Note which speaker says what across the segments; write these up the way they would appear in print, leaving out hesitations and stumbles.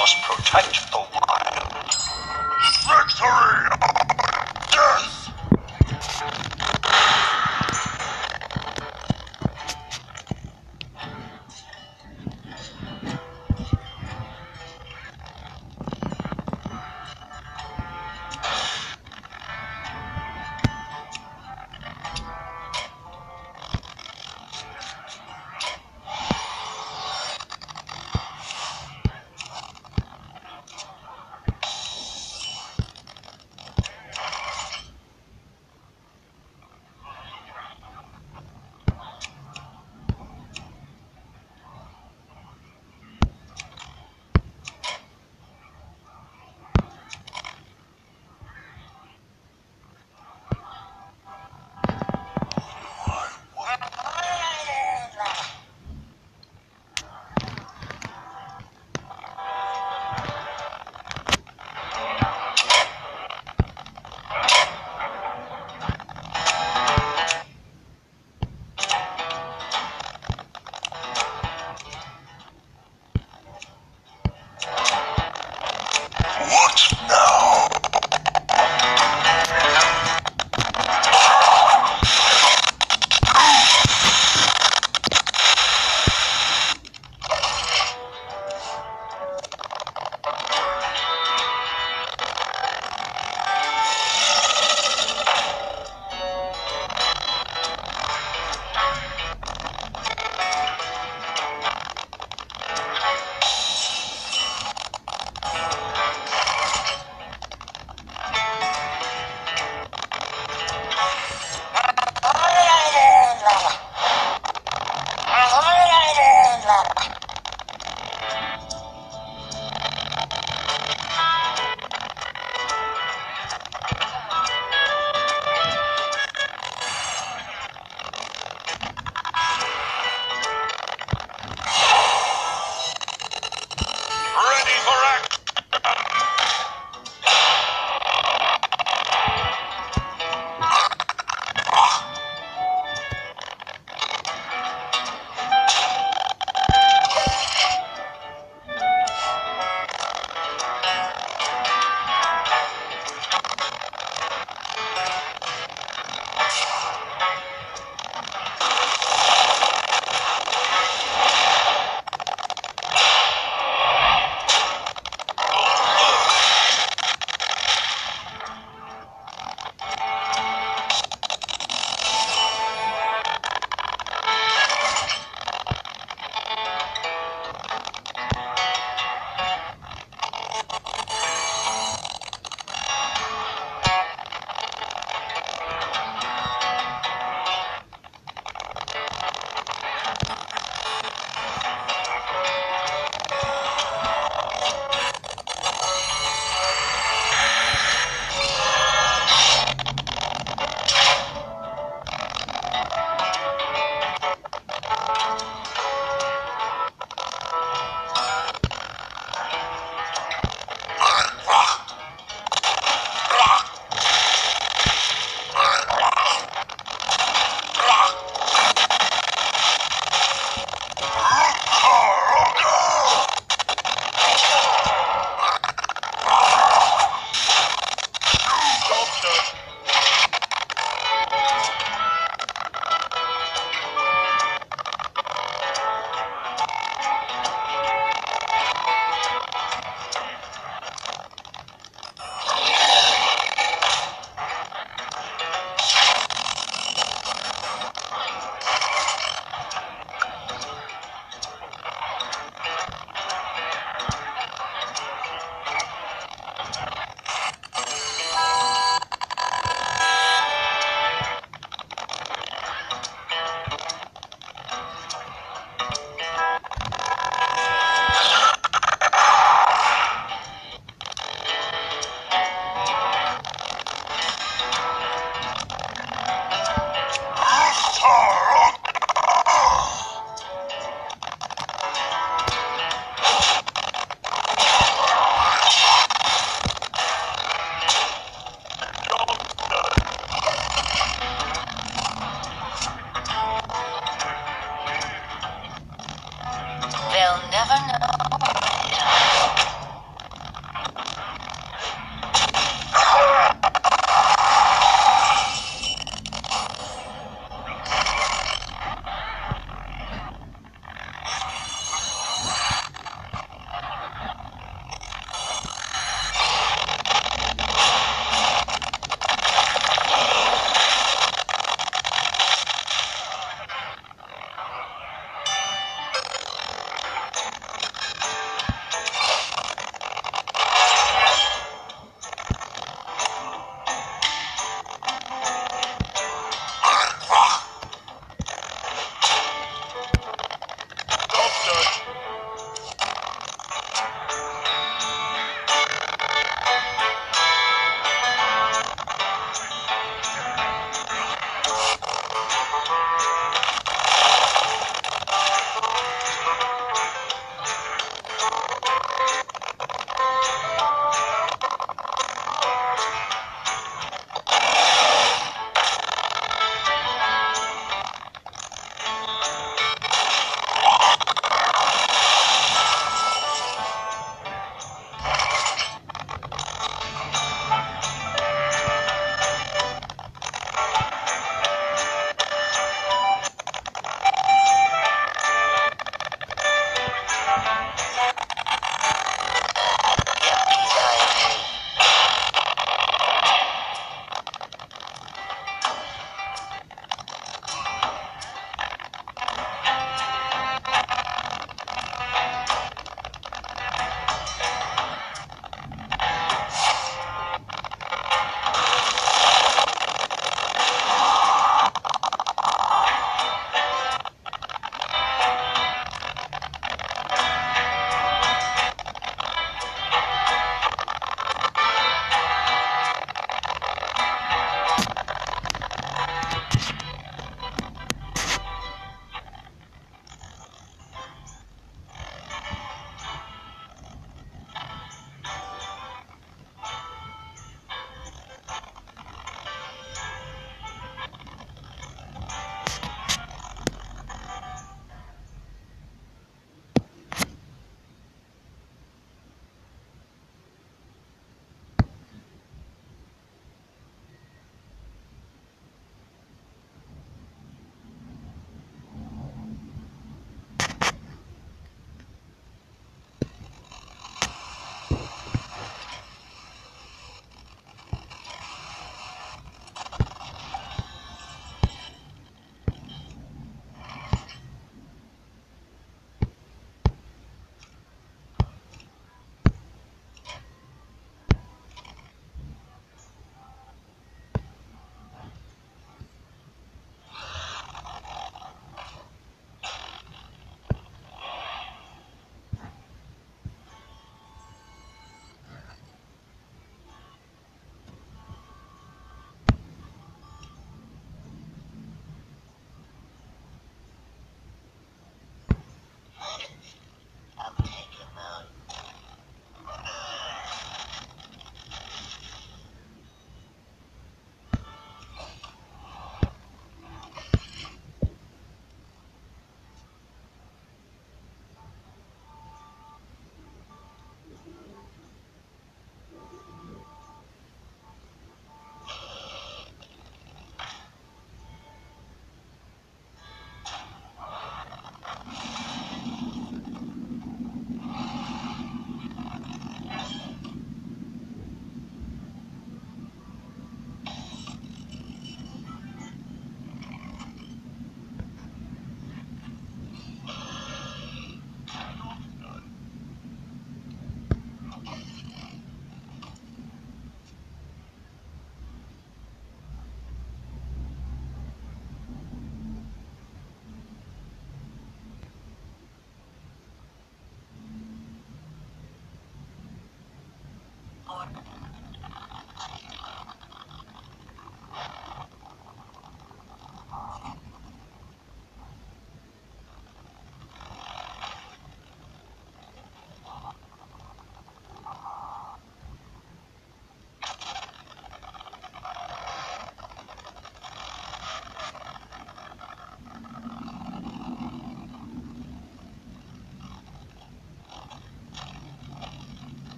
Speaker 1: must protect the wild. Victory or death!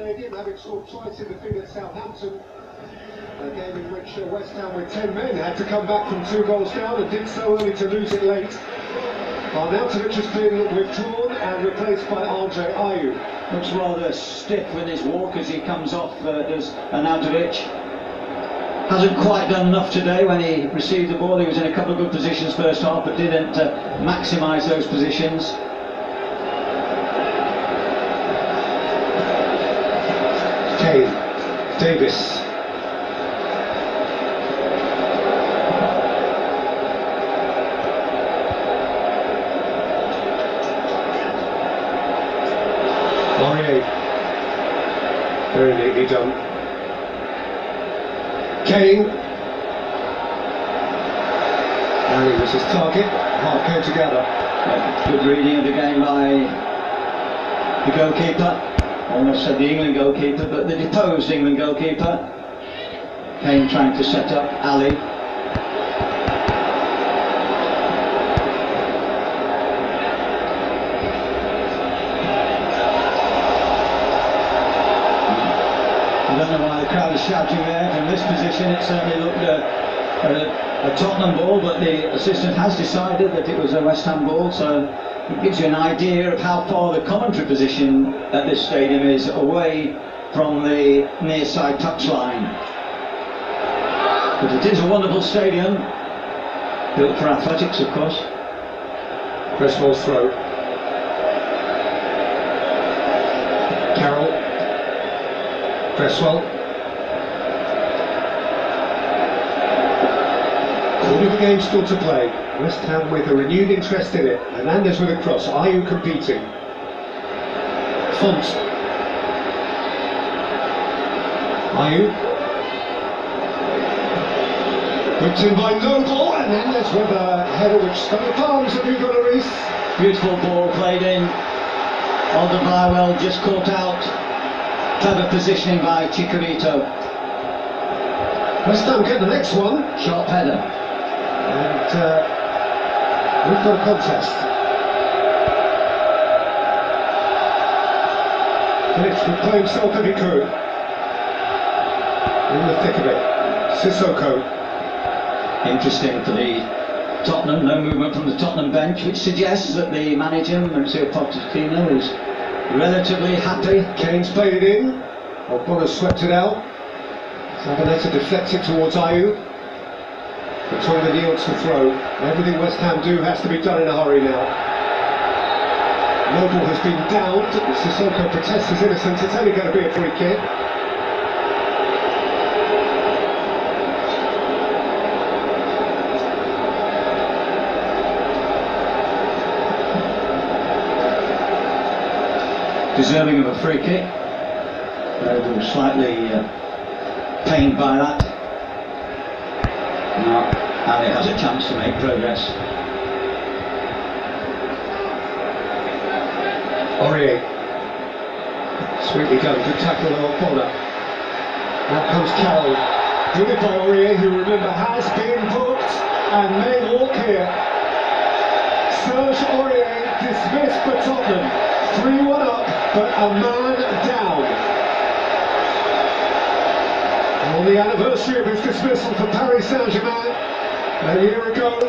Speaker 2: Stadium, having scored twice in defeat at Southampton. A game in which West Ham with 10 men had to come back from 2 goals down and did so only to lose it late. Arnautovic has been withdrawn and replaced by Andre Ayew.
Speaker 3: Looks rather stiff with his walk as he comes off, does Arnautovic. Hasn't quite done enough today. When he received the ball, he was in a couple of good positions first half, but didn't maximise those positions.
Speaker 2: Kane, Davis. Laurier. Very neatly done. Kane. And he was his target. Hard came together.
Speaker 3: Good reading of the game by the goalkeeper. Almost said the England goalkeeper, but the deposed England goalkeeper. Kane trying to set up Ali. I don't know why the crowd is shouting there. From this position, it certainly looked a Tottenham ball, but the assistant has decided that it was a West Ham ball, so it gives you an idea of how far the commentary position at this stadium is away from the near side touchline. But it is a wonderful stadium, built for athletics, of course.
Speaker 2: Cresswell's throw. Carroll. Cresswell. All of the game still to play. West Ham with a renewed interest in it. Hernandez with a cross. Ayew competing. Font. Ayew. Whipped in by Noble. Hernandez with a header which stung the palms of Hugo Lloris.
Speaker 3: Beautiful ball played in. Alderweireld just caught out. Clever positioning by Chicharito.
Speaker 2: West Ham get the next one.
Speaker 3: Sharp header.
Speaker 2: And we've got a contest. Phillips would play himself if he could. In the thick of it. Sissoko.
Speaker 3: Interesting for the Tottenham, no movement from the Tottenham bench, which suggests that the manager, Mauricio Pochettino, is relatively happy.
Speaker 2: Kane's played it in. Ogbonna swept it out. Zabaleta deflects it towards Ayew. Vertonghen yields the throw. Everything West Ham do has to be done in a hurry now. Noble has been downed. Sissoko protests his innocence. It's only going to be a free kick.
Speaker 3: Deserving of a free kick. Noble slightly pained by that. Now Ali has a chance to make progress.
Speaker 2: Aurier. Sweetly done, good tackle on Ogbonna. Now comes Carroll. Good by Aurier, who remember has been booked and may walk here. Serge Aurier dismissed for Tottenham. 3-1 up, but a man down. On the anniversary of his dismissal for Paris Saint-Germain a year ago,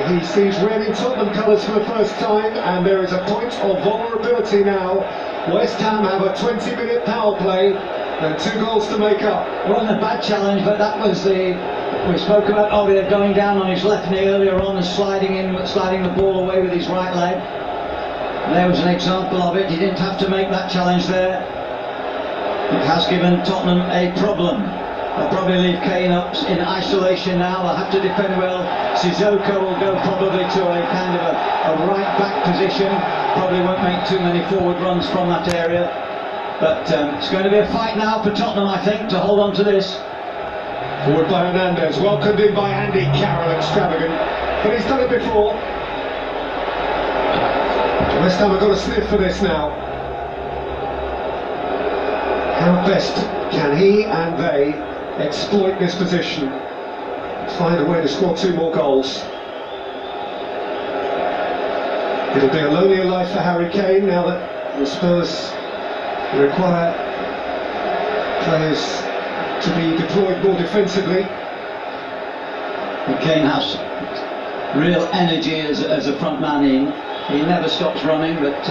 Speaker 2: he sees red in Tottenham colours for the first time, and there is a point of vulnerability now. West Ham have a 20-minute power play and 2 goals to make up.
Speaker 3: It wasn't a bad challenge, but that was we spoke about Aurier going down on his left knee earlier on and sliding the ball away with his right leg. There was an example of it. He didn't have to make that challenge there. It has given Tottenham a problem. They'll probably leave Kane up in isolation now. They'll have to defend well. Sissoko will go probably to a kind of a right back position. Probably won't make too many forward runs from that area. But it's going to be a fight now for Tottenham, I think, to hold on to this.
Speaker 2: Forward by Hernandez, welcomed in by Andy Carroll, extravagant. But he's done it before. West Ham have got a sniff for this now. How best can he and they exploit this position? Find a way to score 2 more goals. It'll be a lonelier life for Harry Kane now that the Spurs require players to be deployed more defensively.
Speaker 3: Kane has real energy as a front man. He never stops running, but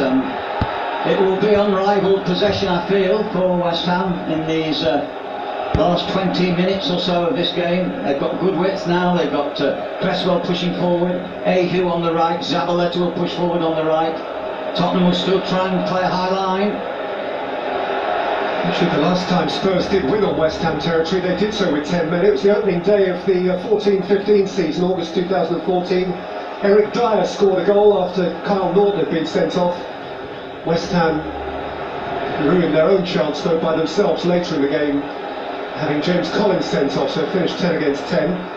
Speaker 3: it will be unrivaled possession, I feel, for West Ham in these last 20 minutes or so of this game. They've got good width now. They've got Cresswell pushing forward, Ahu on the right, Zabaleta will push forward on the right. Tottenham will still try and play a high line.
Speaker 2: Actually, the last time Spurs did win on West Ham territory, they did so with 10 men. It was the opening day of the 14-15 season, August 2014. Eric Dyer scored a goal after Kyle Norton had been sent off. West Ham ruined their own chance, though, by themselves later in the game, having James Collins sent off, so it finished 10 against 10.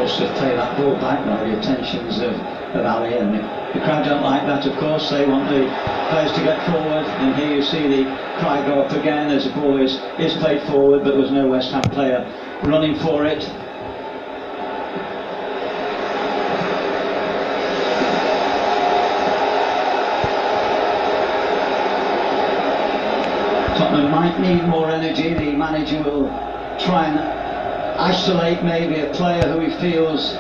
Speaker 3: To play that ball back now, the attentions of Ali, and the crowd don't like that, of course. They want the players to get forward, and here you see the cry go up again as the ball is played forward, but there was no West Ham player running for it. Tottenham might need more energy. The manager will try and isolate maybe a player who he feels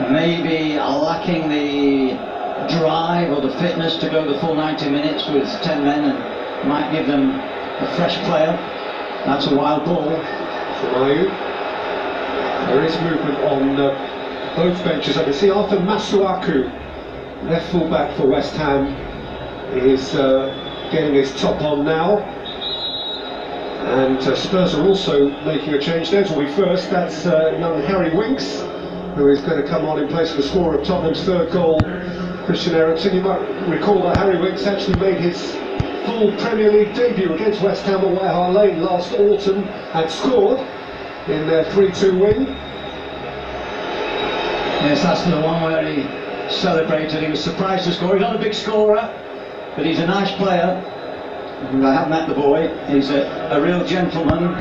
Speaker 3: maybe lacking the drive or the fitness to go the full 90 minutes with 10 men, and might give them a fresh player. That's a wild ball.
Speaker 2: From Ayew. There is movement on both benches. I can see Arthur Masuaku, left full back for West Ham, is getting his top on now. And Spurs are also making a change. There's will be first. That's young Harry Winks, who is going to come on in place of the scorer of Tottenham's third goal, Christian Eriksen. You might recall that Harry Winks actually made his full Premier League debut against West Ham at White Hart Lane last autumn and scored in their 3-2 win.
Speaker 3: Yes, that's the one where he celebrated. He was surprised to score. He's not a big scorer, but he's a nice player. I have met the boy. He's a real gentleman.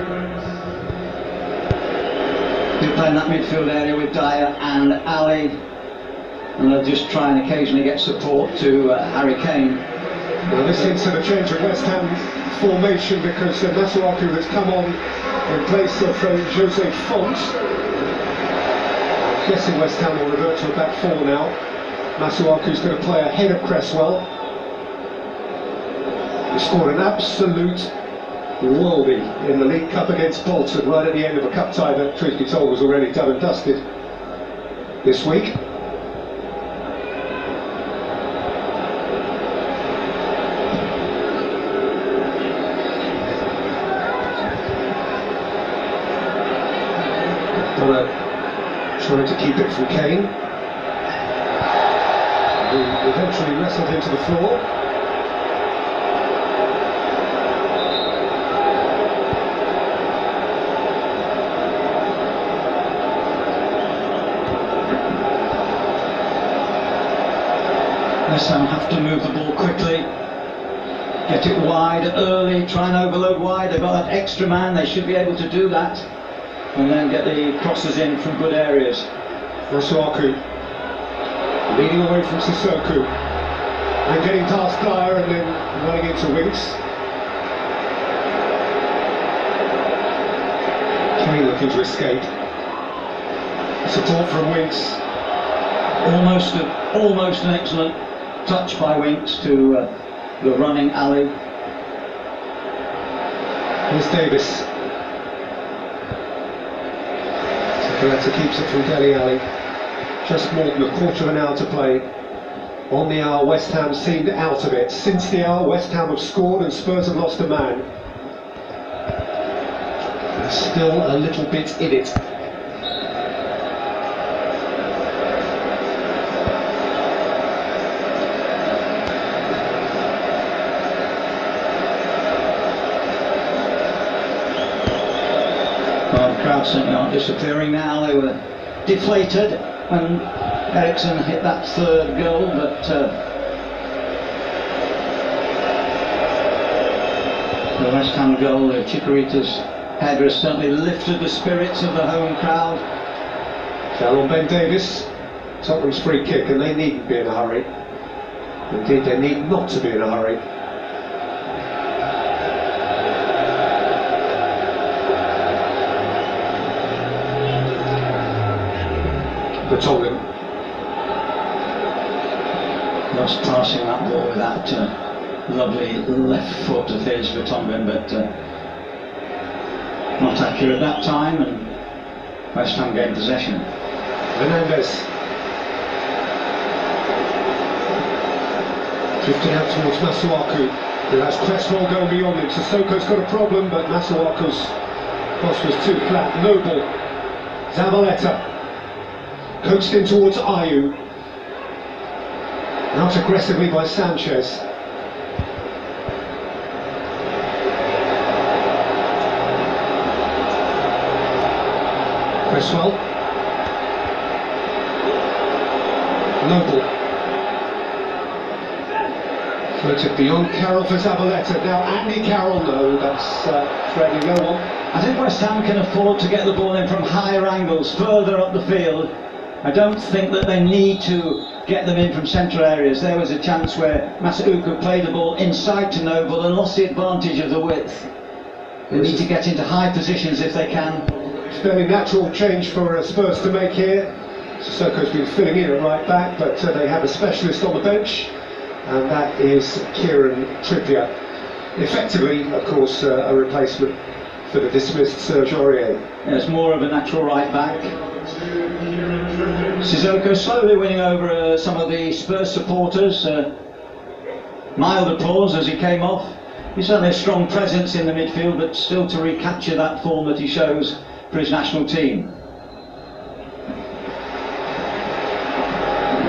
Speaker 3: He'll play in that midfield area with Dyer and Ali, and they'll just try and occasionally get support to Harry Kane.
Speaker 2: Now this hints at a change of West Ham formation, because Masuaku has come on in place of Jose Font. I'm guessing West Ham will revert to a back four now. Masuaku's going to play ahead of Cresswell. He scored an absolute worldie in the League Cup against Bolton right at the end of a cup tie that, truth be told, was already done and dusted this week. Trying to keep it from Kane, who eventually wrestled into the floor.
Speaker 3: West Ham have to move the ball quickly, get it wide early, try and overload wide. They've got that extra man, they should be able to do that, and then get the crosses in from good areas.
Speaker 2: Masuaku leading away from Sissoko and getting past Dyer and then running into Winks. Kane looking to escape. Support from Winks.
Speaker 3: Almost an excellent touch by Winks to the running Ali.
Speaker 2: Here's Davis. Zabaleta keeps it from Dele Alli. Just more than a quarter of an hour to play. On the hour, West Ham seemed out of it. Since the hour, West Ham have scored and Spurs have lost a man. There's still a little bit in it.
Speaker 3: Well, the crowd certainly aren't disappearing now. They were deflated when Eriksen hit that third goal, but the West Ham goal, Chikorita's header, has certainly lifted the spirits of the home crowd.
Speaker 2: Fell on Ben Davis. Tottenham's free kick, and they needn't be in a hurry. Indeed, they need not to be in a hurry. Vertonghen.
Speaker 3: Just passing that ball with that lovely left foot of his, Vertonghen, but not accurate that time, and West Ham gained possession.
Speaker 2: Hernandez. Drifting out towards Masuaku, who has Cresswell going beyond him. Sissoko's got a problem, but Masuaku's cross was too flat. Noble. Zabaleta. Coached in towards Ayew. Out aggressively by Sanchez. Cresswell. Noble. Floated beyond Carroll for Zabaleta. Now Andy Carroll, no, that's threatening no one.
Speaker 3: I think West Ham can afford to get the ball in from higher angles, further up the field. I don't think that they need to get them in from central areas. There was a chance where Masauku played the ball inside to Noble and lost the advantage of the width. They need to get into high positions if they can.
Speaker 2: Fairly natural change for Spurs to make here. Sissoko's been filling in at right back, but they have a specialist on the bench, and that is Kieran Trippier. Effectively, of course, a replacement for the dismissed Serge Aurier.
Speaker 3: There's more of a natural right back. Sissoko slowly winning over some of the Spurs supporters. Mild applause as he came off. He's certainly a strong presence in the midfield, but still to recapture that form that he shows for his national team.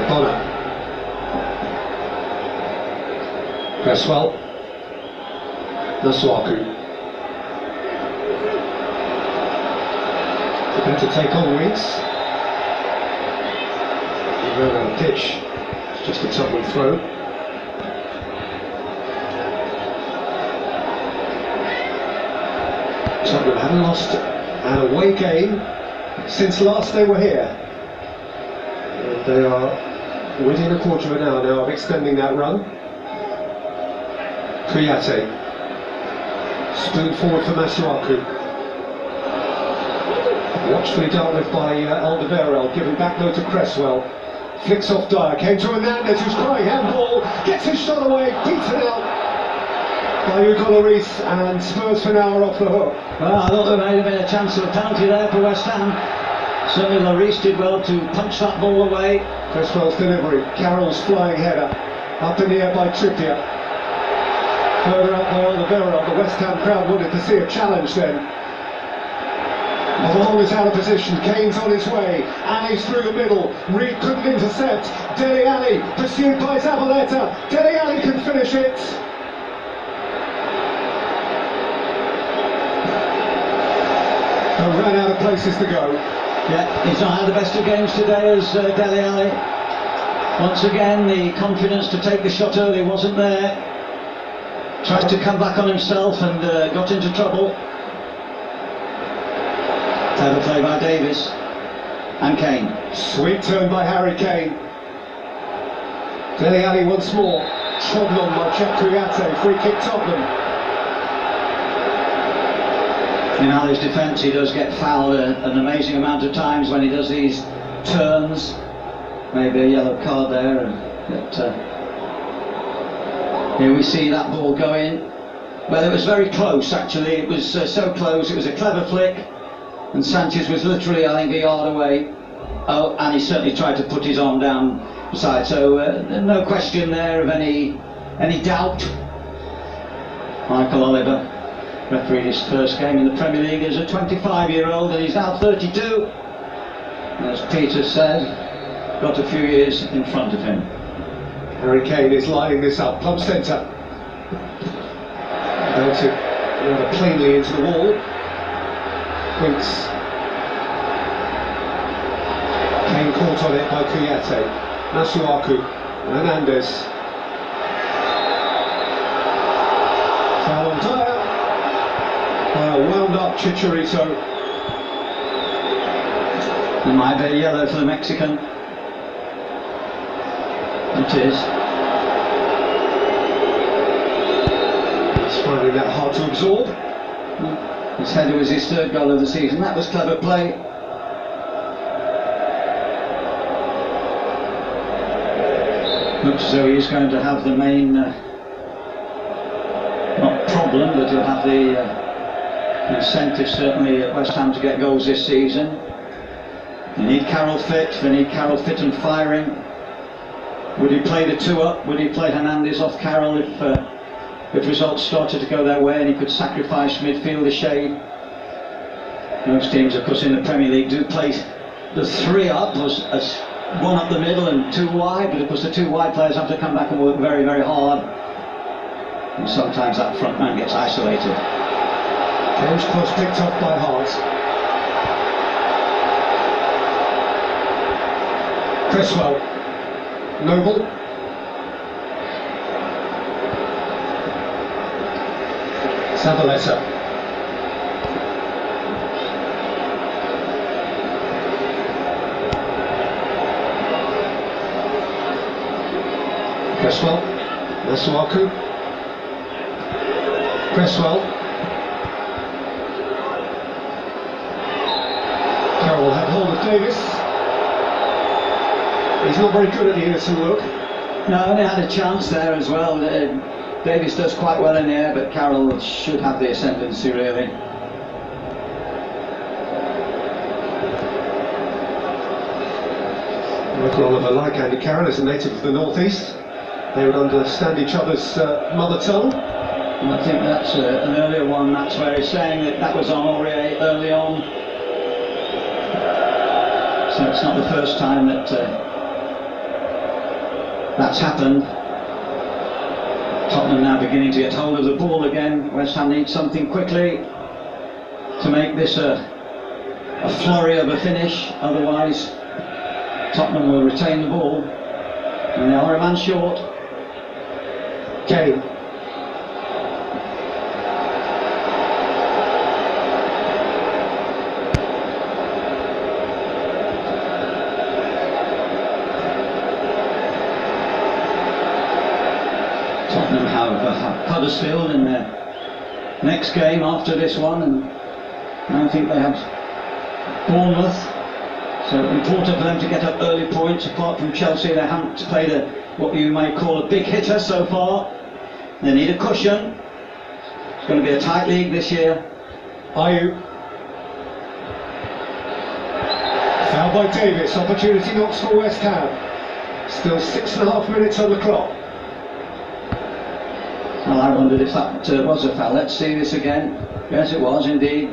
Speaker 2: Bonner. Cresswell. Masuaku. Prepared to take on wings. Around on the pitch. It's just a Tottenham throw. Tottenham haven't lost an away game since last they were here. And they are within a quarter of an hour now of extending that run. Kouyaté. Spoon forward for Masuaku. Watchfully dealt with by Alderweireld, giving back though to Cresswell. Flicks off Dyer, came to Hernandez, who's crying handball, gets his shot away, beaten out by Hugo Lloris, and Spurs for now are off the hook.
Speaker 3: Well, I thought there may have been a chance of a penalty there for West Ham. Certainly Lloris did well to punch that ball away.
Speaker 2: Cresswell's delivery, Carroll's flying header, up in the air by Trippier. Further out by Alderweireld, the West Ham crowd wanted to see a challenge then. The ball is out of position, Kane's on his way, Ali's through the middle, Reed couldn't intercept, Dele Alli pursued by Zabaleta, Dele Alli can finish it. Ran out of places to go.
Speaker 3: Yeah, he's not had the best of games today as Dele Alli. Once again, the confidence to take the shot early wasn't there. Tried to come back on himself and got into trouble. Clever play by Davis and Kane.
Speaker 2: Sweet turn by Harry Kane. Dele Alli once more. Trodden on by Chet Kouyaté. Free kick Tottenham.
Speaker 3: In Ali's defence, he does get fouled an amazing amount of times when he does these turns. Maybe a yellow card there. But here we see that ball go in. Well, it was very close actually. It was so close. It was a clever flick. And Sanchez was literally, I think, a yard away. Oh, and he certainly tried to put his arm down beside. So no question there of any doubt. Michael Oliver refereed his first game in the Premier League as a 25-year-old, and he's now 32. And as Peter said, got a few years in front of him.
Speaker 2: Harry Kane is lining this up, plumb centre. Belted rather plainly into the wall. Winks. Kane caught on it by Kouyaté. Masuaku. Hernandez. Foul on Dyer. Wound up Chicharito.
Speaker 3: It might be a yellow for the Mexican. It is.
Speaker 2: He's finding that hard to absorb.
Speaker 3: His header was his third goal of the season. That was clever play. Looks as though he's going to have the main, not problem, but he'll have the incentive certainly at West Ham to get goals this season. They need Carroll fit, and firing. Would he play the two up? Would he play Hernandez off Carroll if results started to go their way and he could sacrifice midfield a shade? Most teams, of course, in the Premier League do play the three up as one up the middle and two wide, but of course the two wide players have to come back and work very, very hard. And sometimes that front man gets isolated.
Speaker 2: James Cross picked off by Hart. Cresswell. Noble. Zabaleta. Cresswell. Masuaku. Cresswell. Carroll had hold of Davis. He's not very good at the innocent look.
Speaker 3: No, only had a chance there as well. Davis does quite well in the air, but Carroll should have the ascendancy really.
Speaker 2: Michael Oliver, like Andy Carroll, is a native of the northeast. They would understand each other's mother tongue.
Speaker 3: And I think that's an earlier one. That's where he's saying that was on Aurier early on. So it's not the first time that that's happened. Tottenham now beginning to get hold of the ball again. West Ham needs something quickly to make this a flurry of a finish. Otherwise, Tottenham will retain the ball. And they are a man short.
Speaker 2: Kane.
Speaker 3: Tottenham have Huddersfield in their next game after this one, and I think they have Bournemouth. So important for them to get up early points. Apart from Chelsea, they haven't played what you may call a big hitter so far. They need a cushion. It's going to be a tight league this year.
Speaker 2: Ayew. Foul by Davis. Opportunity knocks for West Ham. Still 6.5 minutes on the clock.
Speaker 3: Well, I wondered if that was a foul. Let's see this again. Yes, it was indeed.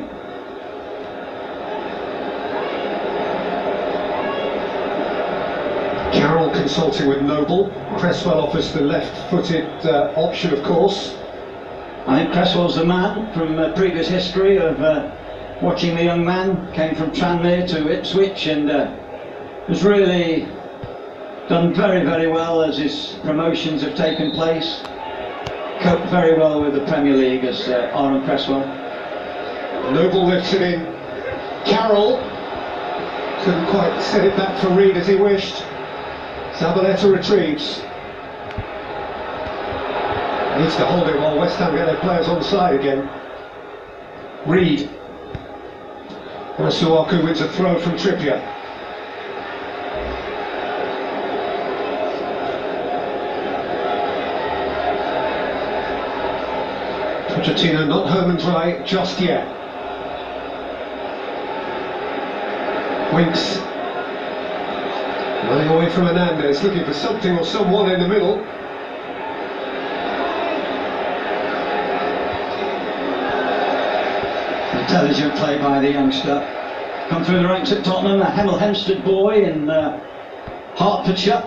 Speaker 2: Carroll consulting with Noble. Cresswell offers the left-footed option, of course.
Speaker 3: I think Cresswell's the man from previous history of watching the young man. Came from Tranmere to Ipswich and has really done very, very well as his promotions have taken place. Coped very well with the Premier League as Aaron Cresswell.
Speaker 2: Noble lifts it in. Carroll couldn't quite set it back for Reed as he wished. Zabaleta retrieves. Needs to hold it while West Ham get their players on side again. Reed. Masuaku wins a throw from Trippier. Pochettino not home and dry just yet. Winks. Running away from Hernandez, looking for something or someone in the middle.
Speaker 3: Intelligent play by the youngster. Come through the ranks at Tottenham, a Hemel Hempstead boy in Hertfordshire.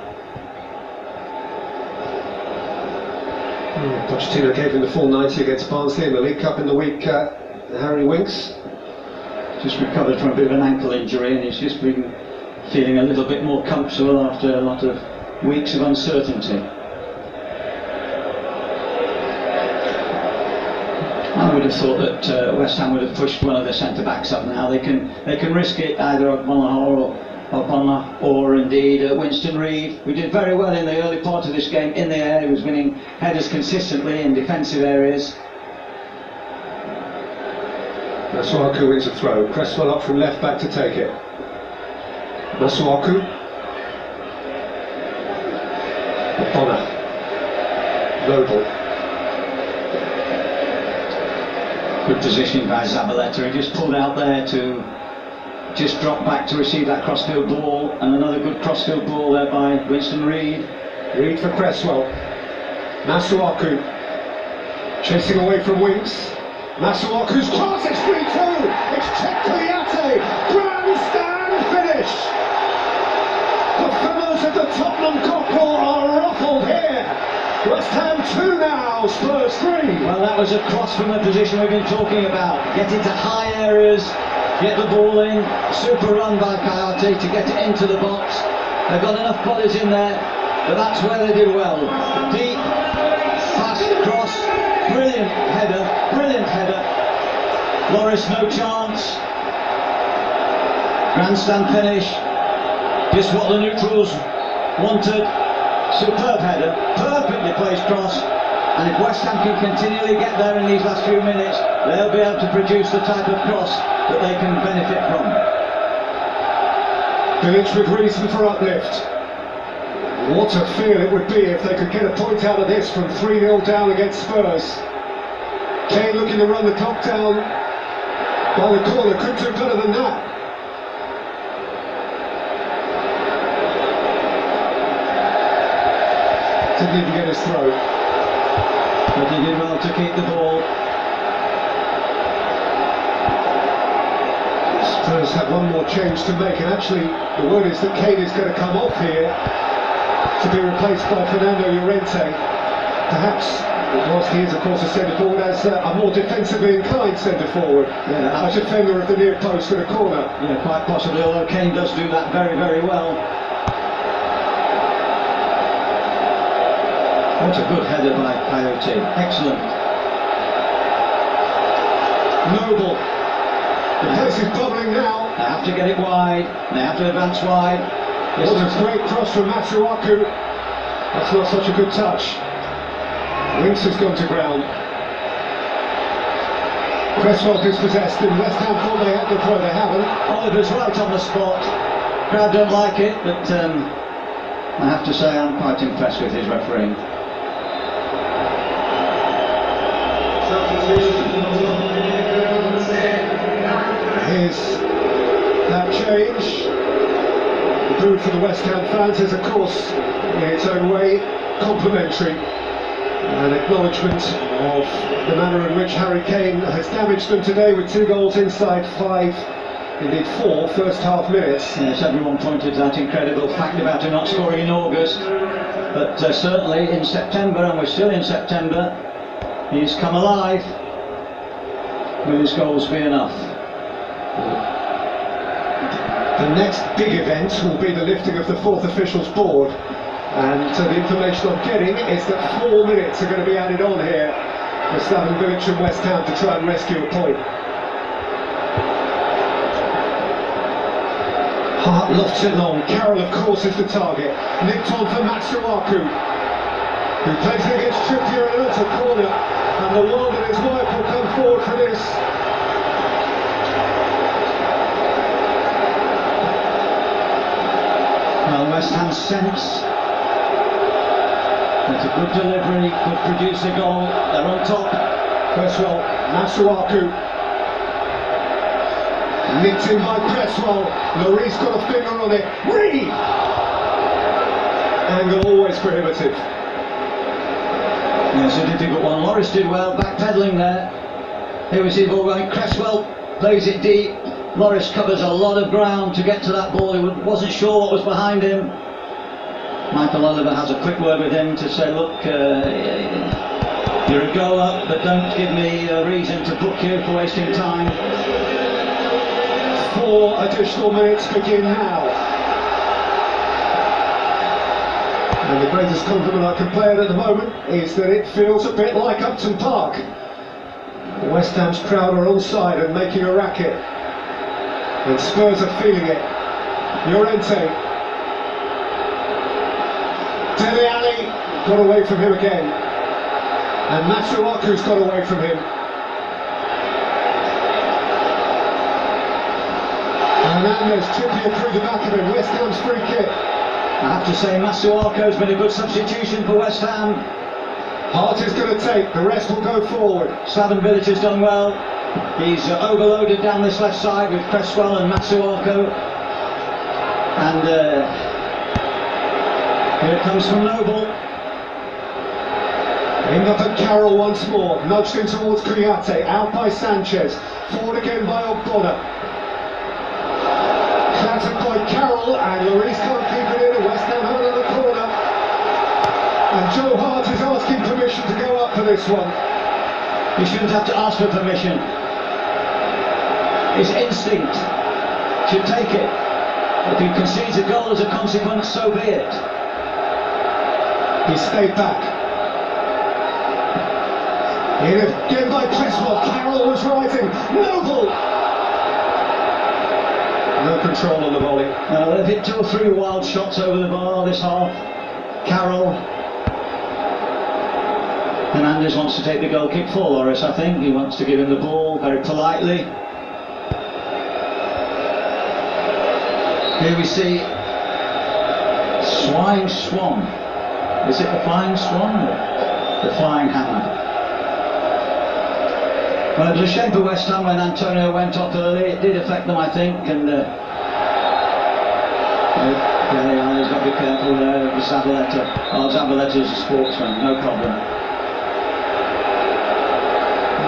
Speaker 2: Pochettino gave him the full 90 against Barnsley in the League Cup in the week. Harry Winks.
Speaker 3: Just recovered from a bit of an ankle injury and he's just been feeling a little bit more comfortable after a lot of weeks of uncertainty. I would have thought that West Ham would have pushed one of the centre-backs up now. They can risk it, either O'Connor or indeed Winston Reid, who did very well in the early part of this game in the air. He was winning headers consistently in defensive areas.
Speaker 2: Masuaku wins a throw. Cresswell up from left back to take it. Masuaku. O'Connor. Noble.
Speaker 3: Good positioning by Zabaleta. He just pulled out there to just drop back to receive that crossfield ball, and another good crossfield ball there by Winston Reid.
Speaker 2: Reid for Cresswell. Masuaku chasing away from Winks. Masuaku's cross, it's 3-2. It's Checkliate. Grandstand finish. The fellows of the Tottenham Cockerel are ruffled here. West Ham 2 now, Spurs 3.
Speaker 3: Well, that was a cross from the position we've been talking about. Get into high areas, get the ball in. Super run by Coyote to get it into the box. They've got enough bodies in there, but that's where they did well. Deep, fast cross, brilliant header, brilliant header. Loris, no chance. Grandstand finish. Just what the neutrals wanted. Superb header, perfectly placed cross, and if West Ham can continually get there in these last few minutes, they'll be able to produce the type of cross that they can benefit from.
Speaker 2: Village with reason for uplift. What a feel it would be if they could get a point out of this from 3-0 down against Spurs. Kane looking to run the clock down by the corner, couldn't do better than that. Didn't even get his throw.
Speaker 3: But he did well to keep the ball.
Speaker 2: Spurs have one more change to make, and actually the word is that Kane is going to come off here to be replaced by Fernando Llorente. Perhaps, whilst he is of course a centre-forward, as a more defensively inclined centre-forward, a defender of the near post at a corner.
Speaker 3: Yeah, quite possibly, although Kane does do that very, very well. What a good header by Coyote, excellent.
Speaker 2: Noble, the place is bubbling now.
Speaker 3: They have to get it wide, they have to advance wide.
Speaker 2: What a great cross from Masuaku. That's not such a good touch. Winks has gone to ground. Cresswell dispossessed, and West Ham thought they had the throw, they haven't.
Speaker 3: Oliver's right on the spot. Crowd don't like it, but I have to say I'm quite impressed with his refereeing.
Speaker 2: Here's that change. The boo for the West Ham fans is, of course, in its own way, complimentary. An acknowledgement of the manner in which Harry Kane has damaged them today with 2 goals inside 5, indeed 4 first half minutes.
Speaker 3: Yes, everyone pointed to that incredible fact about him not scoring in August, but certainly in September, and we're still in September, he's come alive. Will his goals be enough?
Speaker 2: The next big event will be the lifting of the 4th officials board, and the information I'm getting is that 4 minutes are going to be added on here for Slaven Bilic and West Ham to try and rescue a point. Hart lofts it long. Carroll, of course, is the target. Nicked on for Masuaku, who plays it against Trippier in an utter corner, and the world and his wife will come forward for this.
Speaker 3: Well, West Ham sense that a good delivery could produce a goal. They're on top.
Speaker 2: Cresswell, Masuaku. Nicked in by Cresswell. Lloris got a finger on it. Reid! Angle always prohibitive.
Speaker 3: Yes, a difficult one. Loris did well, backpedaling there. Here we see the ball going. Cresswell plays it deep. Loris covers a lot of ground to get to that ball. He wasn't sure what was behind him. Michael Oliver has a quick word with him to say, look, you're a goal up, but don't give me a reason to book you for wasting time.
Speaker 2: 4 additional minutes begin now. And the greatest compliment I can play it at the moment is that it feels a bit like Upton Park. West Ham's crowd are onside and making a racket. And Spurs are feeling it. Llorente. Dele Alli got away from him again. And Masuaku's got away from him. And Hernandez chipping through the back of him. West Ham's free kick.
Speaker 3: I have to say Masuaku's been a good substitution for West Ham.
Speaker 2: Hart is going to take, the rest will go forward.
Speaker 3: Slaven Bilic has done well. He's overloaded down this left side with Cresswell and Masuaku. And here it comes from Noble.
Speaker 2: In up at Carroll once more, nudged in towards Kouyaté, out by Sanchez, forward again by Ogbonna. Clattered by Carroll, and Lloris can't keep it in, and West Ham held in the corner. And Joe Hart is asking permission to go up for this one.
Speaker 3: He shouldn't have to ask for permission. His instinct should take it. If he concedes a goal as a consequence, so be it.
Speaker 2: He stayed back. In again by Cresswell, Carroll was rising, Noble! No control on the volley.
Speaker 3: No, they've hit 2 or 3 wild shots over the bar this half. Carroll. Hernandez wants to take the goal kick for Lloris, I think. He wants to give him the ball very politely. Here we see Swine Swan. Is it the Flying Swan or the Flying Hammer? Well, it was a shame for West Ham when Antonio went off early. It did affect them, I think, and he's got to be careful there. Zabaleta. Oh, Zabaleta's a sportsman, no problem.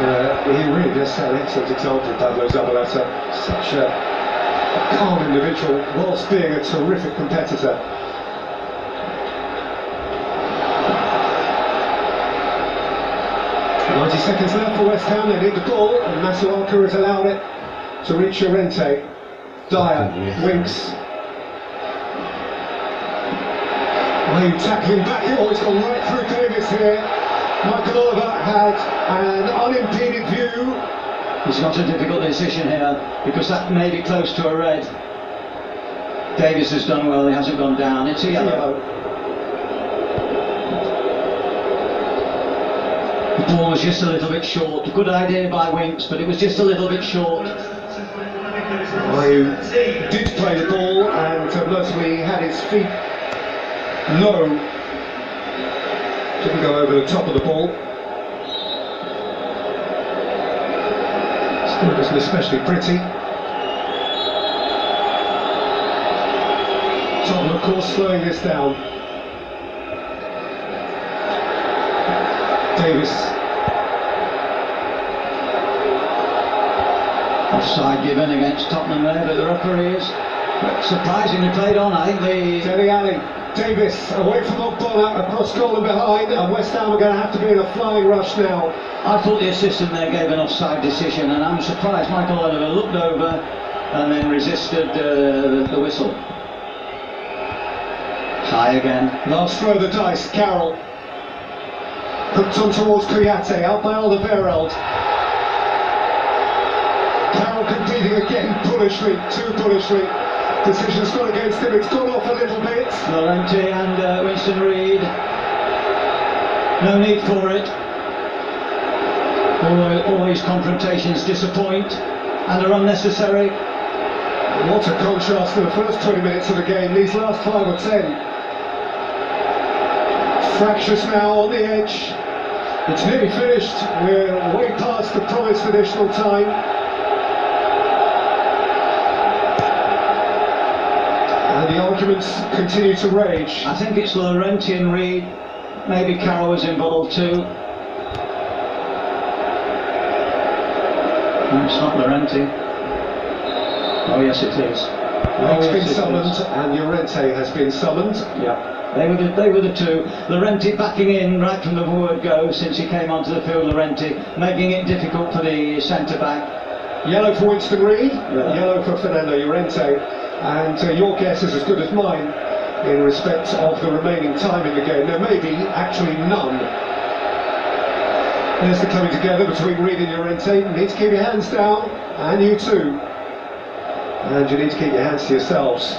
Speaker 2: He really does set an excellent example, Pablo Zabaleta. Such a calm individual, whilst being a terrific competitor. 90 seconds left for West Ham, they need the ball, and Masuaku has allowed it to reach Llorente. Dyer, Winks. Are you tackling back? Oh, it's gone right through Davis here. Michael Oliver had an unimpeded view.
Speaker 3: He's got a difficult decision here, because that may be close to a red. Davis has done well, he hasn't gone down. It's a yellow. The ball was just a little bit short. Good idea by Winks, but it was just a little bit short.
Speaker 2: Ayew did play the ball and notably had his feet low. Didn't go over the top of the ball. Still wasn't especially pretty. Tottenham, of course, slowing this down. Davis.
Speaker 3: Offside given against Tottenham there, but the referee is surprisingly played on. I think the...
Speaker 2: Dele Alli. Davis away from Ogbonna, across goal and behind, and West Ham are going to have to be in a flying rush now.
Speaker 3: I thought the assistant there gave an offside decision, and I'm surprised Michael Oliver looked over and then resisted the whistle. High again.
Speaker 2: Last throw of the dice, Carroll. Hooked on towards Kouyaté, out by Alderweireld. Carroll competing again, bullishly, too bullishly. Decision's gone against him, it's gone off a little bit.
Speaker 3: Llorente and Winston Reid. No need for it. All these confrontations disappoint and are unnecessary.
Speaker 2: What a contrast to the first 20 minutes of the game, these last 5 or 10. Fractious now on the edge. It's nearly finished, we're way past the promised additional time. And the arguments continue to rage.
Speaker 3: I think it's Llorente and Reid. Maybe Carroll was involved too. No, it's not Llorente. Oh yes, it is.
Speaker 2: Reid's been summoned and Llorente has been summoned.
Speaker 3: Yeah, they were the two. Llorente backing in right from the word go since he came onto the field. Llorente making it difficult for the centre back.
Speaker 2: Yellow for Winston Reid, yellow for Fernando Llorente. And your guess is as good as mine in respect of the remaining time in the game. There may be actually none. There's the coming together between Reed and Llorente. You need to keep your hands down, and you too. And you need to keep your hands to yourselves.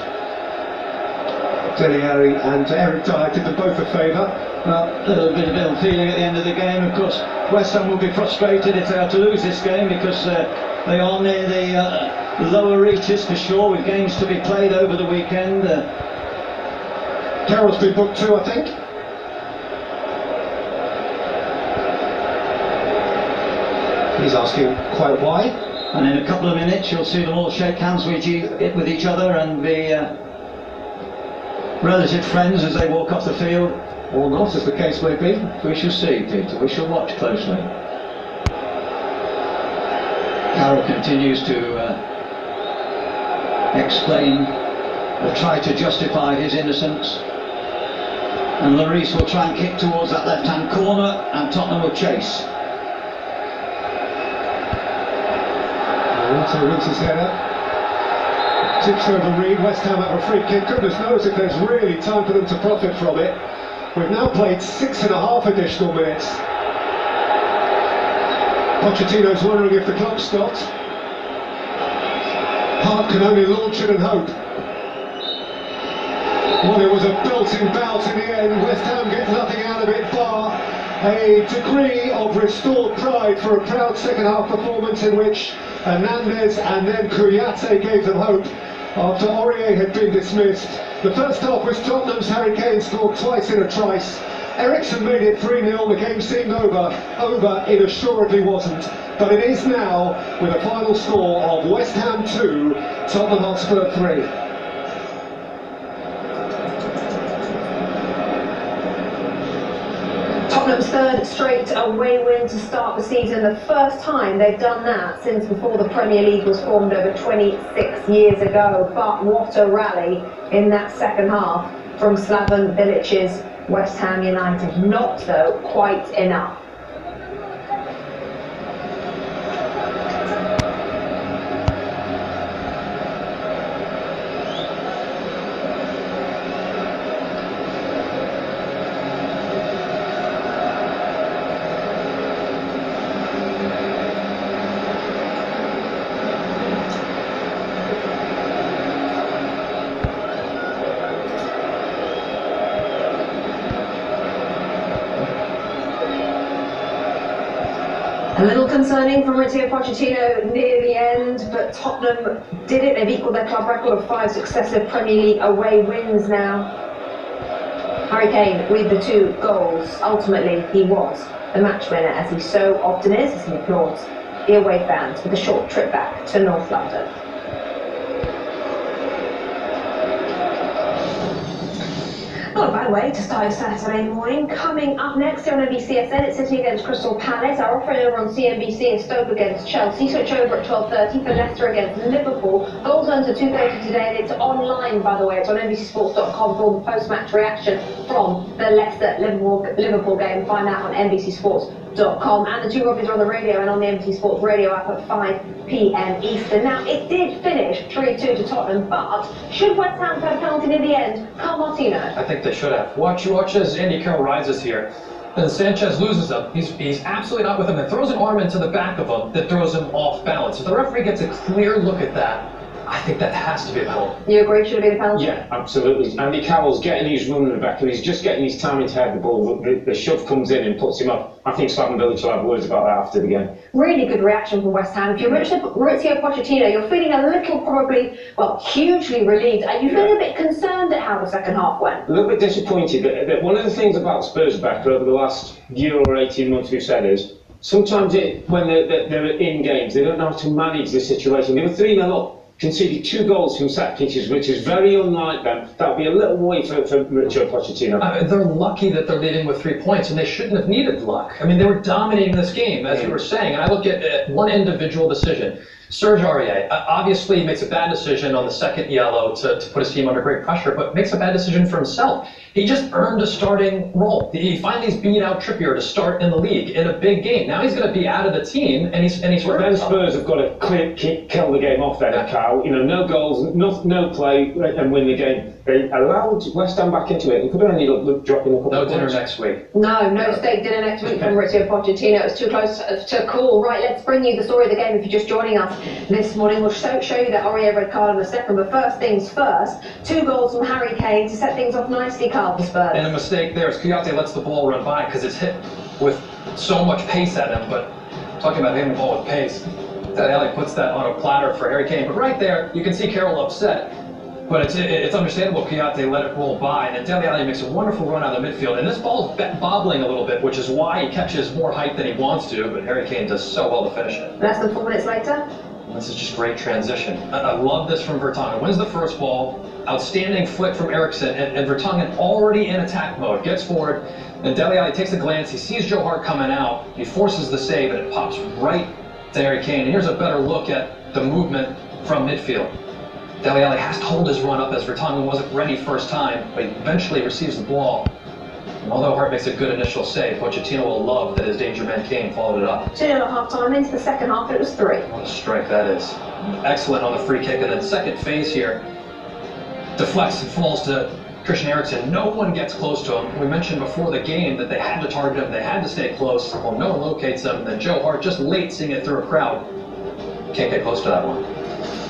Speaker 2: Dele Alli and Eric Dyer did them both a favour.
Speaker 3: Well, a little bit of ill feeling at the end of the game. Of course, West Ham will be frustrated if they are to lose this game, because they are near the lower reaches for sure, with games to be played over the weekend.
Speaker 2: Carroll's been booked too, I think. He's asking quite why.
Speaker 3: And in a couple of minutes you'll see them all shake hands with each other and be relative friends as they walk off the field.
Speaker 2: Or not, as the case may be.
Speaker 3: We shall see, Peter. We shall watch closely. Carroll continues to explain or try to justify his innocence. And Lloris will try and kick towards that left-hand corner, and Tottenham will chase.
Speaker 2: So roots his head up. Tips over Reed. West Ham have a free kick. Goodness knows if there's really time for them to profit from it. We've now played 6.5 additional minutes. Pochettino's wondering if the clock's stopped. Hart can only launch it and hope. Well, it was a belting bout in the end. West Ham get nothing out of it bar a degree of restored pride for a proud second-half performance in which Hernandez and then Kouyaté gave them hope after Aurier had been dismissed. The first half was Tottenham's. Harry Kane scored twice in a trice. Ericsson made it 3-0. The game seemed over. It assuredly wasn't. But it is now, with a final score of West Ham 2, Tottenham Hotspur 3.
Speaker 4: Tottenham's third straight away win to start the season, the first time they've done that since before the Premier League was formed over 26 years ago. But what a rally in that second half from Slaven Bilic's West Ham United. Not, though, quite enough. A little concerning from Mauricio Pochettino near the end, but Tottenham did it. They've equalled their club record of 5 successive Premier League away wins now. Harry Kane with the 2 goals. Ultimately, he was the match winner, as he so often is, as he applauds the away fans with a short trip back to North London. Not a bad way to start your Saturday morning. Coming up next here on NBCSN, it's City against Crystal Palace. Our offering over on CNBC is Stoke against Chelsea. Switch over at 12:30 for Leicester against Liverpool. Goals earned at 2:30 today, and it's online, by the way. It's on NBCSports.com for all the post-match reaction from the Leicester-Liverpool game. Find out on NBCSports.com. And the 2 Robbies are on the radio and on the MT Sports radio app at 5 p.m. Eastern. Now, it did finish 3-2 to Tottenham, but should West Ham have penalty in the end? Carl Martino.
Speaker 5: I think they should have. Watch as Andy Carroll rises here. And Sanchez loses him. He's absolutely not with him and throws an arm into the back of him that throws him off balance. If the referee gets a clear look at that, I think that has to be a penalty.
Speaker 4: You agree? Should it be the penalty?
Speaker 6: Yeah, absolutely. Andy Carroll's getting his run in the back, and he's just getting his timing to head the ball. The shove comes in and puts him up. I think Slaven Bilic will have words about that after the game.
Speaker 4: Really good reaction from West Ham. If you're Mauricio Pochettino, you're feeling a little, probably, well, hugely relieved. Are you feeling a bit concerned at how the second half went?
Speaker 6: A little bit disappointed. That one of the things about Spurs back over the last year or 18 months we've said is sometimes when they're in games, they don't know how to manage the situation. They were 3-0 up. Conceded 2 goals from set pieces, which is very unlike them. That would be a little worry for Mauricio Pochettino.
Speaker 5: They're lucky that they're leading with 3 points, and they shouldn't have needed luck. I mean, they were dominating this game, as you were saying. And I look at one individual decision. Serge Aurier obviously makes a bad decision on the second yellow to put his team under great pressure, but makes a bad decision for himself. He just earned a starting role. He finally beat out Trippier to start in the league in a big game. Now he's going to be out of the team, and he's
Speaker 6: Then Spurs have got to kill the game off there, Cal. You know, no goals, no play, and win the game. They allowed West Ham back into it. They could have ended up dropping a couple
Speaker 5: No
Speaker 6: of
Speaker 5: dinner
Speaker 6: points.
Speaker 5: next week.
Speaker 4: No steak dinner next week from Mauricio Pochettino. It was too close to call. Right, let's bring you the story of the game if you're just joining us this morning. We'll show you that Aurier red card in a second, but first things first, 2 goals from Harry Kane to set things off nicely, Carl, for Spurs.
Speaker 5: And a mistake there is Kouyaté lets the ball run by because it's hit with so much pace at him, but talking about hitting the ball with pace, Dele Alli puts that on a platter for Harry Kane. But right there, you can see Carroll upset. But it's understandable Kouyaté let it roll by, and then Dele Alli makes a wonderful run out of the midfield. And this ball's bobbling a little bit, which is why he catches more height than he wants to, but Harry Kane does so well to finish it.
Speaker 4: Less than 4 minutes later.
Speaker 5: This is just great transition. I love this from Vertonghen. Wins the first ball, outstanding flick from Eriksen, and Vertonghen already in attack mode, gets forward, and Dele Alli takes a glance, he sees Joe Hart coming out, he forces the save, and it pops right to Harry Kane. And here's a better look at the movement from midfield. Dele Alli has to hold his run up as Vertonghen wasn't ready first time, but he eventually receives the ball. And although Hart makes a good initial save, Pochettino will love that his danger man Kane followed it up.
Speaker 4: 2-0 at half-time, into the second half, it was 3.
Speaker 5: What a strike that is. Excellent on the free kick, and then second phase here. Deflects and falls to Christian Eriksen. No one gets close to him. We mentioned before the game that they had to target him, they had to stay close. Well, no one locates him, and then Joe Hart just late seeing it through a crowd. Can't get close to that one.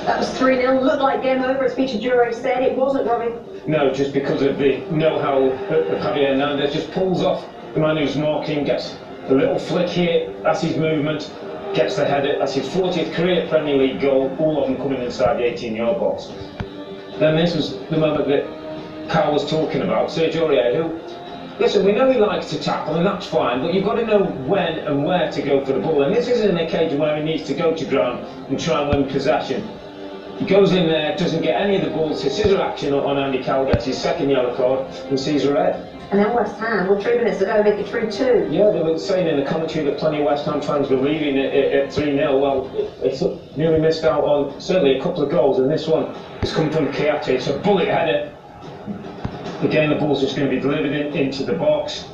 Speaker 4: That was 3-0. Looked like game over, as Peter Duro said. It wasn't, Robbie.
Speaker 6: No, just because of the know-how of Javier Hernandez, just pulls off the man who's marking, gets a little flick here, that's his movement, gets the header, that's his 40th career Premier League goal, all of them coming inside the 18-yard box. Then this was the moment that Carl was talking about, Serge Aurier, who, listen, we know he likes to tackle, and that's fine, but you've got to know when and where to go for the ball, and this isn't an occasion where he needs to go to ground and try and win possession. He goes in there, doesn't get any of the balls, his scissor action on Andy Carroll, gets his second yellow card, and sees a red.
Speaker 4: And then West Ham, with 3 minutes to go, make it 3-2.
Speaker 6: Yeah, they were saying in the commentary that plenty of West Ham fans were leaving at 3-0. Well, it's nearly missed out on certainly a couple of goals, and this one has come from Kouyaté. It's a bullet header. Again, the ball's just going to be delivered into the box.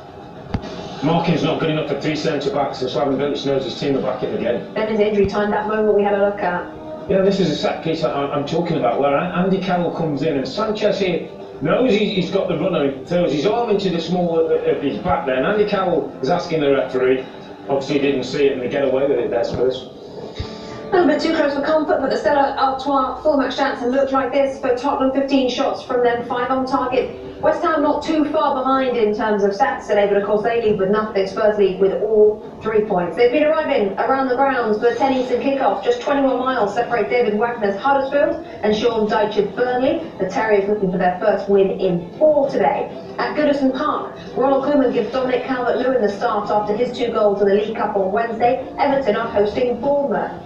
Speaker 6: Marking's not good enough for 3 centre-backs, and Slaven Bilic knows his team are back in again.
Speaker 4: Then his injury time, that moment we had a look at.
Speaker 6: Yeah, this is a set piece I'm talking about, where Andy Carroll comes in, and Sanchez here knows he's got the runner, he throws his arm into the small of his back there, and Andy Carroll is asking the referee, obviously he didn't see it, and they get away with it there, Spurs.
Speaker 4: A little bit too close for comfort, but the Stella Artois full match chances looked like this for Tottenham. 15 shots from them, 5 on target. West Ham not too far behind in terms of stats today, but of course they lead with nothing. Spurs lead with all 3 points. They've been arriving around the grounds for the 10 Eastern kickoff. Just 21 miles separate David Wagner's Huddersfield and Sean Dyche's Burnley. The Terriers looking for their first win in 4 today. At Goodison Park, Ronald Koeman gives Dominic Calvert-Lewin the start after his 2 goals in the League Cup on Wednesday. Everton are hosting Bournemouth.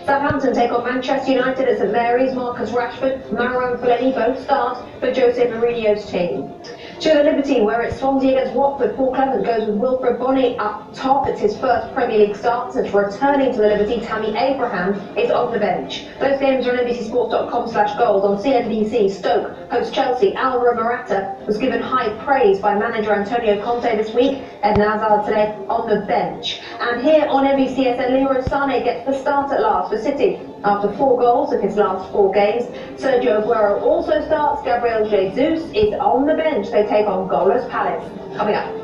Speaker 4: Southampton take on Manchester United at St Mary's. Marcus Rashford, Marouane Fellaini both start for Jose Mourinho's team. To the Liberty, where it's Swansea against Watford, Paul Clement goes with Wilfred Bonney up top. It's his first Premier League start since returning to the Liberty. Tammy Abraham is on the bench. Those games are on NBCSports.com/gold. On CNBC, Stoke hosts Chelsea. Alvaro Morata was given high praise by manager Antonio Conte this week. Eden Hazard today on the bench. And here on NBCSN, Leroy Sané gets the start at last for City. After 4 goals in his last 4 games, Sergio Aguero also starts. Gabriel Jesus is on the bench. They take on goalless Palace. Coming up.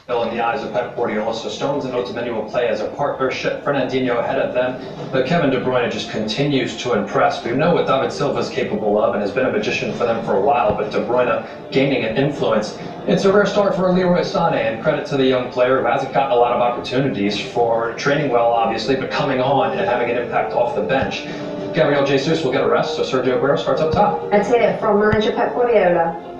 Speaker 5: in the eyes of Pep Guardiola. So Stones and Otamendi will play as a partnership. Fernandinho ahead of them, but Kevin De Bruyne just continues to impress. We know what David Silva is capable of and has been a magician for them for a while, but De Bruyne gaining an influence. It's a rare start for Leroy Sané, and credit to the young player who hasn't gotten a lot of opportunities for training well, obviously, but coming on and having an impact off the bench. Gabriel Jesus will get a rest, so Sergio Aguero starts up top.
Speaker 4: Let's hear from manager Pep Guardiola.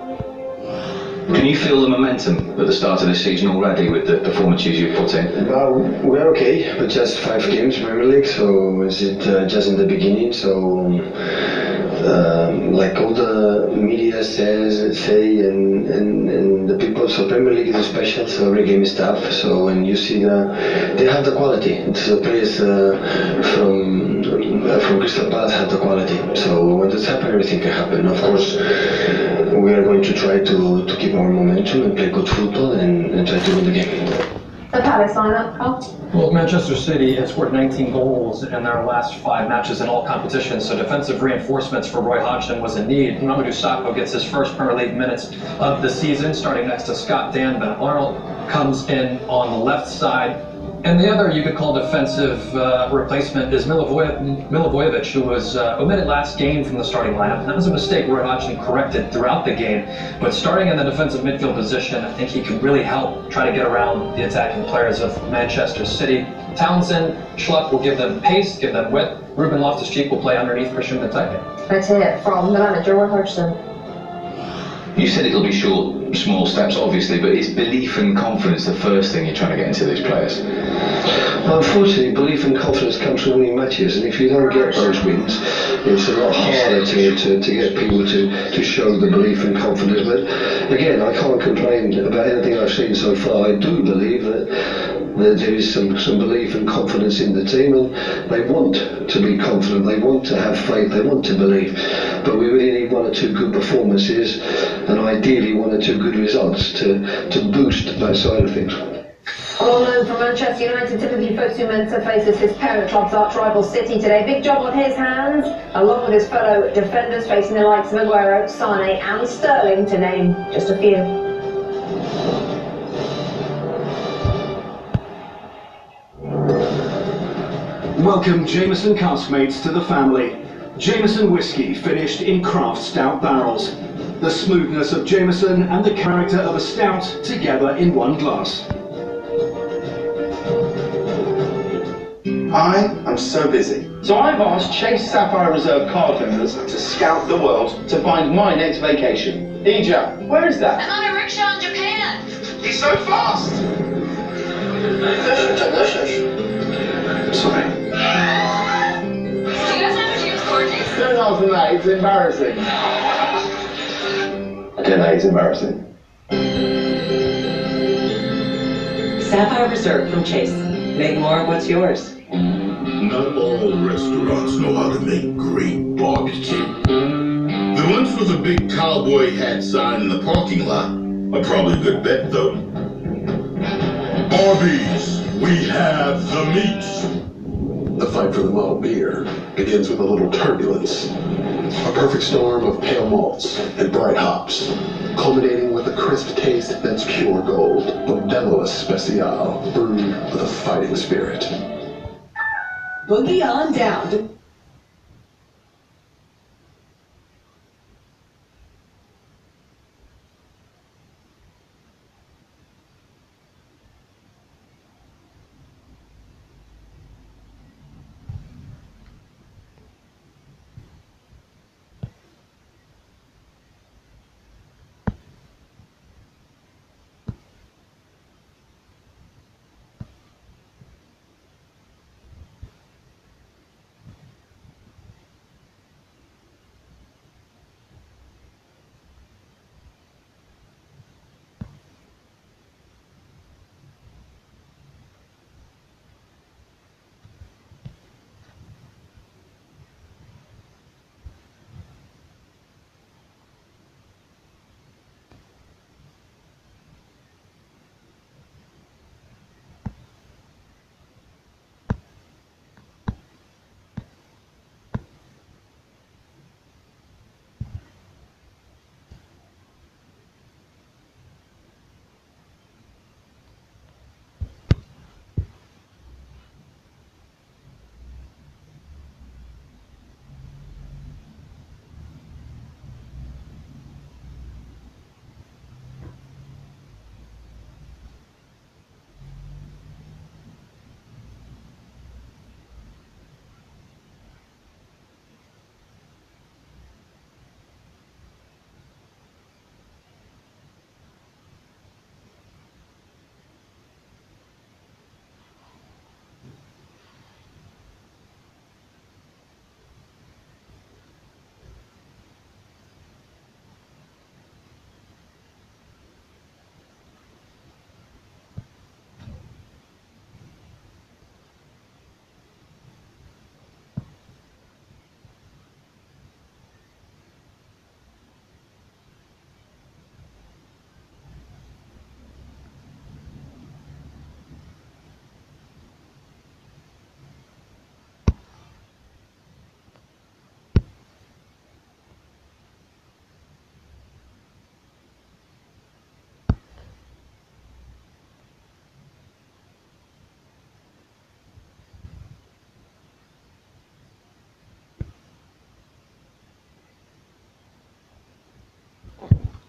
Speaker 7: Can you feel the momentum at the start of this season already with the performances you've put in?
Speaker 8: Well, we're okay, but just 5 games Premier League, so is it just in the beginning? So, like all the media say, and the people, so Premier League is special, so every game is tough. So when you see they have the quality. It's the players from Crystal Palace have the quality. So when this happens, everything can happen. Of course, we are going to try to keep our momentum and play good football and try to win the game.
Speaker 4: The Palace lineup, Carl?
Speaker 5: Well, Manchester City has scored 19 goals in their last 5 matches in all competitions, so defensive reinforcements for Roy Hodgson was a need. Mamadou Sakho gets his first Premier League minutes of the season, starting next to Scott Dan. Ben Arnold comes in on the left side. And the other you could call defensive replacement is Milivojevic, who was omitted last game from the starting lineup. And that was a mistake Roy Hodgson corrected throughout the game. But starting in the defensive midfield position, I think he can really help try to get around the attacking players of Manchester City. Townsend, Schlupp will give them pace, give them width. Ruben Loftus-Cheek will play underneath Christian Benteke.
Speaker 4: Let's hear from the manager, Roy Hodgson.
Speaker 7: You said it'll be short, small steps, obviously, but is belief and confidence the first thing you're trying to get into these players?
Speaker 8: Well, unfortunately, belief and confidence comes from winning matches, and if you don't get those wins, it's a lot harder to get people to show the belief and confidence. But again, I can't complain about anything I've seen so far. I do believe that there is some belief and confidence in the team, and they want to be confident, they want to have faith, they want to believe. But we really need 1 or 2 good performances, and ideally 1 or 2 good results to boost that side of things.
Speaker 4: On loan from Manchester United, Timothy Fosu-Mensah faces his parent club's arch-rival City today. Big job on his hands, along with his fellow defenders facing the likes of Aguero, Sané and Sterling, to name just a few.
Speaker 2: Welcome Jameson caskmates to the family. Jameson whiskey finished in craft stout barrels. The smoothness of Jameson and the character of a stout together in one glass.
Speaker 9: I am so busy. So I've asked Chase Sapphire Reserve card members to scout the world to find my next vacation. Ija, where is that?
Speaker 10: I'm on a rickshaw in Japan.
Speaker 9: He's so fast! Delicious. Sorry.
Speaker 10: Do you guys have to use coordinates?
Speaker 9: Don't ask me that, it's embarrassing. I don't know, it's embarrassing.
Speaker 11: Sapphire Reserve from Chase. Make more of what's yours.
Speaker 1: Not all restaurants know how to make great barbecue. The ones with a big cowboy hat sign in the parking lot are probably a good bet, though. Arby's, we have the meat.
Speaker 12: The fight for the malt beer begins with a little turbulence. A perfect storm of pale malts and bright hops, culminating with a crisp taste that's pure gold. Modelo Especial, brewed with a fighting spirit.
Speaker 11: Boogie on down.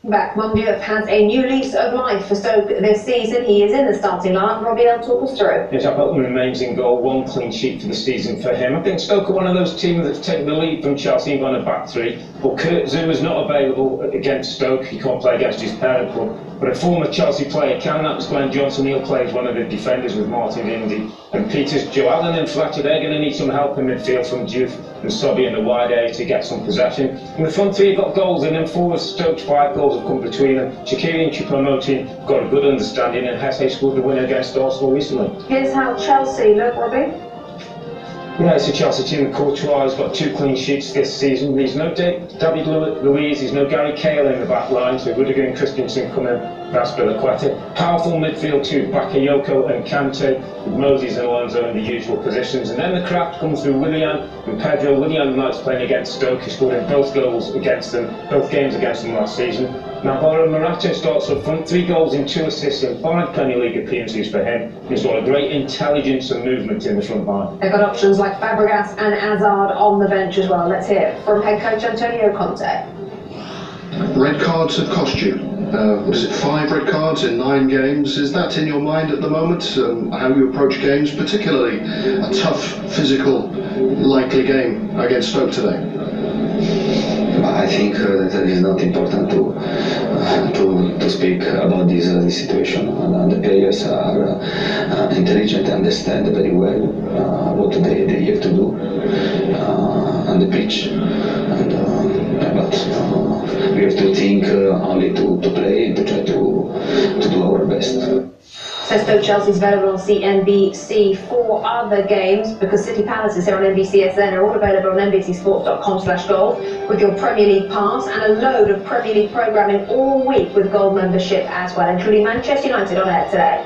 Speaker 4: Back, Monbiot has a new lease of life for Stoke this season. He is in the starting line. Robbie will talk us through.
Speaker 6: Yes, Upton remains in goal, 1 clean sheet for the season for him. I think Stoke are one of those teams that's taken the lead from Chelsea on a back three. But Kurt Zuma's not available against Stoke. He can't play against his parent club. But a former Chelsea player can. That was Glenn Johnson. He'll play as one of the defenders with Martin Indy and Peters. Joe Allen and Fletcher, they're going to need some help in midfield from Juve and Sobby in the wide area to get some possession. In the front three have got goals, and then forwards Stoke's 5 goals have come between them. Shaqiri and Choupo-Moting got a good understanding, and Hesse scored the winner against Arsenal recently.
Speaker 4: Here's how Chelsea look, Robbie.
Speaker 6: Yeah, it's a Chelsea team. Courtois has got 2 clean sheets this season. There's no David Luiz, there's no Gary Cahill in the back line, so Rudiger and Christensen come in for Azpilicueta. Powerful midfield too, Bakayoko and Kante, with Moses and Alonso in the usual positions. And then the craft comes through Willian and Pedro. Willian tonight's playing against Stoke. He scored in both goals against them, both games against them last season. Navarro Morata starts up front, 3 goals and 2 assists and 5 Premier League appearances for him. He's got a great intelligence and movement in the front line.
Speaker 4: They've got options like Fabregas and Hazard on the bench as well. Let's hear it from head coach Antonio Conte.
Speaker 12: Red cards have cost you. What is it, 5 red cards in 9 games? Is that in your mind at the moment? How you approach games, particularly a tough, physical, likely game against Stoke today?
Speaker 8: I think that it is not important to speak about this situation. The players are intelligent, understand very well what they have to do on the pitch, but we have to think only to play and to try to do our best.
Speaker 4: So Stoke Chelsea's available on CNBC for other games, because City Palace is here on NBCSN, are all available on NBCSports.com/gold with your Premier League pass, and a load of Premier League programming all week with gold membership as well, including Manchester United on air today.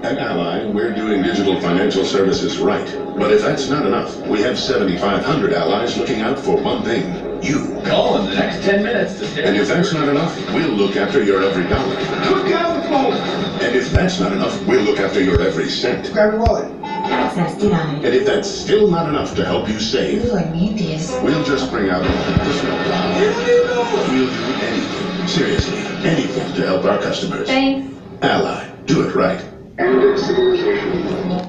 Speaker 1: At Ally, we're doing digital financial services right. But if that's not enough, we have 7,500 allies looking out for one thing. You.
Speaker 13: Call in the next 10 minutes to
Speaker 1: And if that's not enough, we'll look after your every dollar.
Speaker 13: Look out the phone!
Speaker 1: And if that's not enough, we'll look after your every cent.
Speaker 13: Grab your wallet.
Speaker 10: Access denied.
Speaker 1: And if that's still not enough to help you save, we'll just bring out additional power. We'll do anything, seriously, anything to help our customers.
Speaker 4: Thanks.
Speaker 1: Ally, do it right.
Speaker 12: End of civilization.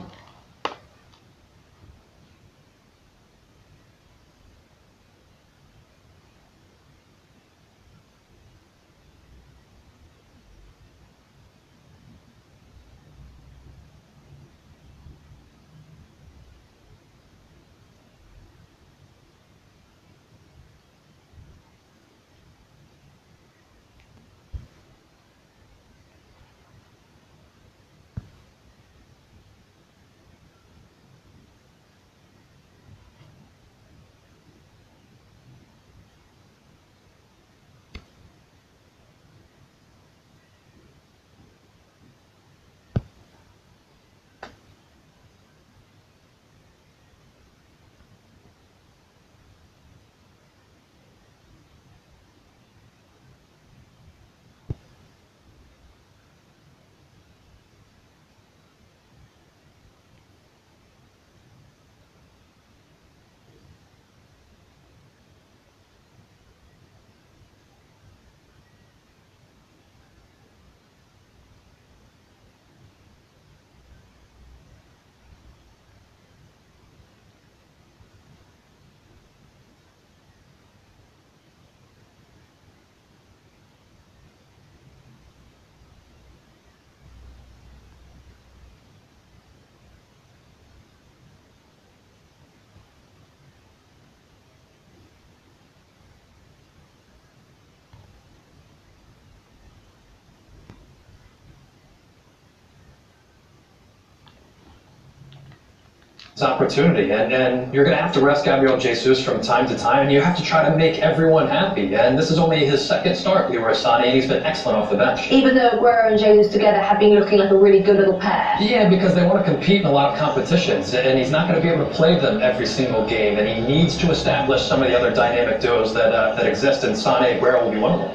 Speaker 5: Opportunity, and you're going to have to rest Gabriel Jesus from time to time, and you have to try to make everyone happy. And this is only his 2nd start, Leroy Sané, and he's been excellent off the bench.
Speaker 4: Even though Aguero and Jesus together have been looking like a really good little pair.
Speaker 5: Yeah, because they want to compete in a lot of competitions, and he's not going to be able to play them every single game, and he needs to establish some of the other dynamic duos that exist, and Sané Aguero will be one of them.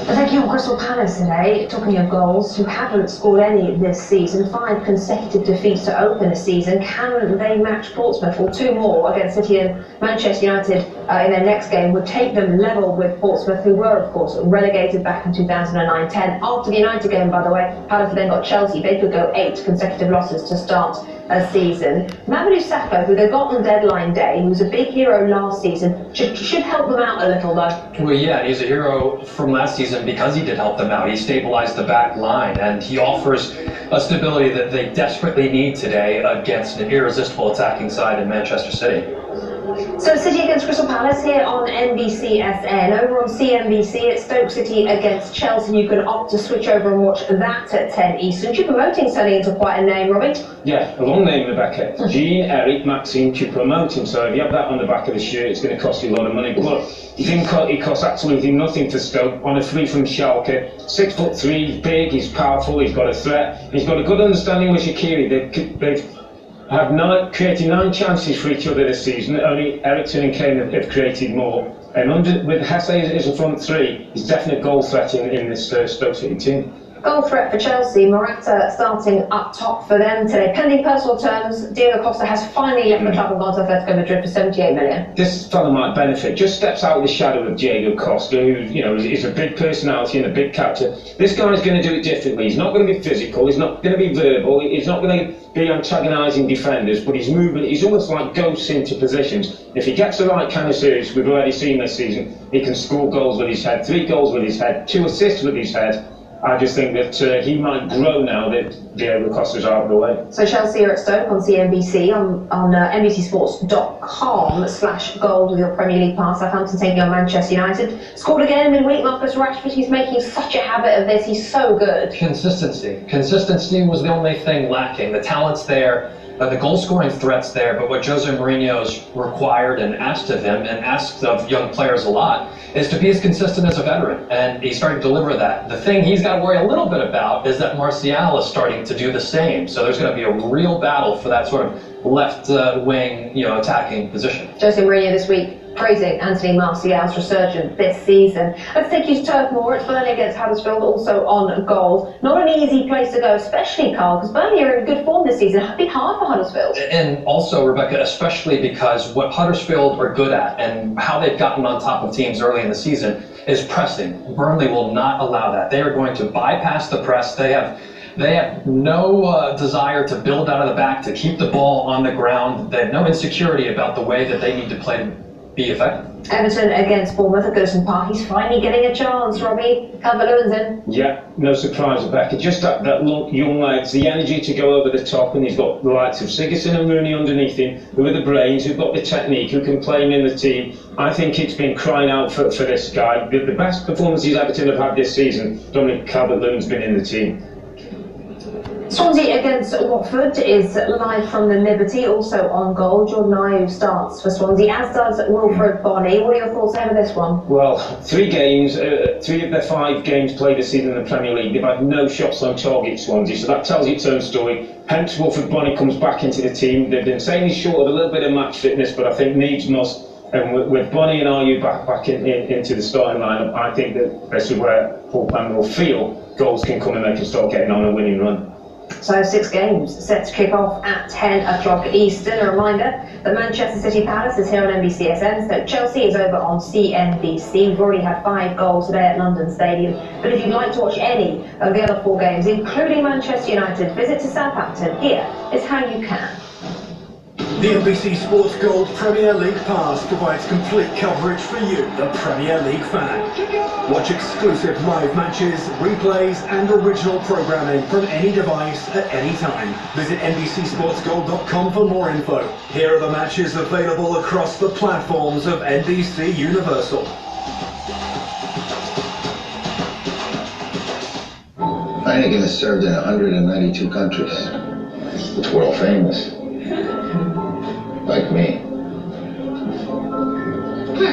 Speaker 4: Well, thank you on Crystal Palace today. Talking of goals, who haven't scored any this season, 5 consecutive defeats to open the season. Can they match Portsmouth? Well, 2 more against City and Manchester United in their next game would take them level with Portsmouth, who were, of course, relegated back in 2009-10. After the United game, by the way, Palace then got Chelsea. They could go 8 consecutive losses to start a season. Mamadou Sakho, who they got on deadline day, who was a big hero last season, should help them out a little, though.
Speaker 5: Well, yeah, he's a hero from last season because he did help them out. He stabilized the back line, and he offers a stability that they desperately need today against an irresistible attacking side in Manchester City.
Speaker 4: So City against Crystal Palace here on NBCSN. Over on CNBC, it's Stoke City against Chelsea. You can opt to switch over and watch that at 10 Eastern. Choupo-Moting's turning into quite a name, Robbie. Yeah, a long name, Rebecca. Jean-Eric Maxime Choupo-Moting. So if you have that on the back of the shirt, it's going to cost you a lot of money. But it costs absolutely nothing for Stoke on a free from Schalke. 6'3", he's big, he's powerful, he's got a threat. He's got a good understanding with Shaqiri. They've created 9 chances for each other this season. Only Ericsson and Kane have created more. And with Hesse as a front 3, he's definite goal threat in this Stoke City team. Goal threat for Chelsea. Morata starting up top for them today. Pending personal terms, Diego Costa has finally left the club and gone to Atletico Madrid for 78 million. This fella might benefit. Just steps out of the shadow of Diego Costa, who is a big personality and a big character. This guy's going to do it differently. He's not going to be physical. He's not going to be verbal. He's not going to be antagonising defenders. But his movement, he's almost like ghosts into positions. If he gets the right kind of series, we've already seen this season, he can score goals with his head. 3 goals with his head, 2 assists with his head. I just think that he might grow now that Diego Costa's out of the way. So Chelsea are at Stoke on CNBC on NBCSports.com/gold with your Premier League pass. Southampton taking on Manchester United. Scored again in midweek. Marcus Rashford, he's making such a habit of this. He's so good. Consistency. Consistency was the only thing lacking. The talent's there. The goal-scoring threat's there, but what Jose Mourinho's required and asked of him, and asked of young players a lot, is to be as consistent as a veteran, and he's starting to deliver that. The thing he's got to worry a little bit about is that Martial is starting to do the same, so there's going to be a real battle for that sort of left wing, attacking position. Jose Mourinho this week praising Anthony Martial's resurgence this season. Let's take you to Turf Moor. It's Burnley against Huddersfield, also on goal. Not an easy place to go, especially, Carl, because Burnley are in good form this season. It'd be hard for Huddersfield. And also, Rebecca, especially because what Huddersfield are good at and how they've gotten on top of teams early in the season is pressing. Burnley will not allow that. They are going to bypass the press. They have no desire to build out of the back, to keep the ball on the ground. They have no insecurity about the way that they need to play to be effective. Everton against Bournemouth at Goodison Park. He's finally getting a chance, Robbie. Calvert-Lewin's in. Yeah, no surprise, Rebecca. Just that young legs, the energy to go over the top, and he's got the likes of Sigurdsson and Rooney underneath him, who are the brains, who've got the technique, who can play him in the team. I think it's been crying out for this guy. The best performances Everton have had this season, Dominic Calvert-Lewin's been in the team. Swansea against Watford is live from the Liberty, also on goal. Jordan Ayew starts for Swansea, as does Wilfred Bonney. What are your thoughts ahead of this one? Well, 3 games, 3 of their 5 games played this season in the Premier League. They've had no shots on target, Swansea, so that tells you its own story. Hence, Wilfred Bonney comes back into the team. They've been saying he's short of a little bit of match fitness, but I think needs must. And with Bonney and Ayew back into the starting lineup, I think that this is where Paul Pam will feel goals can come and they can start getting on a winning run. So 6 games set to kick off at 10 o'clock Eastern. A reminder that Manchester City Palace is here on NBCSN, so Chelsea is over on CNBC. We've already had 5 goals today at London Stadium. But if you'd like to watch any of the other 4 games, including Manchester United, visit to Southampton. Here is how you can.
Speaker 14: The NBC Sports Gold Premier League Pass provides complete coverage for you, the Premier League fan. Watch exclusive live matches, replays and original programming from any device at any time. Visit NBCSportsGold.com for more info. Here are the matches available across the platforms of NBC Universal.
Speaker 15: Heineken is served in 192 countries. It's world famous. Like me.
Speaker 10: Look.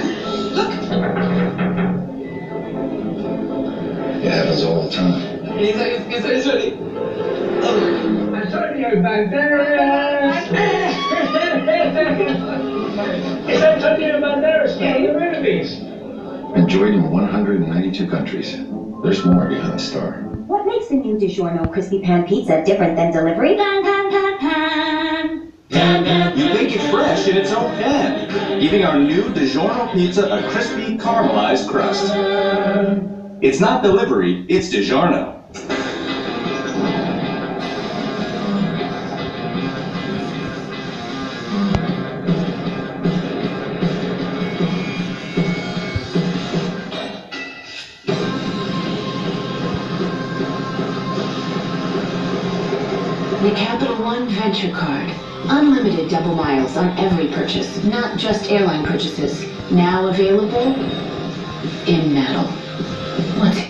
Speaker 15: It happens all the time.
Speaker 10: He's ready.
Speaker 2: Antonio Banderas! It's Antonio Banderas from the movies.
Speaker 15: And enjoyed in 192 countries. There's more behind the star.
Speaker 16: What makes the new DiGiorno crispy pan pizza different than delivery? Pan, pan, pan, pan.
Speaker 9: Pan, pan. You think it's fresh in its own pan, giving our new DiGiorno pizza a crispy, caramelized crust. It's not delivery, it's DiGiorno.
Speaker 17: The Capital One Venture Card. Unlimited double miles on every purchase, not just airline purchases. Now available in metal. What?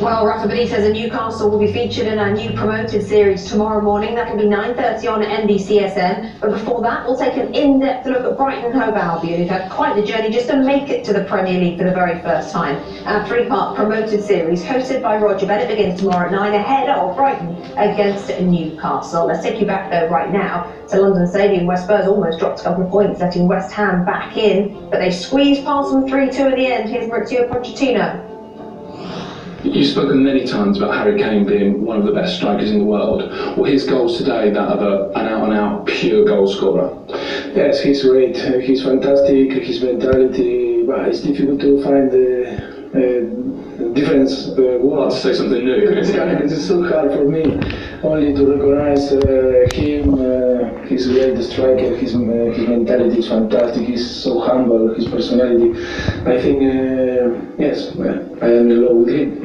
Speaker 4: Well, Rafa Benitez and Newcastle will be featured in our new promoted series tomorrow morning. That will be 9:30 on NBCSN. But before that, we'll take an in-depth look at Brighton and Hove Albion, who've had quite the journey just to make it to the Premier League for the very first time. Our three-part promoted series, hosted by Roger Bennett, begins tomorrow at 9 ahead of Brighton against Newcastle. Let's take you back, though, right now to London Stadium, where Spurs almost dropped a couple of points, letting West Ham back in. But they squeezed past them 3-2 in the end. Here's Maurizio Pochettino.
Speaker 18: You've spoken many times about Harry Kane being one of the best strikers in the world. Well, his goals today, that of an out-and-out pure goal scorer.
Speaker 19: Yes, he's great. He's fantastic. His mentality, but it's difficult to find the difference.
Speaker 18: Well, to say something new.
Speaker 19: It's so hard for me only to recognize him. He's a great striker. His mentality is fantastic. He's so humble. His personality. I think, yes, I am in love with him.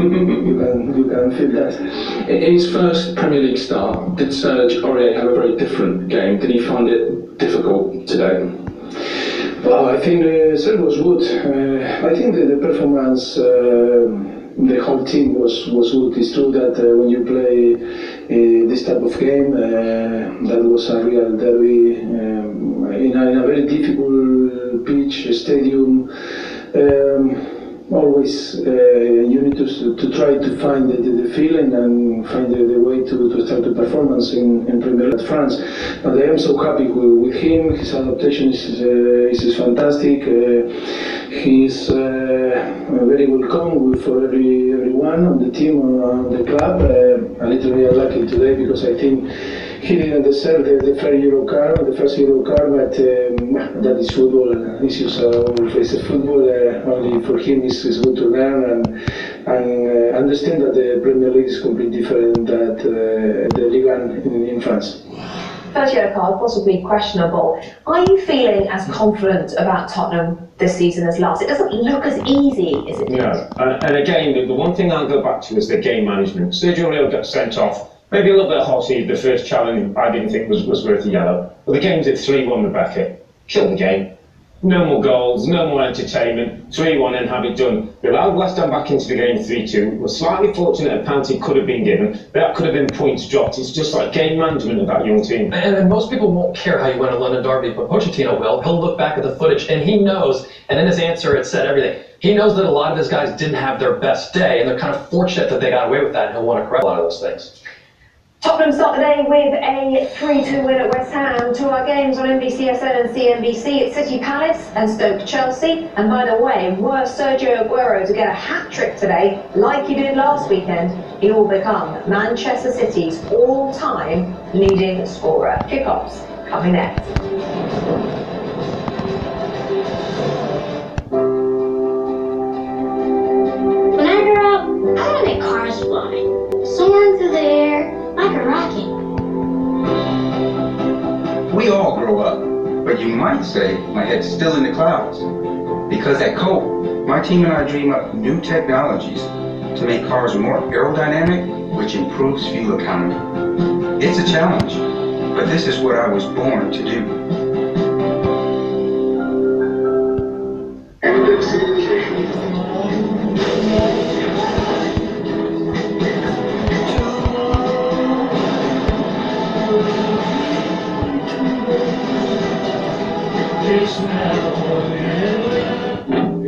Speaker 19: you can feel that.
Speaker 18: In his first Premier League start, did Serge Aurier have a very different game? Did he find it difficult today?
Speaker 19: Well, I think Serge was good. I think that the performance, the whole team was good. It's true that when you play this type of game, that was a real derby in a very difficult pitch, stadium. Always you need to try to find the feeling and find the way to start the performance in Premier League France. But I am so happy with him. His adaptation is fantastic. He's very welcome for everyone on the team, on the club. A little bit unlucky today because I think he didn't deserve the first yellow card, but that is football. Issues are all face of football. Only for him is good to learn and understand that the Premier League is completely different than the Ligue 1 in France.
Speaker 4: First yellow card, possibly questionable. Are you feeling as confident about Tottenham this season as last? It doesn't look as easy, is it?
Speaker 6: No, and again, the one thing I'll go back to is the game management. Sergio Leal got sent off, maybe a little bit haughty. The first challenge I didn't think was worth a yellow. But the game's at 3-1 Rebecca. Kill the game. No more goals, no more entertainment. 3-1 and have it done. We allowed West Ham back into the game 3-2. We're slightly fortunate a penalty could have been given. That could have been points dropped. It's just like game management of that young team.
Speaker 5: And most people won't care how you win a London derby, but Pochettino will. He'll look back at the footage and he knows, and in his answer it said everything. He knows that a lot of his guys didn't have their best day, and they're kind of fortunate that they got away with that, and he'll want to correct a lot of those things.
Speaker 4: Tottenham start the day with a 3-2 win at West Ham. Two of our games on NBCSN and CNBC. It's City Palace and Stoke Chelsea. And by the way, were Sergio Aguero to get a hat-trick today, like he did last weekend, he will become Manchester City's all-time leading scorer. Kickoffs coming next.
Speaker 10: When I grow up, I want to make cars fly. Soaring through the air like a rocket.
Speaker 20: We all grow up, but you might say my head's still in the clouds. Because at Cope, my team and I dream up new technologies to make cars more aerodynamic, which improves fuel economy. It's a challenge, but this is what I was born to do.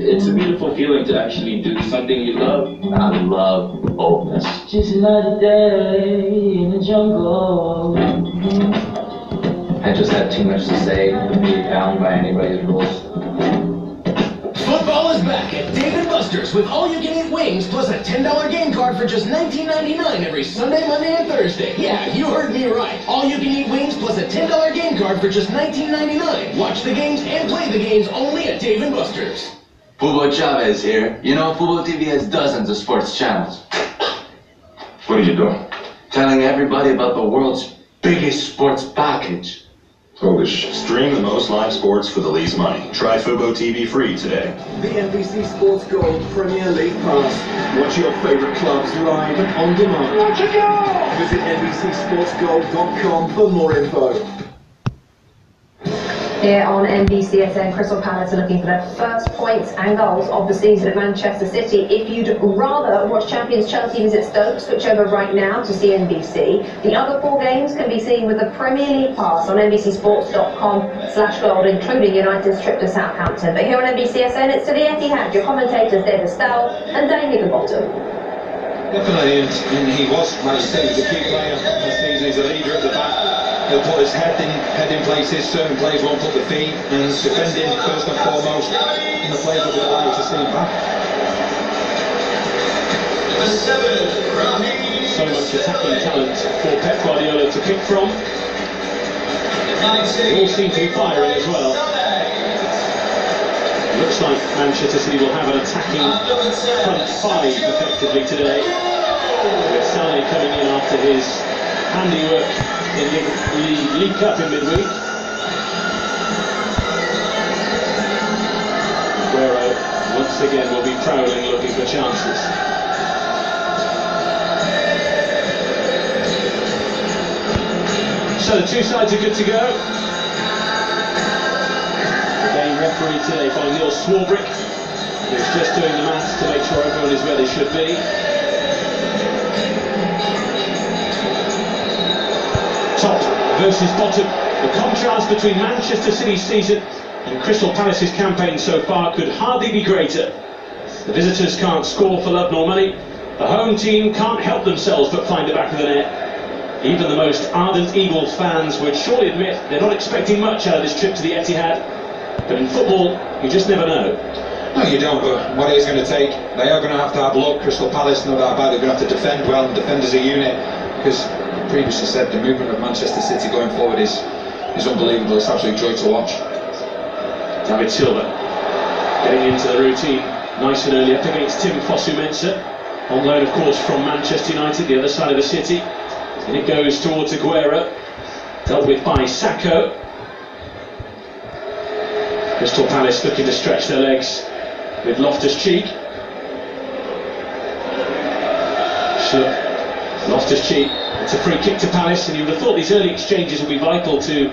Speaker 21: It's a beautiful feeling to actually do something you love. I love boldness.
Speaker 22: Just another day in the jungle.
Speaker 21: I just had too much to say to be bound by anybody's rules.
Speaker 23: Football is back at Dave & Buster's with all-you-can-eat wings plus a $10 game card for just $19.99 every Sunday, Monday, and Thursday. Yeah, you heard me right. All-you-can-eat wings plus a $10 game card for just $19.99. Watch the games and play the games only at Dave & Buster's.
Speaker 21: Fubo Chavez here. You know, Fubo TV has dozens of sports channels.
Speaker 20: What are you doing?
Speaker 21: Telling everybody about the world's biggest sports package.
Speaker 20: Holy shit. Stream the most live sports for the least money. Try Fubo TV free today.
Speaker 14: The NBC Sports Gold Premier League Pass. Watch your favourite clubs live and on demand. Watch it go! Visit NBCSportsGold.com for more info.
Speaker 4: Here on NBCSN, Crystal Palace are looking for their first points and goals of the season at Manchester City. If you'd rather watch champions Chelsea visit Stoke, switch over right now to CNBC. The other four games can be seen with the Premier League Pass on NBCSports.com/gold, including United's trip to Southampton. But here on NBCSN, it's to the Etihad. Your commentators, David Stowell and Dane Higginbottom.
Speaker 24: Definitely, and he was, like you say, he's a key player this season. He's a leader at the back. He'll put his head in places, certain players won't put the feet, and defending first and foremost, and the players will be delighted to see him back.
Speaker 2: So much attacking talent for Pep Guardiola to pick from. They all seem to be firing as well. Looks like Manchester City will have an attacking front five effectively today, with Sané coming in after his handiwork in the League Cup in midweek. Aguero once again will be prowling, looking for chances. So the two sides are good to go. The game referee today by Neil Swarbrick, who's just doing the maths to make sure everyone is where they should be. Top versus bottom. The contrast between Manchester City's season and Crystal Palace's campaign so far could hardly be greater. The visitors can't score for love nor money. The home team can't help themselves but find the back of the net. Even the most ardent Eagles fans would surely admit they're not expecting much out of this trip to the Etihad. But in football, you just never know.
Speaker 24: No, you don't, but what it is going to take, they are going to have luck. Crystal Palace, no doubt about it, they're going to have to defend well and defend as a unit, because previously said, the movement of Manchester City going forward is unbelievable. It's absolute joy to watch.
Speaker 3: David Silva getting into the routine nice and early up against Tim Fosu-Mensah. On loan, of course, from Manchester United, the other side of the city. And it goes towards Aguero. Dealt with by Sacco. Crystal Palace looking to stretch their legs with Loftus-Cheek. Loftus-Cheek, it's a free kick to Palace, and you would have thought these early exchanges would be vital to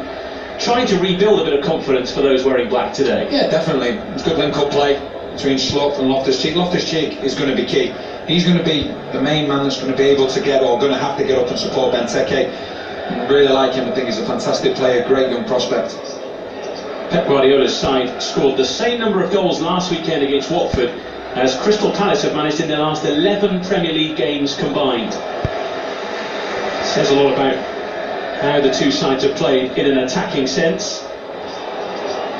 Speaker 3: trying to rebuild a bit of confidence for those wearing black today.
Speaker 24: Yeah, definitely. It's good link-up play between Schlupp and Loftus-Cheek. Loftus-Cheek is going to be key. He's going to be the main man that's going to be able to get, or going to have to get up and support Benteke. I really like him. I think he's a fantastic player, great young prospect.
Speaker 3: Pep Guardiola's side scored the same number of goals last weekend against Watford as Crystal Palace have managed in their last 11 Premier League games combined. Says a lot about how the two sides have played in an attacking sense.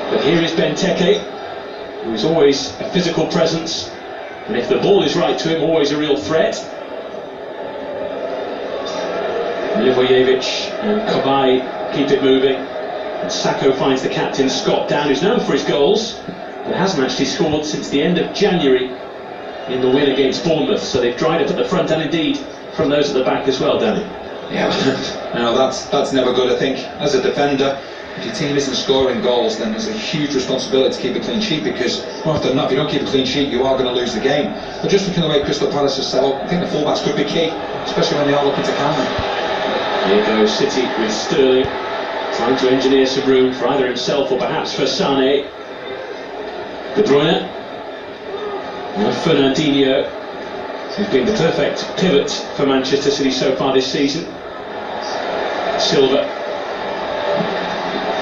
Speaker 3: But here is Benteke, who is always a physical presence, and if the ball is right to him, always a real threat. Milivojevic and Kobay keep it moving. And Sacco finds the captain Scott Down, who's known for his goals, but hasn't actually scored since the end of January in the win against Bournemouth. So they've dried up at the front and indeed from those at the back as well, Danny.
Speaker 24: Yeah, no, that's never good. I think as a defender, if your team isn't scoring goals, then there's a huge responsibility to keep a clean sheet, because more often than not, if you don't keep a clean sheet, you are going to lose the game. But just looking at the way Crystal Palace is set up, I think the fullbacks could be key, especially when they are looking to counter.
Speaker 3: Here goes City with Sterling, trying to engineer some room for either himself or perhaps for Sané. De Bruyne. And Fernandinho, who's been the perfect pivot for Manchester City so far this season. Silva.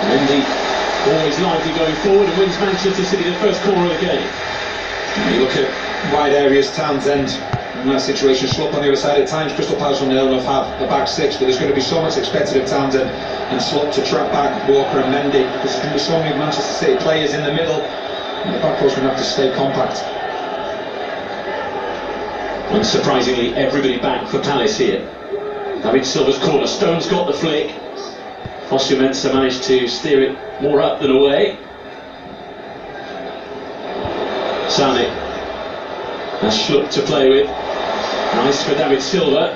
Speaker 3: Mendy, always lively going forward, and wins Manchester City the first corner of the game.
Speaker 24: You look at wide areas, Townsend in that situation, Schlupp on the other side. At times Crystal Palace will near enough have a back six, but there's going to be so much expected of Townsend and Schlupp to trap back Walker and Mendy, because there's going to be so many Manchester City players in the middle, and the back four's going to have to stay compact.
Speaker 3: Unsurprisingly, everybody back for Palace here. David Silva's corner, Stone's got the flick. Fosu-Mensah managed to steer it more up than away. Sané. That's Schlupp to play with. Nice for David Silva.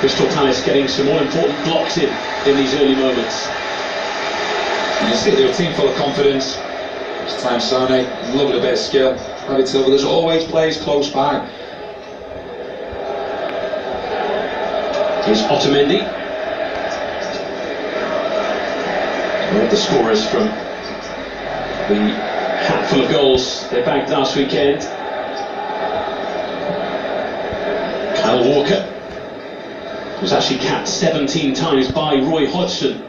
Speaker 3: Crystal Palace getting some more important blocks in these early moments.
Speaker 24: And you see they're a team full of confidence. This time Sané, lovely bit of skill. David Silva, there's always players close by.
Speaker 3: Here's Otamendi. One of the scorers from the hatful of goals they bagged last weekend. Kyle Walker was actually capped 17 times by Roy Hodgson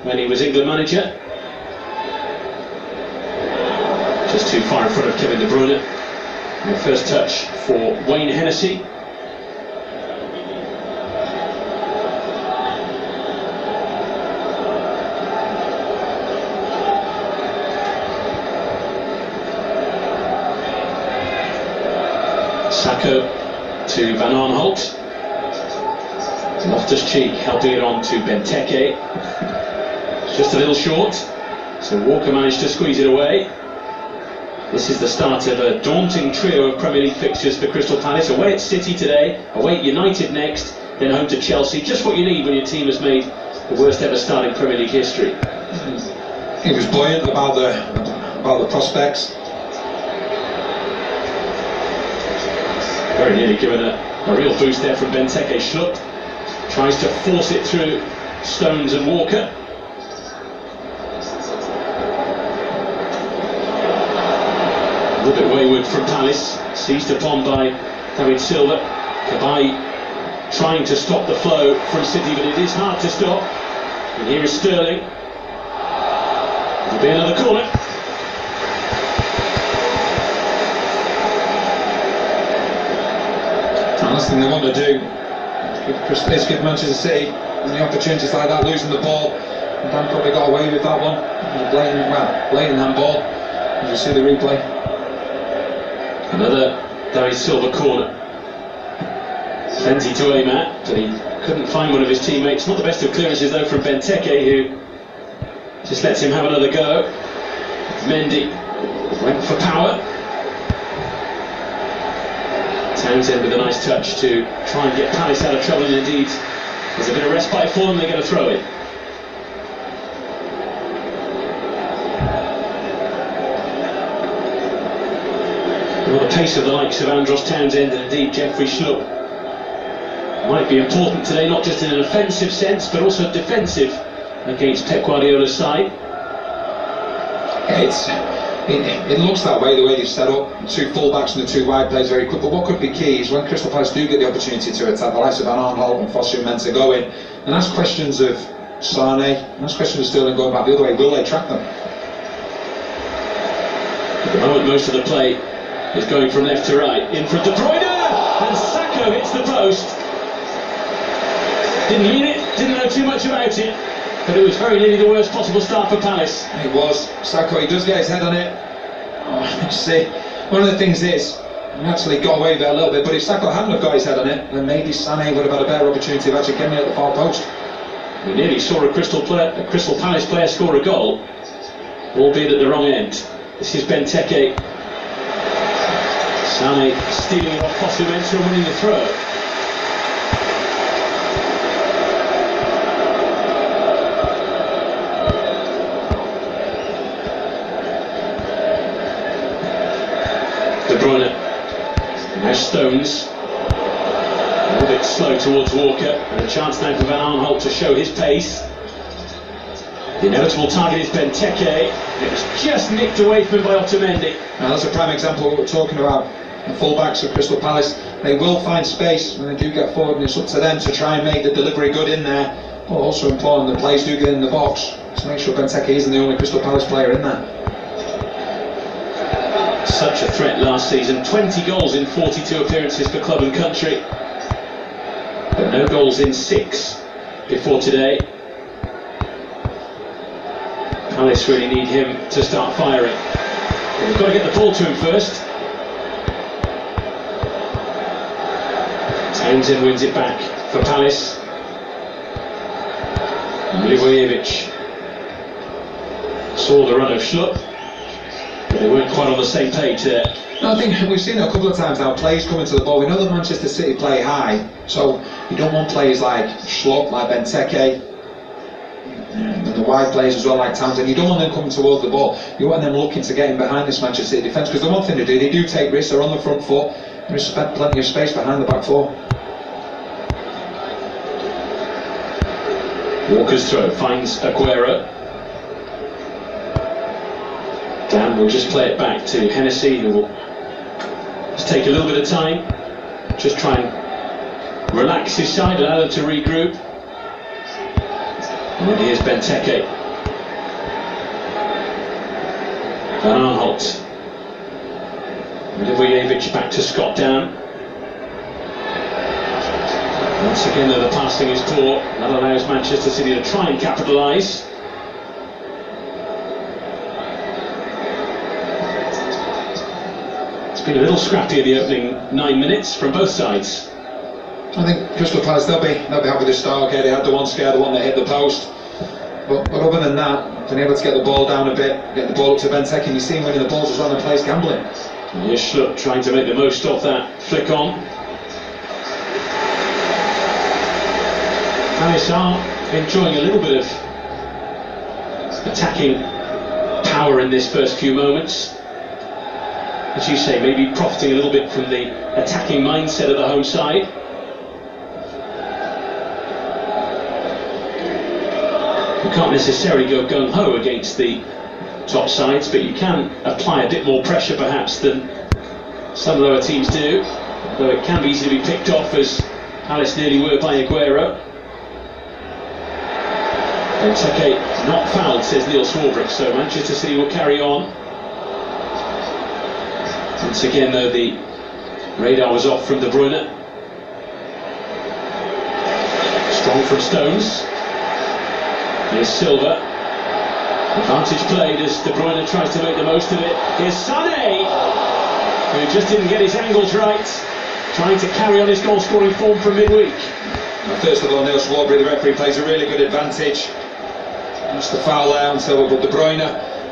Speaker 3: when he was England manager. Just too far in front of Kevin De Bruyne. And the first touch for Wayne Hennessy. Sacco to Van Aanholt. Loftus-Cheek helping it on to Benteke. It's just a little short, so Walker managed to squeeze it away. This is the start of a daunting trio of Premier League fixtures for Crystal Palace. Away at City today, away at United next, then home to Chelsea. Just what you need when your team has made the worst ever start in Premier League history.
Speaker 24: He was buoyant about the prospects.
Speaker 3: Very nearly given a real boost there from Benteke. Schlupp tries to force it through Stones and Walker. A little bit wayward from Palace, seized upon by David Silva. Kobay trying to stop the flow from City, but it is hard to stop. And here is Sterling. There'll be another corner.
Speaker 24: The last thing they want to do is give Manchester City the opportunities like that, losing the ball. And Dan probably got away with that one. It was a blatant handball, as you see the replay.
Speaker 3: Another David Silva corner. Plenty to aim at, but he Couldn't find one of his teammates. Not the best of clearances though from Benteke, who just lets him have another go. Mendy went for power. Townsend with a nice touch to try and get Palace out of trouble, and indeed there's a bit of respite for them. They're going to throw it. Well, the pace of the likes of Andros Townsend and indeed Jeffrey Schlupp might be important today, not just in an offensive sense but also defensive against Pep Guardiola's side.
Speaker 24: It looks that way, the way they've set up. Two full-backs and the two wide plays very quick, but what could be key is when Crystal Palace do get the opportunity to attack, the likes of Van Aanholt and Foster and meant to go in and ask questions of Sane, ask questions of Sterling going back the other way. Will they track them?
Speaker 3: At the moment most of the play is going from left to right. In from De Bruyne, and Sacco hits the post. Didn't mean it, didn't know too much about it, but it was very nearly the worst possible start for Palace.
Speaker 24: It was. Sacco, he does get his head on it. Oh, see, one of the things is, he actually got away with it a little bit, but if Sacco hadn't have got his head on it, then maybe Sané would have had a better opportunity of actually getting it at the far post.
Speaker 3: We nearly saw a Crystal Palace player score a goal, albeit at the wrong end. This is Benteke. Sané stealing it off Fosu Mensah and winning the throw. De Bruyne. Now Stones. A little bit slow towards Walker. And a chance now for Van Aanholt to show his pace. The inevitable target is Benteke. It was just nicked away from him by Otamendi.
Speaker 24: Now that's a prime example of what we're talking about. The full-backs of Crystal Palace, they will find space when they do get forward, and it's up to them to try and make the delivery good in there. But also important the players do get in the box to make sure Benteke isn't the only Crystal Palace player in there.
Speaker 3: Such a threat last season. 20 goals in 42 appearances for club and country, but no goals in 6 before today. Palace really need him to start firing. But we've got to get the ball to him first. Townsend wins it back for Palace. Milivojevic saw the run of Schlupp, but they weren't quite on the same page there.
Speaker 24: No, I think we've seen it a couple of times now, players coming to the ball. We know that Manchester City play high, so you don't want players like Schlupp, like Benteke, and the wide players as well, like Townsend. You don't want them coming towards the ball. You want them looking to get in behind this Manchester City defence, because the one thing to do, they do take risks. They're on the front foot. There's plenty of space behind the back four.
Speaker 3: Walker's throw finds Aguero. Dan will just play it back to Hennessy, who will just take a little bit of time, just try and relax his side, allow them to regroup. And then here's Benteke. Van Aanholt. Milivojevic back to Scott Down. Once again though the passing is poor. That allows Manchester City to try and capitalise. It's been a little scrappy in the opening 9 minutes from both sides.
Speaker 24: I think Crystal Palace, they'll be happy with this start. Okay, they had the one scare, the one that hit the post. But other than that, been able to get the ball down a bit, get the ball up to Benteke, and you see him winning the balls as well and plays gambling.
Speaker 3: Here's Schlupp trying to make the most of that flick on. Palace are enjoying a little bit of attacking power in this first few moments. As you say, maybe profiting a little bit from the attacking mindset of the home side. You can't necessarily go gung-ho against the top sides, but you can apply a bit more pressure perhaps than some lower teams do, though it can be easy to be picked off, as Palace nearly were by Aguero. Benteke not fouled, says Neil Swarbrick, so Manchester City will carry on. Once again though, the radar was off from De Bruyne. Strong from Stones. Here's Silva. Advantage played as De Bruyne tries to make the most of it. Here's Sané, who just didn't get his angles right, trying to carry on his goal-scoring form from midweek.
Speaker 24: First of all, Neil Swarbrick, the referee, plays a really good advantage. Just the foul there on Silva, but De Bruyne,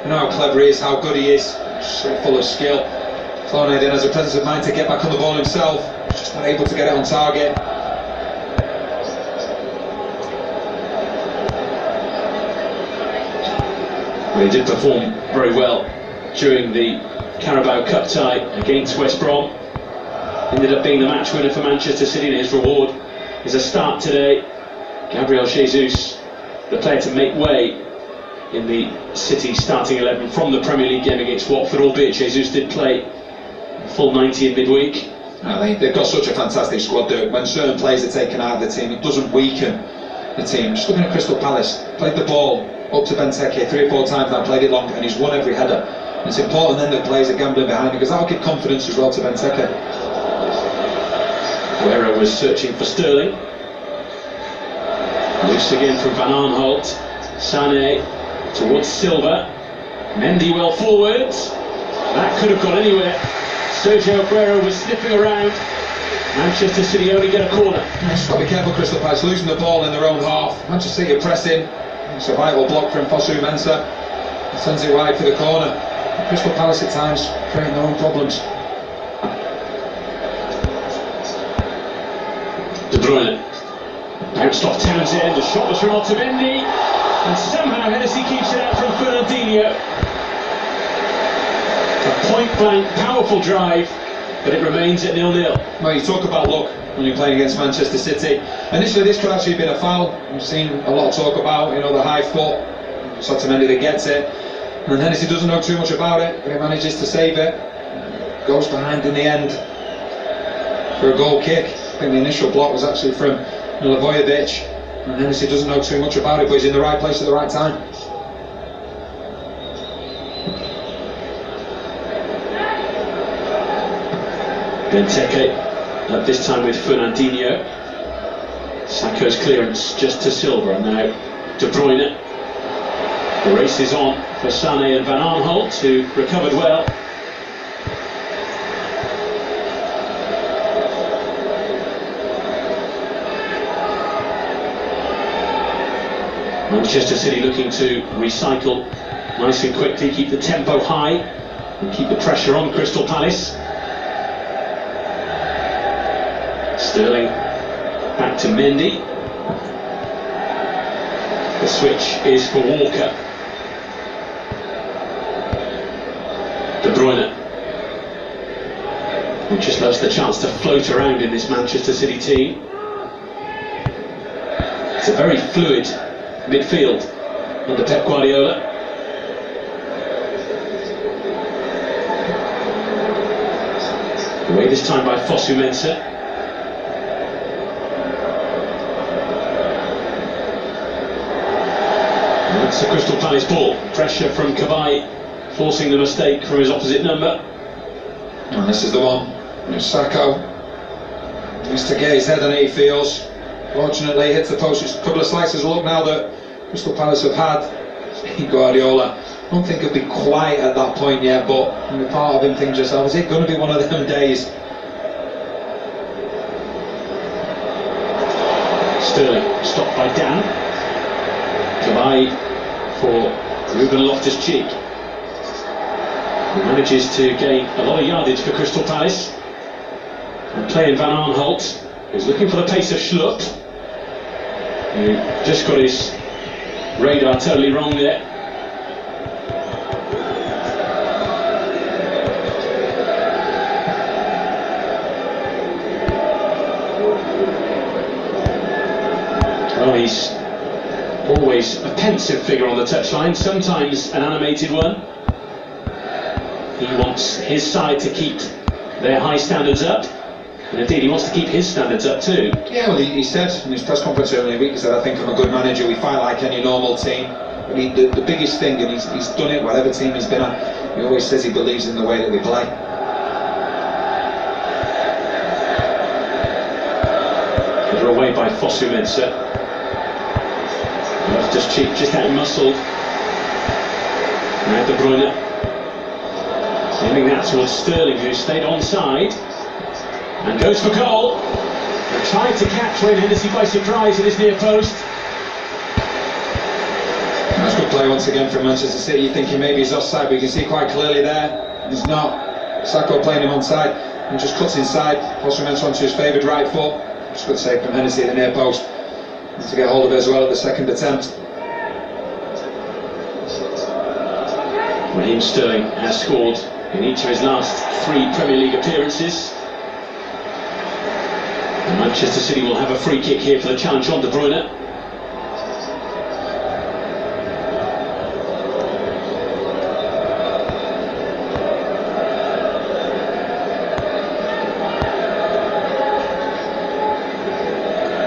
Speaker 24: you know how clever he is, how good he is, so full of skill. Floney then has a presence of mind to get back on the ball himself, just not able to get it on target.
Speaker 3: Well, he did perform very well during the Carabao Cup tie against West Brom. Ended up being the match winner for Manchester City, and his reward is a start today. Gabriel Jesus, the player to make way in the City starting 11 from the Premier League game against Watford, albeit Jesus did play full 90 in midweek.
Speaker 24: They've got such a fantastic squad there. When certain players are taken out of the team, it doesn't weaken the team. Just looking at Crystal Palace, played the ball up to Benteke 3 or 4 times now, played it long, and he's won every header. And it's important then that players are gambling behind, because that'll give confidence as well to Benteke.
Speaker 3: Guerrero was searching for Sterling. Loose again from Van Aanholt. Sané towards Silva. Mendy well forwards. That could have gone anywhere. Sergio Aguero was sniffing around. Manchester City only get a corner.
Speaker 24: Just got to be careful, Crystal Palace losing the ball in their own half. Manchester City are pressing. It's a vital block from Fosu Mensah. Sends it wide for the corner. Crystal Palace at times creating their own problems.
Speaker 3: De Bruyne bounced off Townsend. The shot was from Otamendi, and somehow Hennessy keeps it out from Fernandinho. A point-blank, powerful drive, but it remains at 0-0.
Speaker 24: Well, you talk about luck when you're playing against Manchester City. Initially, this could actually have been a foul. We've seen a lot of talk about, you know, the high foot. It's Otamendi that gets it, and Hennessy doesn't know too much about it, but he manages to save it. Goes behind in the end for a goal kick. I think the initial block was actually from Milivojevic, and Hennessy doesn't know too much about it, but he's in the right place at the right time.
Speaker 3: Benteke, at this time with Fernandinho. Sakho's clearance just to Silva, and now De Bruyne. The race is on for Sané and Van Aanholt, who recovered well. Manchester City looking to recycle nice and quickly, keep the tempo high and keep the pressure on Crystal Palace. Sterling back to Mendy. The switch is for Walker. De Bruyne, who just loves the chance to float around in this Manchester City team. It's a very fluid midfield under Pep Guardiola. Away this time by Fosu Mensah. That's the Crystal Palace ball. Pressure from Cabaye, forcing the mistake from his opposite number.
Speaker 24: And this is the one. Sakho needs to get his head on it, he feels. Fortunately, hits the post. Just a couple of slices of luck now that Crystal Palace have had. Guardiola, I don't think he'll be quite at that point yet, but part of him thinks yourself, is it going to be one of them days?
Speaker 3: Sterling stopped by Dan. Cabaye for Ruben Loftus-Cheek, who manages to gain a lot of yardage for Crystal Palace. And playing Van Aanholt, who's looking for the pace of Schlupp, who just got his radar totally wrong there. Well, he's always a pensive figure on the touchline, sometimes an animated one. He wants his side to keep their high standards up, and indeed he wants to keep his standards up too.
Speaker 24: Yeah, well, he said in his press conference earlier in the week, he said, I think I'm a good manager, we fight like any normal team. But the biggest thing, and he's done it whatever team he's been at, he always says he believes in the way that we play.
Speaker 3: Put her away by Fosu Mensah. Loftus-Cheek just out-muscled. Now De Bruyne, aiming that towards Sterling, who stayed onside and goes for goal. A tried to catch Wayne Hennessy by surprise in his near post.
Speaker 24: That's good play once again from Manchester City. You're thinking maybe he's offside, but you can see quite clearly there he's not. Sacco playing him onside and just cuts inside. Also meant onto his favoured right foot. Just good save from Hennessy at the near post. And to get hold of it as well at the second attempt.
Speaker 3: Raheem Sterling has scored in each of his last 3 Premier League appearances. And Manchester City will have a free kick here for the challenge on De Bruyne.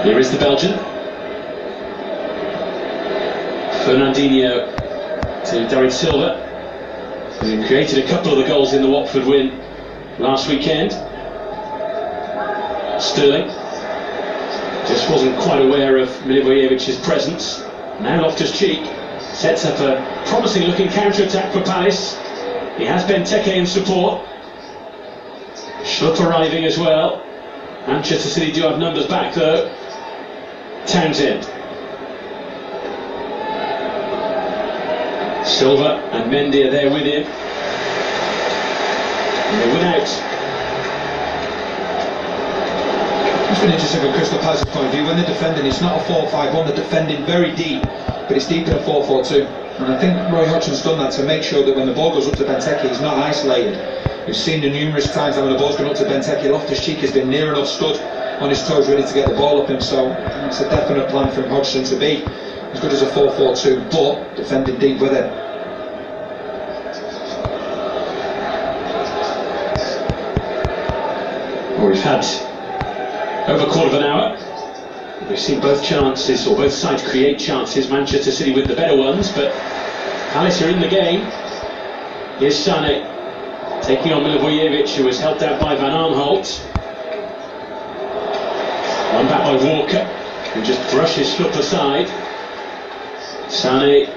Speaker 3: Here is the Belgian. Fernandinho to David Silva, who created a couple of the goals in the Watford win last weekend. Sterling just wasn't quite aware of Milivojevic's presence. Now Loftus-Cheek sets up a promising looking counter-attack for Palace. He has Benteke in support. Schlupp arriving as well. Manchester City do have numbers back though. Townsend. Silva and Mendy are there with him. And they win out.
Speaker 24: It's been interesting from Crystal Palace's point of view. When they're defending, it's not a 4-5-1, they're defending very deep, but it's deep in a 4-4-2. And I think Roy Hodgson's done that to make sure that when the ball goes up to Benteke, he's not isolated. We've seen the numerous times that when the ball's gone up to Benteke, Loftus-Cheek has been near enough stood on his toes ready to get the ball up him, so it's a definite plan from Hodgson to be as good as a 4-4-2, but defending deep with it.
Speaker 3: Well, we've had over a quarter of an hour. We've seen both chances, or both sides create chances, Manchester City with the better ones, but Palace are in the game. Here's Sané taking on Milivojevic, who was helped out by Van Aanholt. One back by Walker, who just brushes Schlupp aside. Sané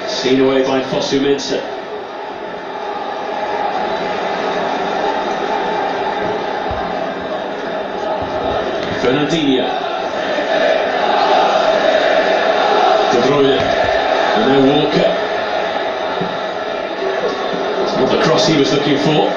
Speaker 3: seen away by Fosu Mensah. Fernandinho. De Bruyne. And now Walker. Not the cross he was looking for.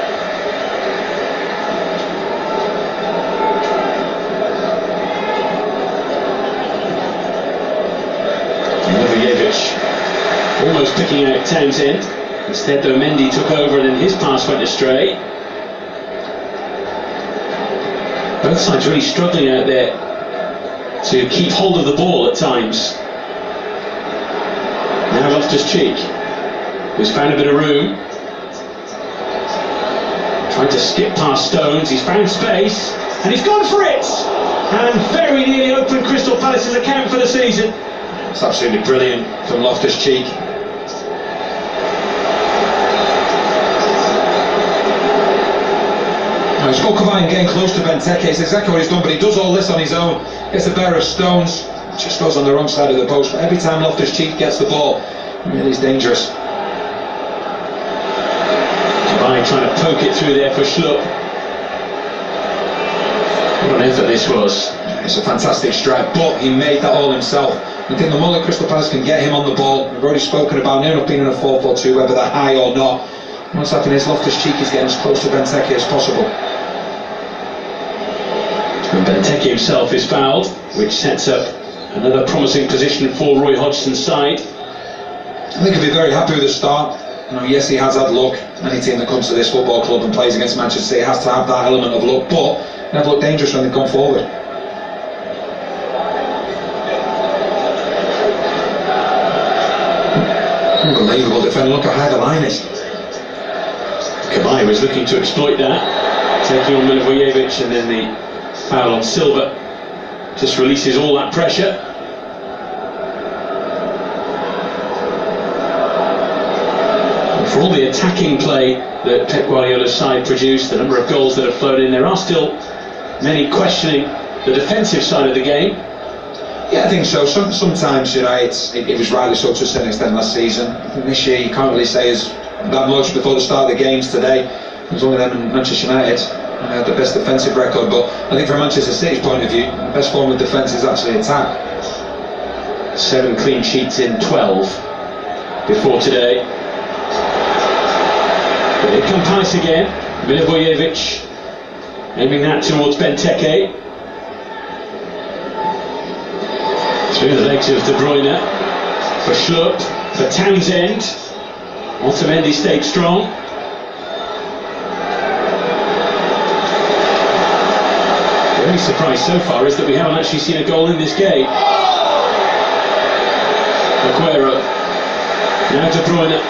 Speaker 3: Almost picking out Townsend. Instead though Mendy took over and then his pass went astray. Both sides really struggling out there to keep hold of the ball at times. Now Loftus-Cheek, who's found a bit of room. Trying to skip past Stones, he's found space and he's gone for it! And very nearly opened Crystal Palace's account for the season.
Speaker 24: It's absolutely brilliant from Loftus-Cheek. He's got Cavani getting close to Benteke. It's exactly what he's done, but he does all this on his own. Gets a pair of Stones, just goes on the wrong side of the post. But every time Loftus-Cheek gets the ball, really is dangerous.
Speaker 3: Cavani trying to poke it through there for Schlupp. What an effort this was.
Speaker 24: It's a fantastic strike, but he made that all himself. I think the more that Crystal Palace can get him on the ball, we've already spoken about near enough being in a 4-4-2, whether they're high or not. What's happening is Loftus-Cheek is getting as close to Benteke as possible.
Speaker 3: And Benteke himself is fouled, which sets up another promising position for Roy Hodgson's side.
Speaker 24: I think he'll be very happy with the start. You know, yes, he has had luck. Any team that comes to this football club and plays against Manchester City has to have that element of luck, but they've looked dangerous when they've gone forward. Unbelievable defender, look how high the line is.
Speaker 3: Cavani was looking to exploit that, taking on Milivojevic, and then the foul on Silva just releases all that pressure. And for all the attacking play that Pep Guardiola's side produced, the number of goals that have flown in, there are still many questioning the defensive side of the game.
Speaker 24: Yeah, I think so. Sometimes, you know, it was rightly so to a certain extent last season. I think this year you can't really say as that much before the start of the games today. It was only them and Manchester United. the best defensive record, but I think from Manchester City's point of view, the best form of defence is actually attack.
Speaker 3: 7 clean sheets in 12 before today. But here come Palace again. Milivojevic aiming that towards Benteke. Through the legs of De Bruyne. For Schlupp, for Townsend. Otamendi stayed strong. The only surprise so far is that we haven't actually seen a goal in this game. Aguero. Now De Bruyne.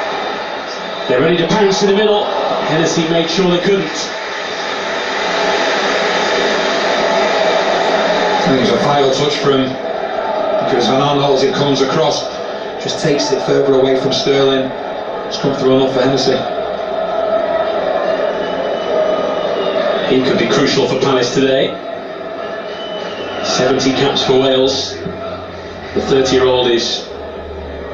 Speaker 3: They're ready to pounce in the middle. Hennessy made sure they couldn't.
Speaker 24: I think it was a vital touch from Van Aanholt as it comes across. Just takes it further away from Sterling. It's comfortable enough for Hennessy.
Speaker 3: He could be crucial for Palace today. 70 caps for Wales. The 30-year-old is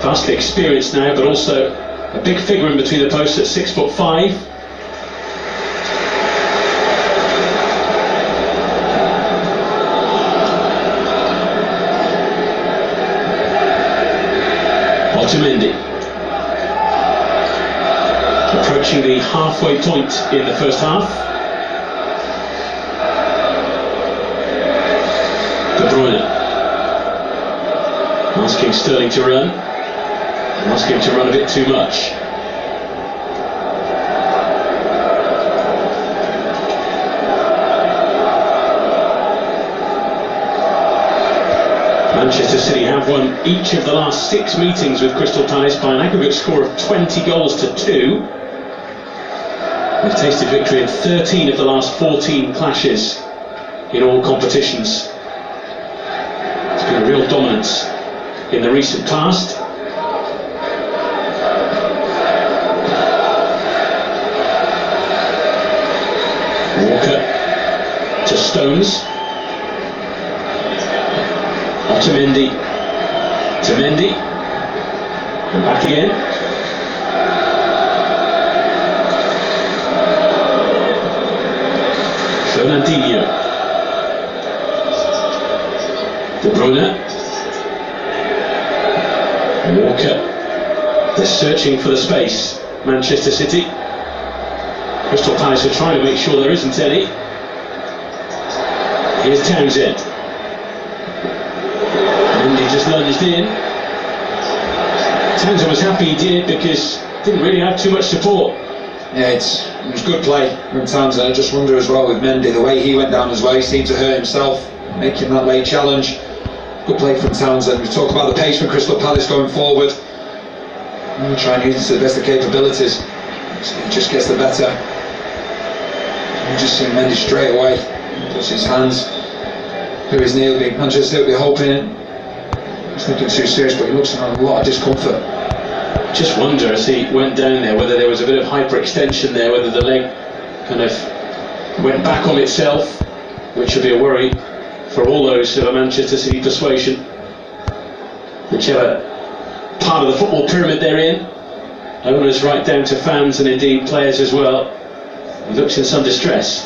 Speaker 3: vastly experienced now, but also a big figure in between the posts at 6'5". Otamendi approaching the halfway point in the first half. De Bruyne asking Sterling to run, asking him to run a bit too much. Manchester City have won each of the last 6 meetings with Crystal Palace by an aggregate score of 20 goals to 2. They've tasted victory in 13 of the last 14 clashes in all competitions. It's been a real dominance in the recent past. Walker to Stones. Otamendi to Mendy, and back again. Fernandinho. De Bruyne. Walker. They're searching for the space. Manchester City. Crystal Palace are trying to make sure there isn't any. Here's Townsend. He just lunged in. Townsend was happy he did because didn't really have too much support.
Speaker 24: Yeah, it was good play from Townsend. I just wonder as well with Mendy, the way he went down as well, he seemed to hurt himself, making that late challenge. Good play from Townsend. We talk about the pace from Crystal Palace going forward. We'll try and use it to the best of capabilities. So he just gets the better. You just see Mendy straight away. Puts his hands through his knee. Manchester will be hoping. It's nothing too serious, but he looks in a lot of discomfort.
Speaker 3: Just wonder as he went down there whether there was a bit of hyperextension there, whether the leg kind of went back on itself, which would be a worry for all those of a Manchester City persuasion. Whichever part of the football pyramid they're in, owners right down to fans and indeed players as well. He looks in some distress.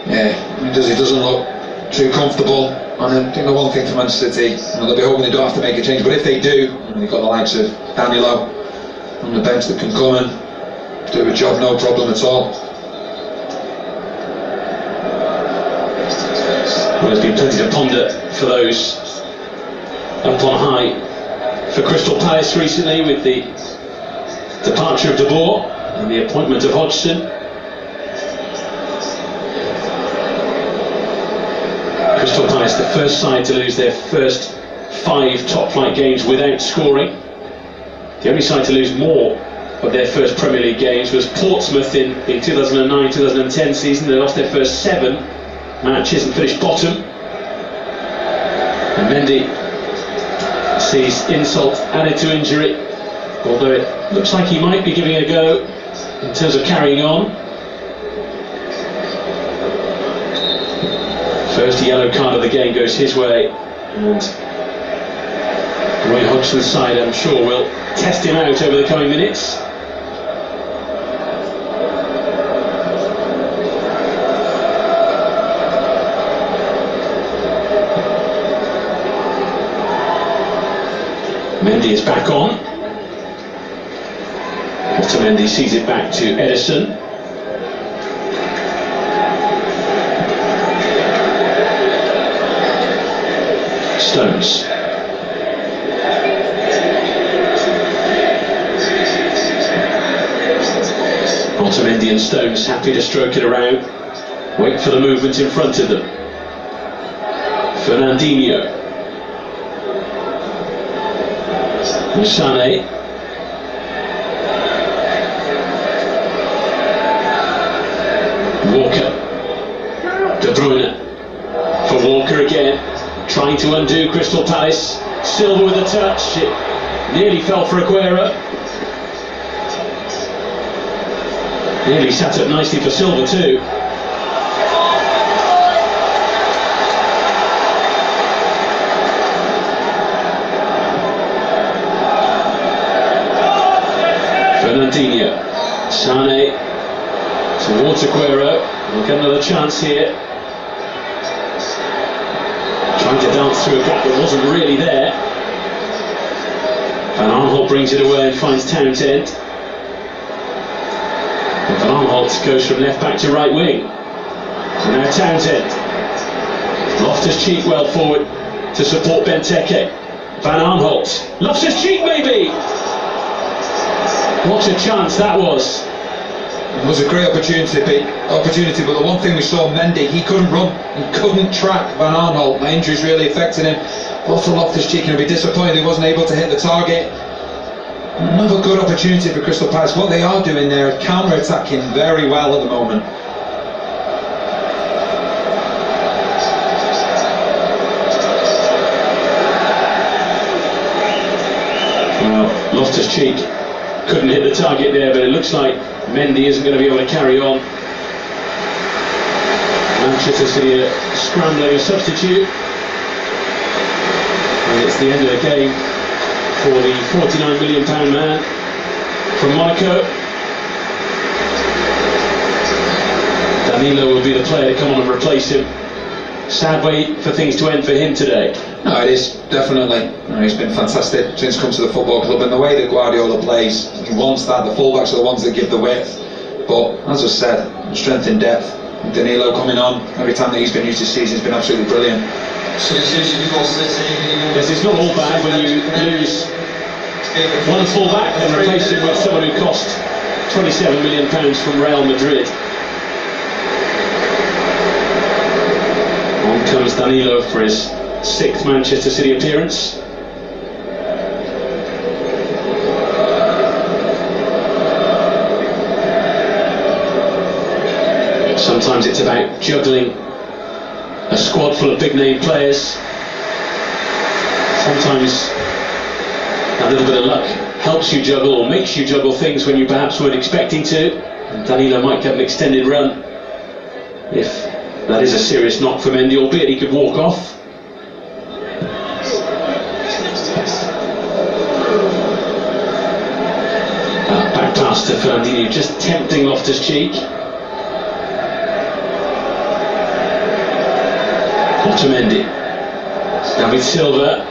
Speaker 24: Yeah, he doesn't look too comfortable. And I think the one thing for Manchester City, they'll be hoping they don't have to make a change, but if they do, they've got the likes of Danilo on the bench that can come and do a job, no problem at all.
Speaker 3: Well, there's been plenty to ponder for those up on high for Crystal Palace recently, with the departure of De Boer and the appointment of Hodgson. Crystal Palace, the first side to lose their first 5 top-flight games without scoring. The only side to lose more of their first Premier League games was Portsmouth in 2009-2010 season. They lost their first 7 matches and finished bottom. And Mendy sees insult added to injury, although it looks like he might be giving it a go in terms of carrying on. First yellow card of the game goes his way, and Roy Hodgson's side, I'm sure, will test him out over the coming minutes. Otamendi is back on. Otamendi sees it back to Edison. Stones. Otamendi and Stones happy to stroke it around. Wait for the movement in front of them. Fernandinho. Sané. Walker. De Bruyne. For Walker again. Trying to undo Crystal Palace. Silva with a touch. It nearly fell for Aguero. Nearly sat up nicely for Silva too. Fernandinho. Sané towards Aguero. We'll get another chance here. Trying to dance through a gap that wasn't really there. Van Aanholt brings it away and finds Townsend. And Van Aanholt goes from left back to right wing. So now Townsend. Loftus-Cheek well forward to support Benteke. Van Aanholt. Loftus-Cheek maybe! What a chance that was.
Speaker 24: It was a great opportunity, but the one thing we saw, Mendy, he couldn't run, he couldn't track Van Aanholt. The injuries really affected him. Also Loftus-Cheek will be disappointed he wasn't able to hit the target. Another good opportunity for Crystal Palace. What they are doing there, counter-attacking very well at the moment.
Speaker 3: Well, Loftus-Cheek couldn't hit the target there, but it looks like Mendy isn't going to be able to carry on. Manchester City are scrambling a substitute. And it's the end of the game for the £49 million man from Monaco. Danilo will be the player to come on and replace him. Sad way for things to end for him today.
Speaker 24: No, it is, definitely. He's been fantastic since come to the football club, and the way that Guardiola plays, he wants that. The fullbacks are the ones that give the width. But as I said, strength in depth. Danilo coming on every time that he's been used this season has been absolutely brilliant.
Speaker 3: Yes, it's not all bad when you lose one fullback and replace him with someone who cost £27 million from Real Madrid. On comes Danilo for his 6th Manchester City appearance. Sometimes it's about juggling a squad full of big name players. Sometimes a little bit of luck helps you juggle or makes you juggle things when you perhaps weren't expecting to. And Danilo might get an extended run if that is a serious knock for Mendy, albeit he could walk off. Back pass to Fernandinho, just tempting Loftus-Cheek. Otamendi. David Silva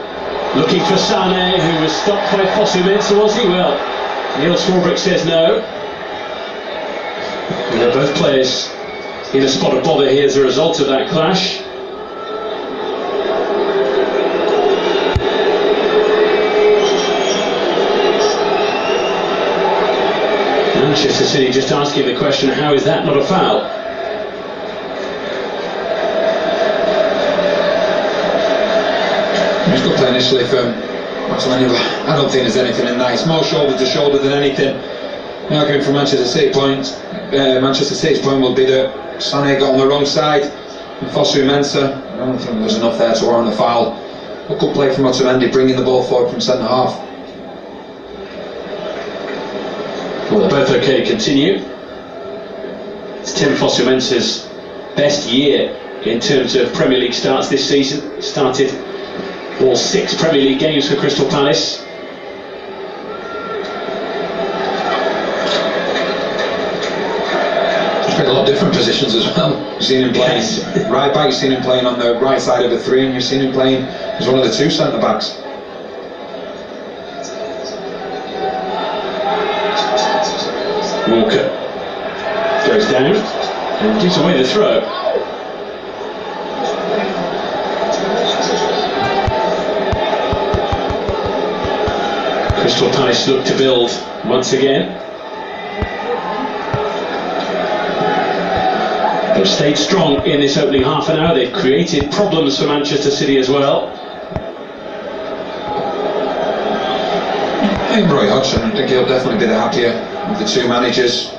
Speaker 3: looking for Sané, who was stopped by Fosu-Mensah, was he? Well, Neil Swarbrick says no. And they're both players in a spot of bother here as a result of that clash. Manchester City just asking the question, how is that not a foul?
Speaker 24: He's good play initially from Otamendi. I don't think there's anything in that. It's more shoulder to shoulder than anything. The argument from Manchester City's point will be that Sané got on the wrong side and Fosu-Mensah. I don't think there was enough there to warrant a foul. A good play from Otamendi, bringing the ball forward from centre half.
Speaker 3: Well, they're both okay to continue. It's Tim Fosu-Mensah's best year in terms of Premier League starts this season. Started all 6 Premier League games for Crystal Palace.
Speaker 24: He's played a lot of different positions as well. You've seen him playing right back, you've seen him playing on the right side of the 3, and you've seen him playing as one of the 2 centre backs.
Speaker 3: Walker goes down and gives away the throw. Crystal Palace look to build once again. They've stayed strong in this opening half an hour. They've created problems for Manchester City as well.
Speaker 24: I think Roy Hodgson, I think he'll definitely be the happier of the two managers.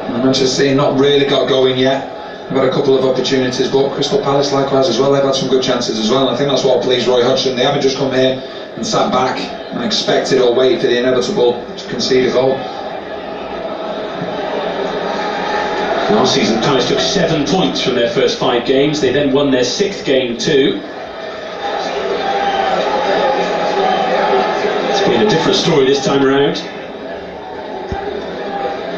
Speaker 24: Manchester City not really got going yet. They've had a couple of opportunities, but Crystal Palace likewise as well. They've had some good chances as well. And I think that's what pleased Roy Hodgson. They haven't just come here and sat back and expected or waited for the inevitable to concede a goal.
Speaker 3: Last season, Palace took 7 points from their first 5 games. They then won their 6th game too. It's been a different story this time around.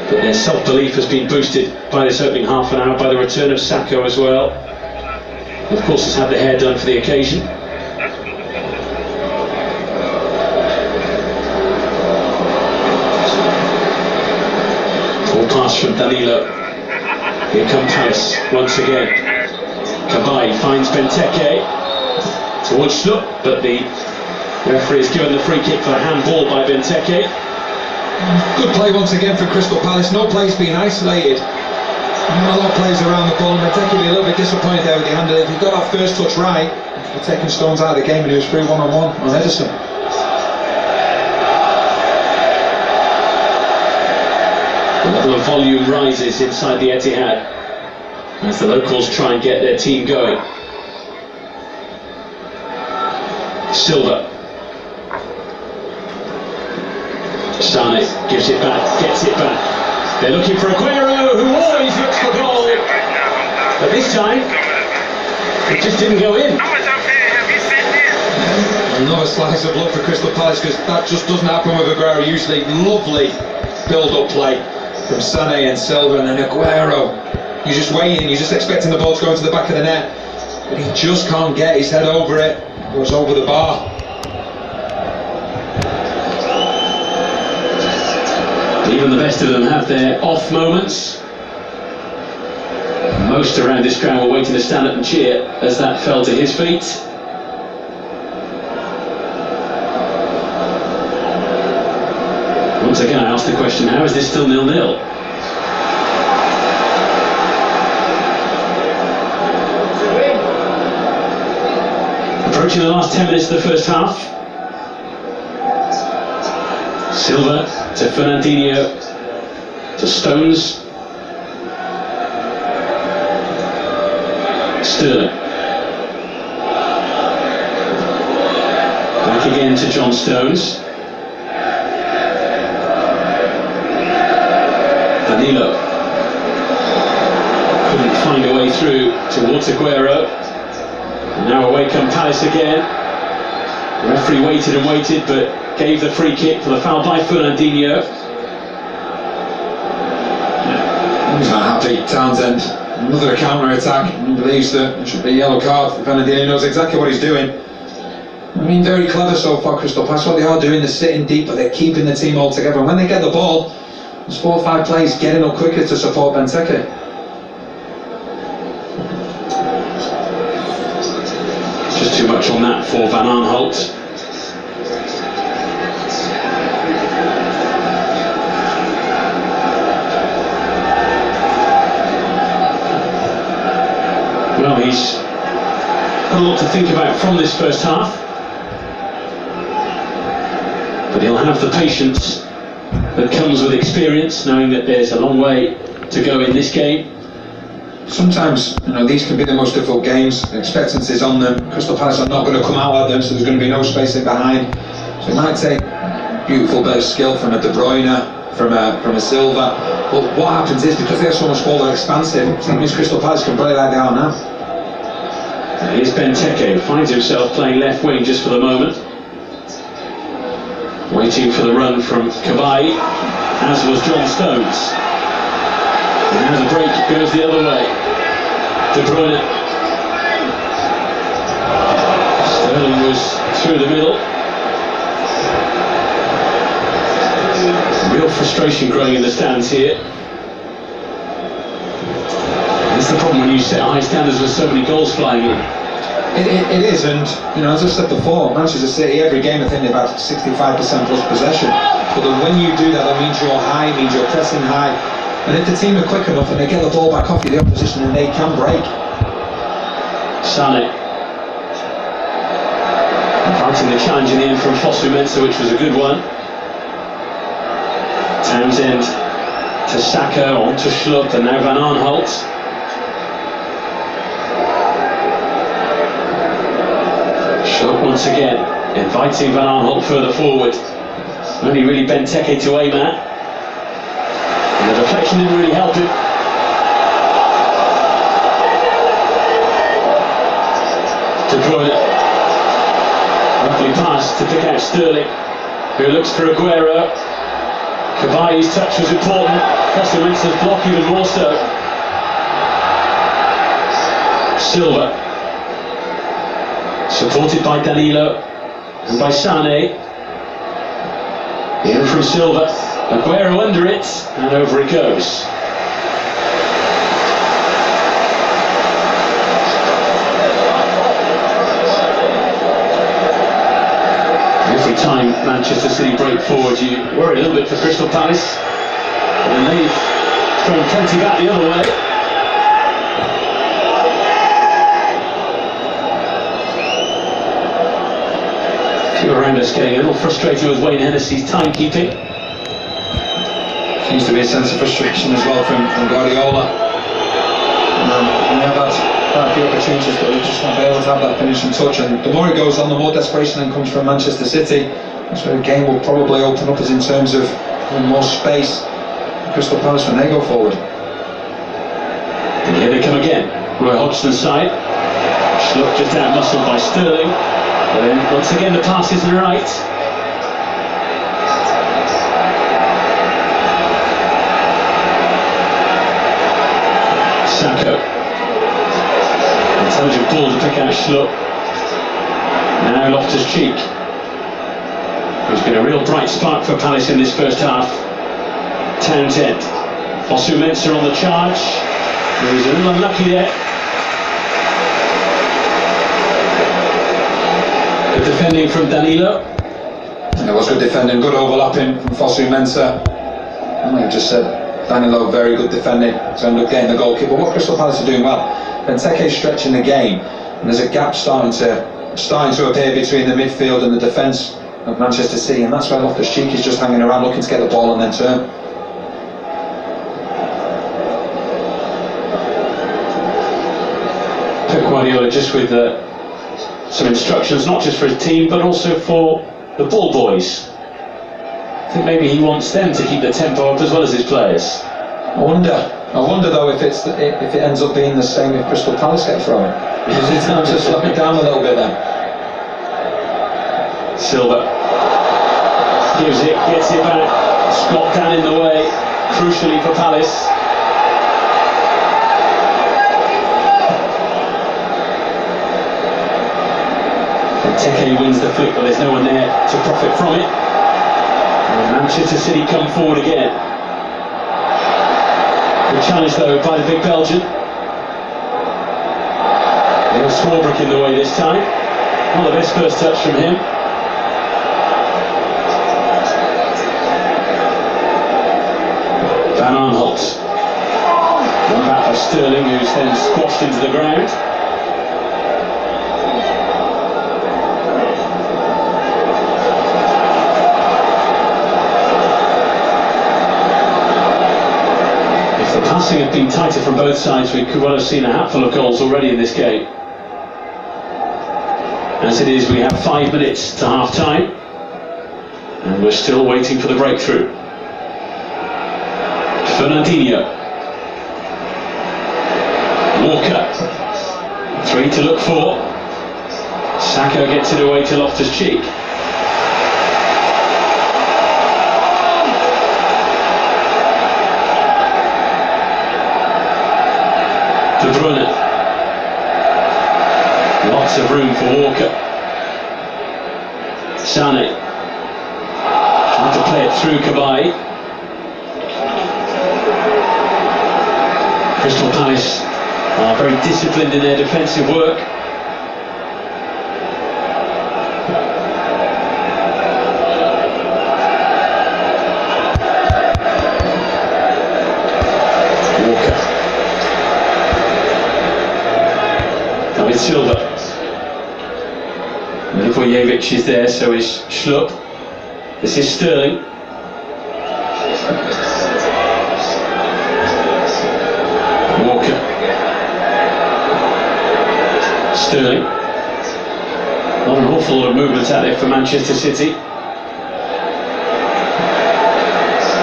Speaker 3: But their self-belief has been boosted by this opening half an hour, by the return of Sacco as well. Of course, has had the hair done for the occasion. Full pass from Danilo. Here come Palace once again. Cabaye finds Benteke towards Schlupp, but the referee has given the free kick for a handball by Benteke.
Speaker 24: Good play once again for Crystal Palace. No play's been isolated. Not a lot of players around the ball, and Benteke will be a little bit disappointed there with the hand. If he got that first touch right, he'd taken Stones out of the game and he was free one-on-one on Edison.
Speaker 3: The level of volume rises inside the Etihad as the locals try and get their team going. Silva. Sane gives it back, gets it back. They're looking for Aguero, who always looks for goal. But this time, it just didn't go in.
Speaker 24: Another slice of luck for Crystal Palace, because that just doesn't happen with Aguero usually. Lovely build-up play from Sané and Silva, and then Aguero. You're just waiting, you're just expecting the ball to go into the back of the net, but he just can't get his head over it. Goes over the bar.
Speaker 3: Even the best of them have their off moments. Most around this ground were waiting to stand up and cheer as that fell to his feet. Once again, I asked the question, how is this still 0-0? Approaching the last 10 minutes of the first half. Silva to Fernandinho to Stones. Sterling. Back again to John Stones. Danilo couldn't find a way through towards Aguero. And now away come Palace again. The referee waited and waited, but gave the free kick for the foul by Fernandinho.
Speaker 24: He's not happy. Townsend, another counter-attack. He believes that it should be a yellow card for Fernandinho. He knows exactly what he's doing. I mean, very clever so far, Crystal Palace. What they are doing, they're sitting deep, but they're keeping the team all together. And when they get the ball, there's 4 or 5 players getting up quicker to support Benteke.
Speaker 3: Just too much on that for Van Aanholt. Well, he's got a lot to think about from this first half, but he'll have the patience that comes with experience, knowing that there's a long way to go in this game.
Speaker 24: Sometimes, these can be the most difficult games. The expectancy's on them. Crystal Palace are not going to come out at them, so there's going to be no space in behind. So it might take a beautiful bit of skill from a De Bruyne, from a Silva. But what happens is, because they're so much more expansive, it means Crystal Palace can play like they are now.
Speaker 3: Here's Benteke, who finds himself playing left wing just for the moment. Waiting for the run from Cabaye, as was John Stones. And now the break goes the other way. De Bruyne. Sterling was through the middle. Real frustration growing in the stands here. That's the problem when you set high standards with so many goals flying in.
Speaker 24: It is, and you know, as I said before, Manchester City every game I think they've had 65% plus possession. But then when you do that, that means you're high, means you're pressing high. And if the team are quick enough and they get the ball back off the opposition, then they can break.
Speaker 3: Sané. Inviting the challenge in the end from Fosu-Mensah, which was a good one. Townsend to Saka, on to Schlupp, and now Van Aanholt. Schlupp once again, inviting Van Aanholt further forward. Only really Benteke to aim at. And the deflection didn't really help him. De Bruyne. Lovely pass to pick out Sterling, who looks for Aguero. Kabai's touch was important. Fosu-Mensah's block even more so. Silva. Supported by Danilo and by Sané. In from Silva. Aguero under it, and over it goes. Every time Manchester City break forward, you worry a little bit for Crystal Palace, and then they've thrown plenty back the other way. A few around us getting a little frustrated with Wayne Hennessy's timekeeping.
Speaker 24: Seems to be a sense of frustration as well from Guardiola. We have had quite a few opportunities, but we've just not been able to have that finishing touch. And the more it goes on, the more desperation then comes from Manchester City. That's where the game will probably open up, as in terms of more space for Crystal Palace when they go forward.
Speaker 3: And here they come again. Roy Hodgson's side. Schlupp just out-muscled by Sterling. But then once again the pass isn't right. Saka. Intelligent ball to pick out Schlupp. Now Loftus-Cheek, who's been a real bright spark for Palace in this first half. Townsend. Fosu-Mensah on the charge. He was a little unlucky there. Good defending from Danilo.
Speaker 24: And it was good defending, good overlapping from Fosu-Mensah. And like I just said, Danilo, very good defending to end up getting the goalkeeper. What Crystal Palace are doing well, Benteke's stretching the game, and there's a gap starting to appear between the midfield and the defence of Manchester City, and that's where Loftus-Cheek is just hanging around looking to get the ball and then turn.
Speaker 3: Pep Guardiola just with some instructions, not just for his team but also for the ball boys. I think maybe he wants them to keep the tempo up as well as his players.
Speaker 24: I wonder though if it ends up being the same if Crystal Palace get thrown. Because it's time to slow it down a little bit then.
Speaker 3: Silva gives it, gets it back. Scott down in the way, crucially for Palace. Benteke wins the flick, but there's no one there to profit from it. And Manchester City come forward again. Good challenge though by the big Belgian. Little Swarbrick in the way this time. Not the best first touch from him. Van Aanholt. One back by Sterling, who's then squashed into the ground. If the passing had been tighter from both sides, we could well have seen a hatful of goals already in this game. As it is, we have 5 minutes to half-time, and we're still waiting for the breakthrough. Fernandinho. Walker. 3 to look for. Saka gets it away to Loftus-Cheek. De Bruyne. Lots of room for Walker. Sané. Trying to play it through Cabaye. Crystal Palace are very disciplined in their defensive work. Walker. David Silva. Milivojevic is there, so is Schlupp. This is Sterling. Walker. Sterling. Not an awful lot of movement out there for Manchester City.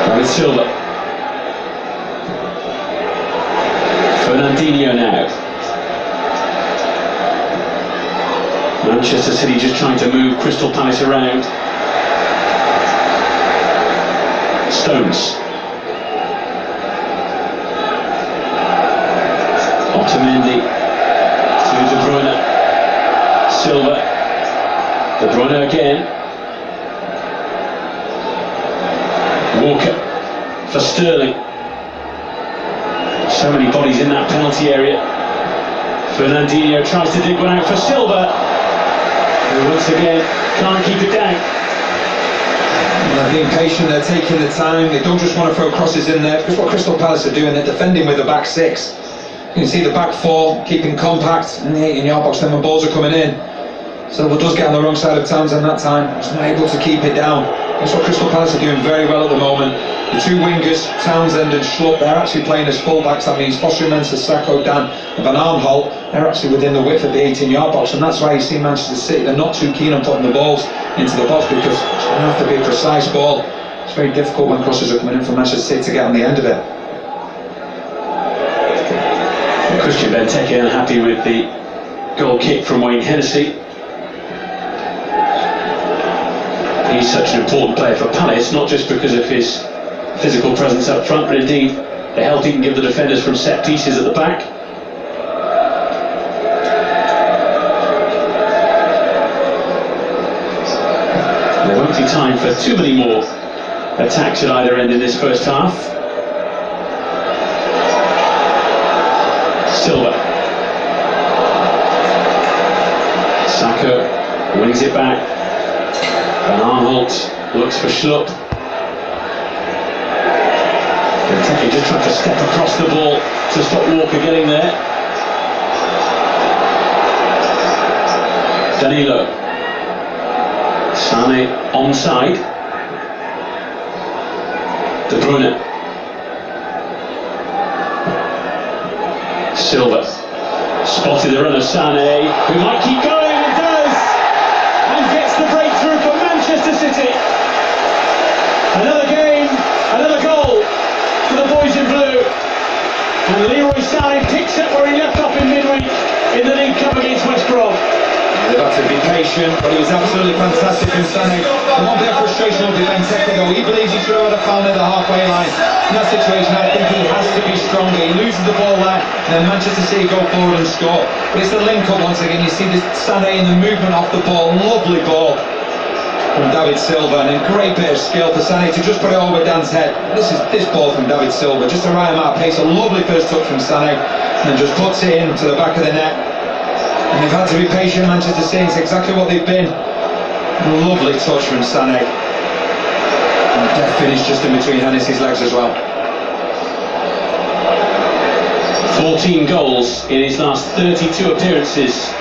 Speaker 3: David Silva. Fernandinho now. Manchester City just trying to move Crystal Palace around. Stones. Otamendi to De Bruyne. Silva. De Bruyne again. Walker for Sterling. So many bodies in that penalty area. Fernandinho tries to dig one out for Silva, who once again can't keep it down.
Speaker 24: They're being patient, they're taking the time, they don't just want to throw crosses in there, because what Crystal Palace are doing, they're defending with the back six. You can see the back four keeping compact in the 18-yard box, then when balls are coming in. Silva does get on the wrong side of Townsend that time, he's not able to keep it down. That's what Crystal Palace are doing very well at the moment. The two wingers, Townsend and Schlupp, they're actually playing as full-backs. That means Foster-Mensah, Sakho, Dan and Van Aanholt, they're actually within the width of the 18-yard box, and that's why you see Manchester City, they're not too keen on putting the balls into the box, because it's going to have to be a precise ball. It's very difficult when crosses are coming in for Manchester City to get on the end of it.
Speaker 3: Christian Benteke unhappy with the goal kick from Wayne Hennessy. He's such an important player for Palace, not just because of his physical presence up front, but indeed the help he can give the defenders from set pieces at the back. There won't be time for too many more attacks at either end in this first half. Silva. Sakho wings it back. Van Aanholt looks for Schlupp. Benteke just trying to step across the ball to stop Walker getting there. Danilo. Sane onside. De Bruyne. Silva. Spotted the run of Sane, who might keep going, and does! And gets the breakthrough for Manchester City. Another game, another goal for the boys in blue. And Leroy Sané picks up where he left off in midweek in the League Cup against West Brom.
Speaker 24: They've had to be patient, but he was absolutely fantastic from Sané. The one bit of frustration will be Benteke though. He believes he should have had a foul near the halfway line. In that situation, I think he has to be stronger. He loses the ball there, and then Manchester City go forward and score. But it's the link-up once again. You see this Sané in the movement off the ball. Lovely ball from David Silva, and then great bit of skill for Sané to just put it over Dan's head. This ball from David Silva, just the right amount of pace. A lovely first touch from Sané, and then just puts it into the back of the net. And they've had to be patient, Manchester City. It's exactly what they've been. Lovely touch from Sané. And a dead finish just in between Hennessy's legs as well.
Speaker 3: 14 goals in his last 32 appearances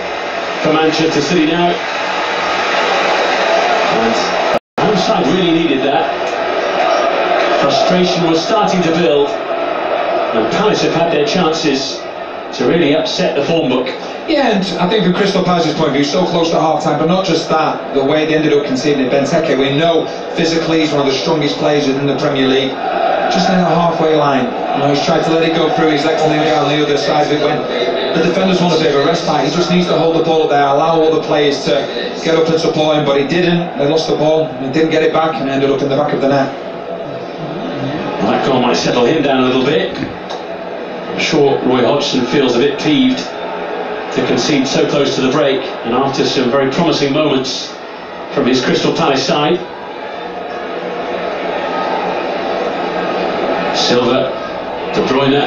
Speaker 3: for Manchester City now. And the home side really needed that. Frustration was starting to build, and Palace have had their chances to really upset the form book.
Speaker 24: Yeah, and I think from Crystal Palace's point of view, so close to half-time, but not just that, the way they ended up conceding Benteke, we know physically he's one of the strongest players in the Premier League. Just in the halfway line, he's tried to let it go through his legs and then get on the other side of it when the defenders want a bit of a respite. He just needs to hold the ball up there, allow all the players to get up and support him, but he didn't. They lost the ball, he didn't get it back, and ended up in the back of the net.
Speaker 3: Well, that goal might settle him down a little bit. I'm sure Roy Hodgson feels a bit peeved to concede so close to the break, and after some very promising moments from his Crystal Palace side. Silva, De Bruyne,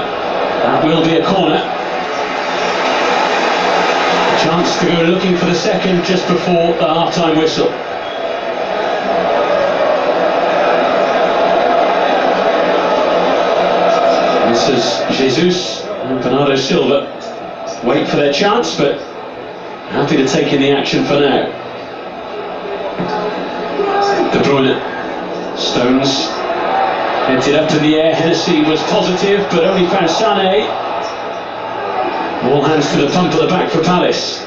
Speaker 3: That will be a corner. A chance to go looking for the second just before the half-time whistle. This is Jesus and Bernardo Silva. Wait for their chance, but happy to take in the action for now. De Bruyne. Stones. Heads it up to the air. Hennessy was positive, but only found Sané. All hands to the pump at the back for Palace.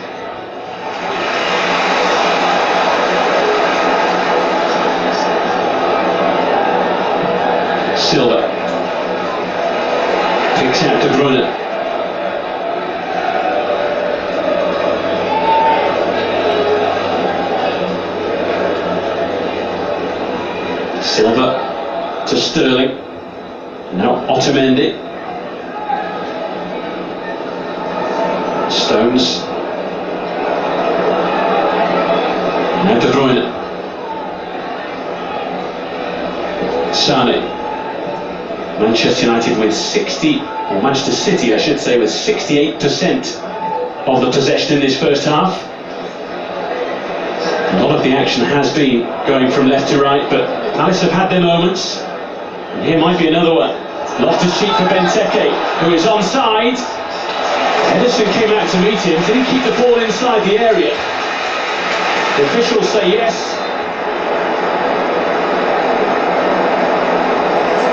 Speaker 3: Silva. Picks out De Bruyne. Silva to Sterling. Now Otamendi. Stones. Now De Bruyne. Sané. Manchester United with 60, or Manchester City I should say, with 68% of the possession in this first half. A lot of the action has been going from left to right, but Palace have had their moments. And here might be another one. Loftus-Cheek for Benteke, who is onside. Henderson came out to meet him. Did he keep the ball inside the area? The officials say yes.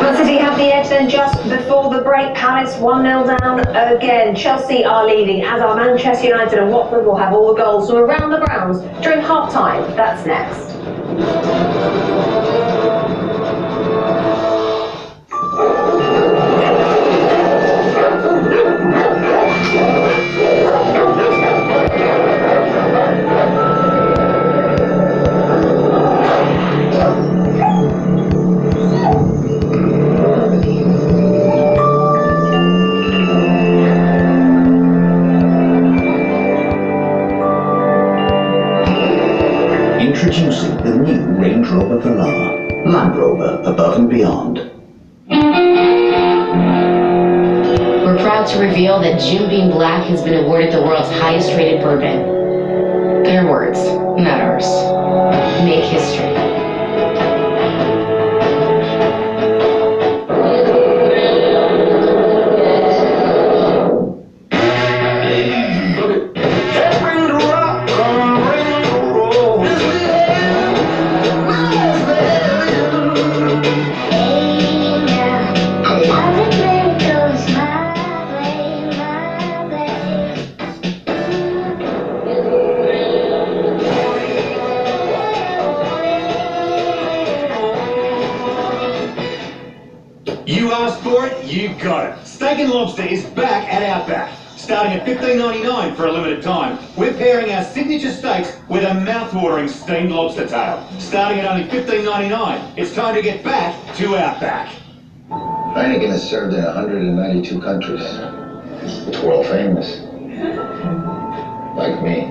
Speaker 4: Man City have the edge then just before the break. Palace 1-0 down again. Chelsea are leading, as are Manchester United, and Watford will have all the goals from around the grounds during half-time. That's next.
Speaker 7: Introducing the new Range Rover Velar, Land Rover above and beyond.
Speaker 17: We're proud to reveal that Jim Beam Black has been awarded the world's highest rated bourbon. Their words, not ours. Make history.
Speaker 8: You asked for it, you got it. Steak and Lobster is back at Outback. Starting at $15.99 for a limited time, we're pairing our signature steaks with a mouth-watering steamed lobster tail. Starting at only $15.99, it's time to get back to Outback.
Speaker 15: Heineken is served in 192 countries. It's world famous. Like me.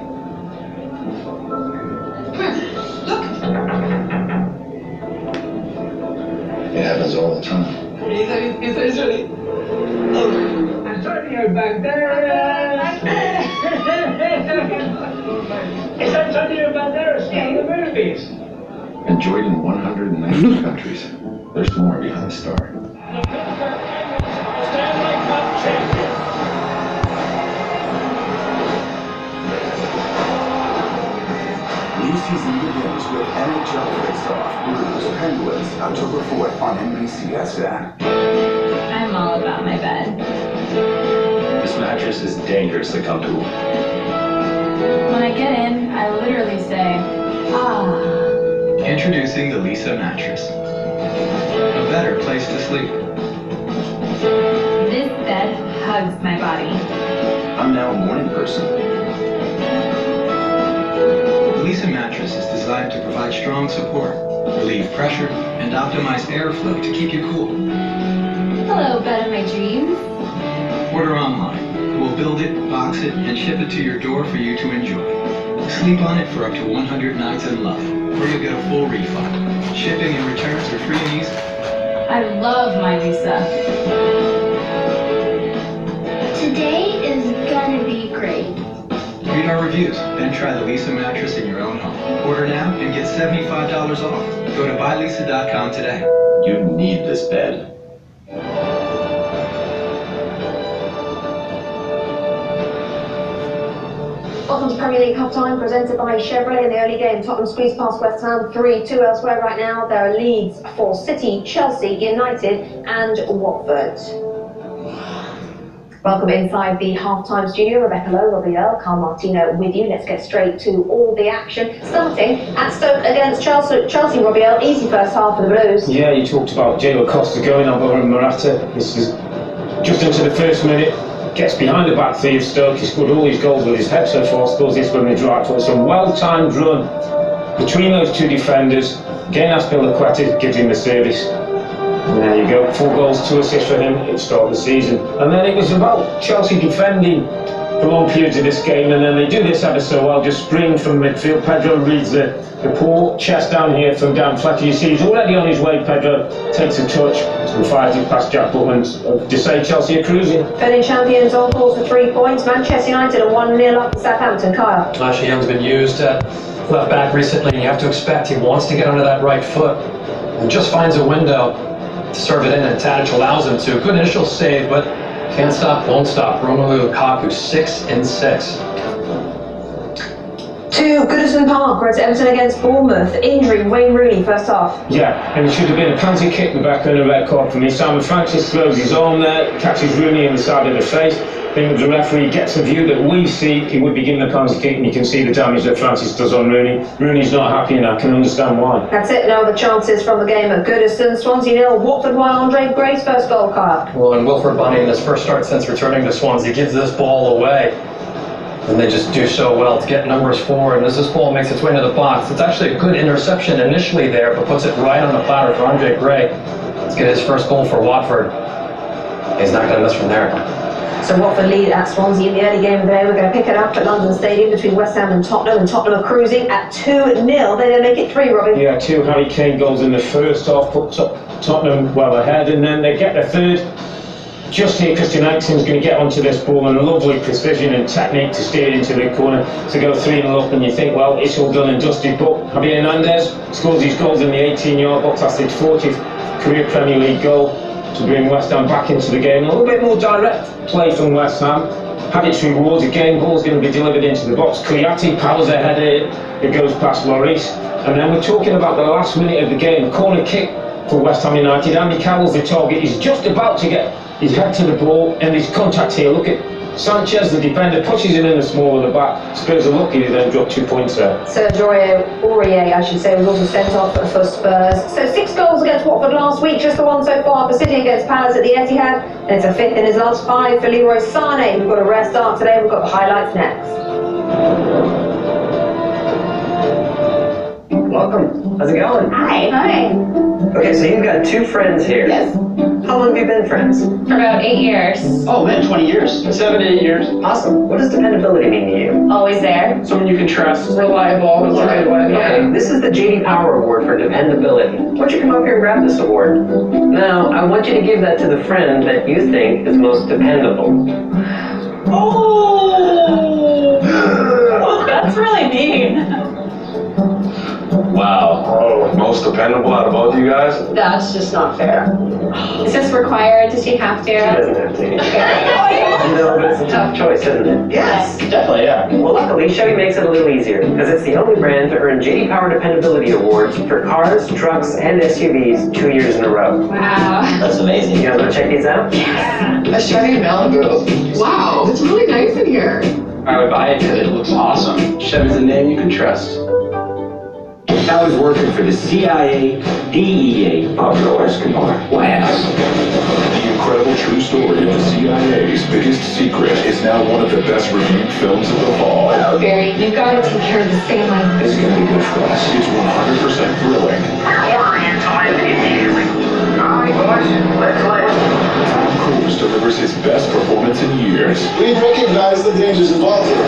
Speaker 15: It happens all the time.
Speaker 22: It's Antonio Banderas. It's Antonio Banderas from the movies.
Speaker 15: Enjoyed in 190 countries. There's more behind the star.
Speaker 11: New season begins with NHL Face-Off, Blues, Penguins, October 4th on NBCSN.
Speaker 13: I'm all about my bed.
Speaker 25: This mattress is dangerously comfortable.
Speaker 13: When I get in, I literally say, ah.
Speaker 26: Introducing the Lisa mattress. A better place to sleep.
Speaker 13: This bed hugs my body.
Speaker 11: I'm now a morning person.
Speaker 26: The Lisa mattress is designed to provide strong support, relieve pressure, and optimize airflow to keep you cool.
Speaker 13: Hello, bed of my dreams.
Speaker 26: Order online. We'll build it, box it, and ship it to your door for you to enjoy. Sleep on it for up to 100 nights in love, or you'll get a full refund. Shipping and returns are free and easy.
Speaker 13: I love my Lisa.
Speaker 26: Read our reviews, then try the Lisa mattress in your own home. Order now and get $75 off. Go to buylisa.com today.
Speaker 25: You need this bed.
Speaker 4: Welcome to Premier League half-time, presented by Chevrolet. In the early game, Tottenham squeezed past West Ham 3-2. Elsewhere right now, there are leads for City, Chelsea, United and Watford. Welcome inside the half-time studio. Rebecca Lowe, Robbie Earl, Carl Martino with you. Let's get straight to all the action. Starting at Stoke against Chelsea, Robbie Earl. Easy first half for the Blues.
Speaker 6: Yeah, you talked about Diego Costa going on over Morata. This is just into the first minute. Gets behind the back three of Stoke. He scored all his goals with his head so far. Scores this one with the right foot. It's a well-timed run between those two defenders. Again, Aspilicueta gives him the service. And there you go, 4 goals, 2 assists for him at the start of the season. And then it was about Chelsea defending for long periods of this game, and then they do this ever so well, just spring from midfield. Pedro reads the poor chest down here from Dan Fletcher. You see he's already on his way. Pedro takes a touch and fires it past Jack Butland. To say Chelsea are cruising.
Speaker 4: Defending champions on course for 3 points. Manchester United are 1-0 up to Southampton. Kyle.
Speaker 5: Ashley Young's been used at left back recently, and you have to expect he wants to get under that right foot and just finds a window to serve it in, and Tadic allows him to. Good initial save, but can't stop, won't stop. Romelu Lukaku, 6-6.
Speaker 4: To Goodison Park, where it's Everton against Bournemouth. Injury, Wayne Rooney, first half.
Speaker 6: Yeah, and it should have been a penalty kick, Rebecca, and a red card for me. Simon Francis throws his arm there, catches Rooney in the side of the face. I think the referee gets a view that we see, he would be given a penalty kick, and you can see the damage that Francis does on Rooney. Rooney's not happy, and I can understand why.
Speaker 4: That's it, no other chances from the game at Goodison. Swansea 0, Watford 1, Andre Gray's first goal, Kyle.
Speaker 5: Well, and Wilfred Bunny in his first start since returning to Swansea gives this ball away. And they just do so well to get numbers forward. And as this ball makes its way into the box, it's actually a good interception initially there, but puts it right on the platter for Andre Gray. Let's get his first goal for Watford. He's not going to miss from there.
Speaker 4: So Watford lead at Swansea in the early game of the day. We're going to pick it up at London Stadium between West Ham and Tottenham are cruising at 2-0. They then make it 3, Robin.
Speaker 6: Yeah, 2 Harry Kane goals in the first half, put Tottenham well ahead, and then they get the third. Just here, Christian Eriksen's going to get onto this ball, and a lovely precision and technique to steer it into the corner to go 3-0 up, and you think, well, it's all done and dusted. But Javier Hernandez scores his goals in the 18-yard box. That's his 40th career Premier League goal to bring West Ham back into the game. A little bit more direct play from West Ham. Had its rewards again. Ball's going to be delivered into the box. Kouyaté powers ahead of it. It goes past Lloris. And then we're talking about the last minute of the game. A corner kick for West Ham United. Andy Carroll's the target. He's just about to get his head to the ball, and his contact here. Look at Sanchez, the defender, pushes him in the small of the back. Spurs are lucky to then drop 2 points there.
Speaker 4: Sergio Aurier, I should say, was also sent off for Spurs. So 6 goals against Watford last week, just the one so far for City against Palace at the Etihad. And it's a 5th in his last 5 for Leroy Sané. We've got a rare start today. We've got the highlights next.
Speaker 1: Welcome. How's it going?
Speaker 9: Hi. Hi.
Speaker 1: Okay, so you've got 2 friends here.
Speaker 9: Yes.
Speaker 1: How long have you been friends?
Speaker 9: For about 8 years.
Speaker 1: Oh man, 20 years. 7 to 8 years. Awesome. What does dependability mean to you?
Speaker 9: Always there.
Speaker 1: Someone you can trust. Reliable. That's a good one. Okay, this is the J.D. Power Award for dependability. Why don't you come up here and grab this award? Now, I want you to give that to the friend that you think is most dependable.
Speaker 9: Oh! That's really mean.
Speaker 15: Wow. Oh, most dependable out of both of you guys?
Speaker 9: That's just not fair. Is this required? Does he have to?
Speaker 1: She doesn't have to. No, but it's a tough choice, isn't it? Yes, definitely, yeah. Well, luckily, Chevy makes it a little easier, because it's the only brand to earn J.D. Power Dependability Awards for cars, trucks, and SUVs 2 years in a row.
Speaker 9: Wow.
Speaker 1: That's amazing. You guys want to check these out?
Speaker 9: Yeah. A Chevy Malibu. Wow, it's really nice in here.
Speaker 1: I would buy it because it looks awesome. Chevy's a name you can trust.
Speaker 12: I was working for the CIA, DEA, Pablo Escobar. Wow.
Speaker 11: The incredible true story of the CIA's biggest secret is now one of the best reviewed films of the fall.
Speaker 9: Barry, you've got to take care of this family.
Speaker 12: This is going to be good for us.
Speaker 11: It's 100% thrilling.
Speaker 12: Orient immediately. All right, boys, let's land.
Speaker 11: Tom Cruise delivers his best performance in years.
Speaker 16: We recognize the dangers involved here.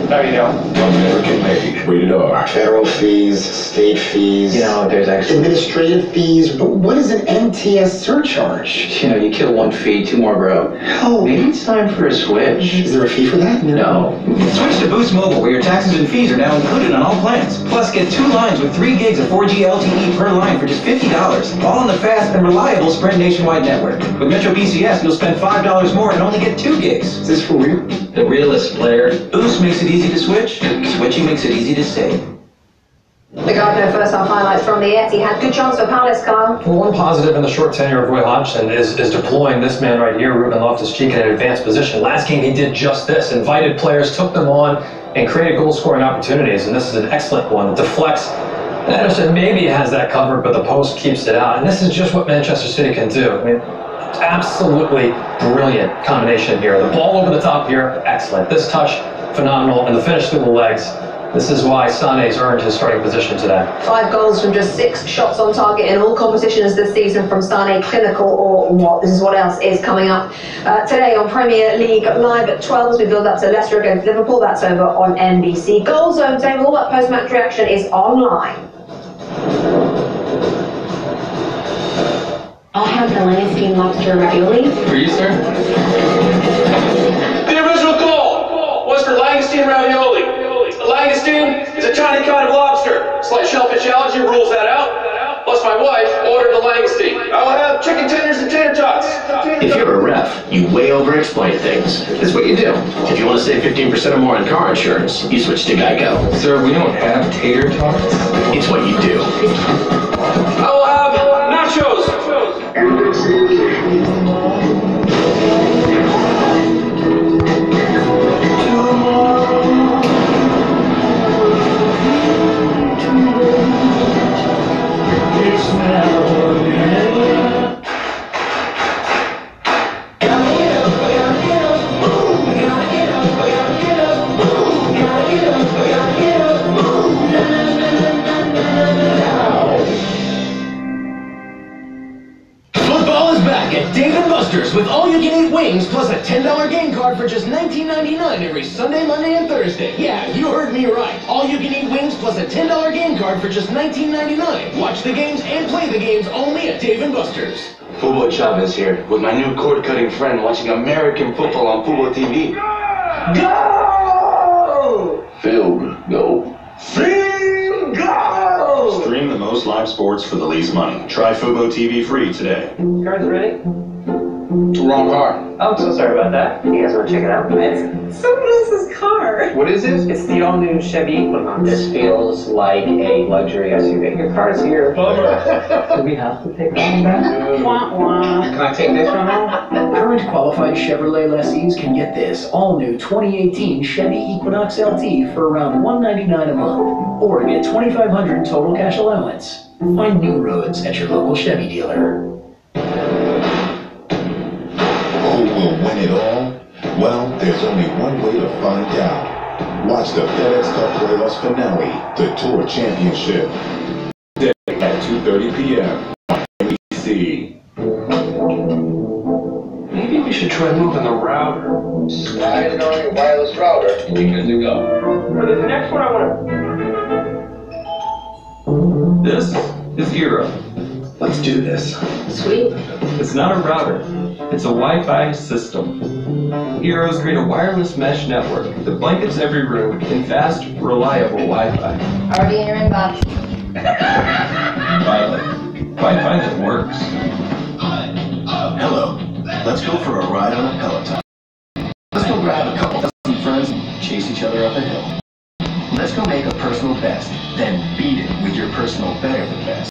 Speaker 1: How are you doing?
Speaker 11: American made. Rated R.
Speaker 10: Federal fees, state fees.
Speaker 1: You know, there's actually
Speaker 10: administrative fees. But what is an MTS surcharge?
Speaker 1: You know, you kill one fee, two more grow.
Speaker 10: Hell,
Speaker 1: Maybe it's time for a switch.
Speaker 10: Is there a fee for that?
Speaker 1: No.
Speaker 16: Switch to Boost Mobile, where your taxes and fees are now included on all plans. Plus, get 2 lines with 3 gigs of 4G LTE per line for just $50. All on the fast and reliable Sprint nationwide network. With Metro BCS, you'll spend $5 more and only get 2 gigs.
Speaker 10: Is this for real?
Speaker 16: The realest player. Boost makes it easy to switch. Switching makes it easy to save.
Speaker 4: The Gardner first half highlights from the Etihad. Good chance for Palace, Kyle.
Speaker 5: Well, one positive in the short tenure of Roy Hodgson is deploying this man right here, Ruben Loftus-Cheek, in an advanced position. Last game he did just this, invited players, took them on, and created goal-scoring opportunities, and this is an excellent one. It deflects. Ederson maybe has that covered, but the post keeps it out, and this is just what Manchester City can do. I mean, absolutely brilliant combination here. The ball over the top here, excellent. This touch, phenomenal, and the finish through the legs. This is why Sané's earned his starting position today.
Speaker 4: 5 goals from just 6 shots on target in all competitions this season from Sané. Clinical or what? This is what else is coming up today on Premier League Live at 12 as we build up to Leicester against Liverpool. That's over on NBC. Goal Zone table, all that post-match reaction is online.
Speaker 17: I'll have the Langoustine lobster ravioli.
Speaker 18: For you, sir? The original call was for Langoustine ravioli. Langoustine is a tiny kind of lobster. Slight shellfish allergy rules that out. Plus, my wife ordered the langoustine. I will have chicken tenders and tater tots.
Speaker 1: If you're a ref, you way over-explain things. It's what you do. If you want to save 15% or more on car insurance, you switch to Geico.
Speaker 18: Sir, we don't have tater tots.
Speaker 1: It's what you do.
Speaker 18: I will have nachos.
Speaker 19: With all-you-can-eat wings plus a $10 game card for just $19.99 every Sunday, Monday, and Thursday. Yeah, you heard me right. All-you-can-eat wings plus a $10 game card for just $19.99. Watch the games and play the games only at Dave & Buster's.
Speaker 21: Fubo Chavez here, with my new cord-cutting friend watching American football on Fubo TV.
Speaker 19: Go!
Speaker 21: Field goal.
Speaker 19: Field goal!
Speaker 8: Stream the most live sports for the least money. Try Fubo TV free today.
Speaker 1: Cards ready?
Speaker 21: Wrong car.
Speaker 1: Oh, I'm so sorry about that. You guys want to check it out?
Speaker 23: It's someone else's car.
Speaker 21: What is this?
Speaker 1: It's the all-new Chevy Equinox. This feels like a luxury SUV. Your car's here. Bummer. Do we have to take that one back?
Speaker 23: Wah, wah.
Speaker 1: Can I take this one home?
Speaker 27: Current qualified Chevrolet lessees can get this all-new 2018 Chevy Equinox LT for around $199 a month, or get $2,500 total cash allowance. Find new roads at your local Chevy dealer.
Speaker 11: Who will win it all? Well, there's only one way to find out. Watch the FedEx Cup Playoffs finale, the Tour Championship. Today at 2:30 p.m. on NBC.
Speaker 18: Maybe we should try moving the router.
Speaker 21: Slide it on your wireless router. We good to go.
Speaker 18: For the next one, I want to... This is Eero.
Speaker 27: Let's do this.
Speaker 4: Sweet.
Speaker 18: It's not a router. It's a Wi-Fi system. Eeros create a wireless mesh network that blankets every room in fast, reliable Wi-Fi.
Speaker 13: Already in your inbox.
Speaker 18: Finally, Wi-Fi that works.
Speaker 11: Hello. Let's go for a ride on a Peloton. Let's go grab a couple dozen friends and chase each other up a hill. Let's go make a personal best, then beat it with your personal better than best.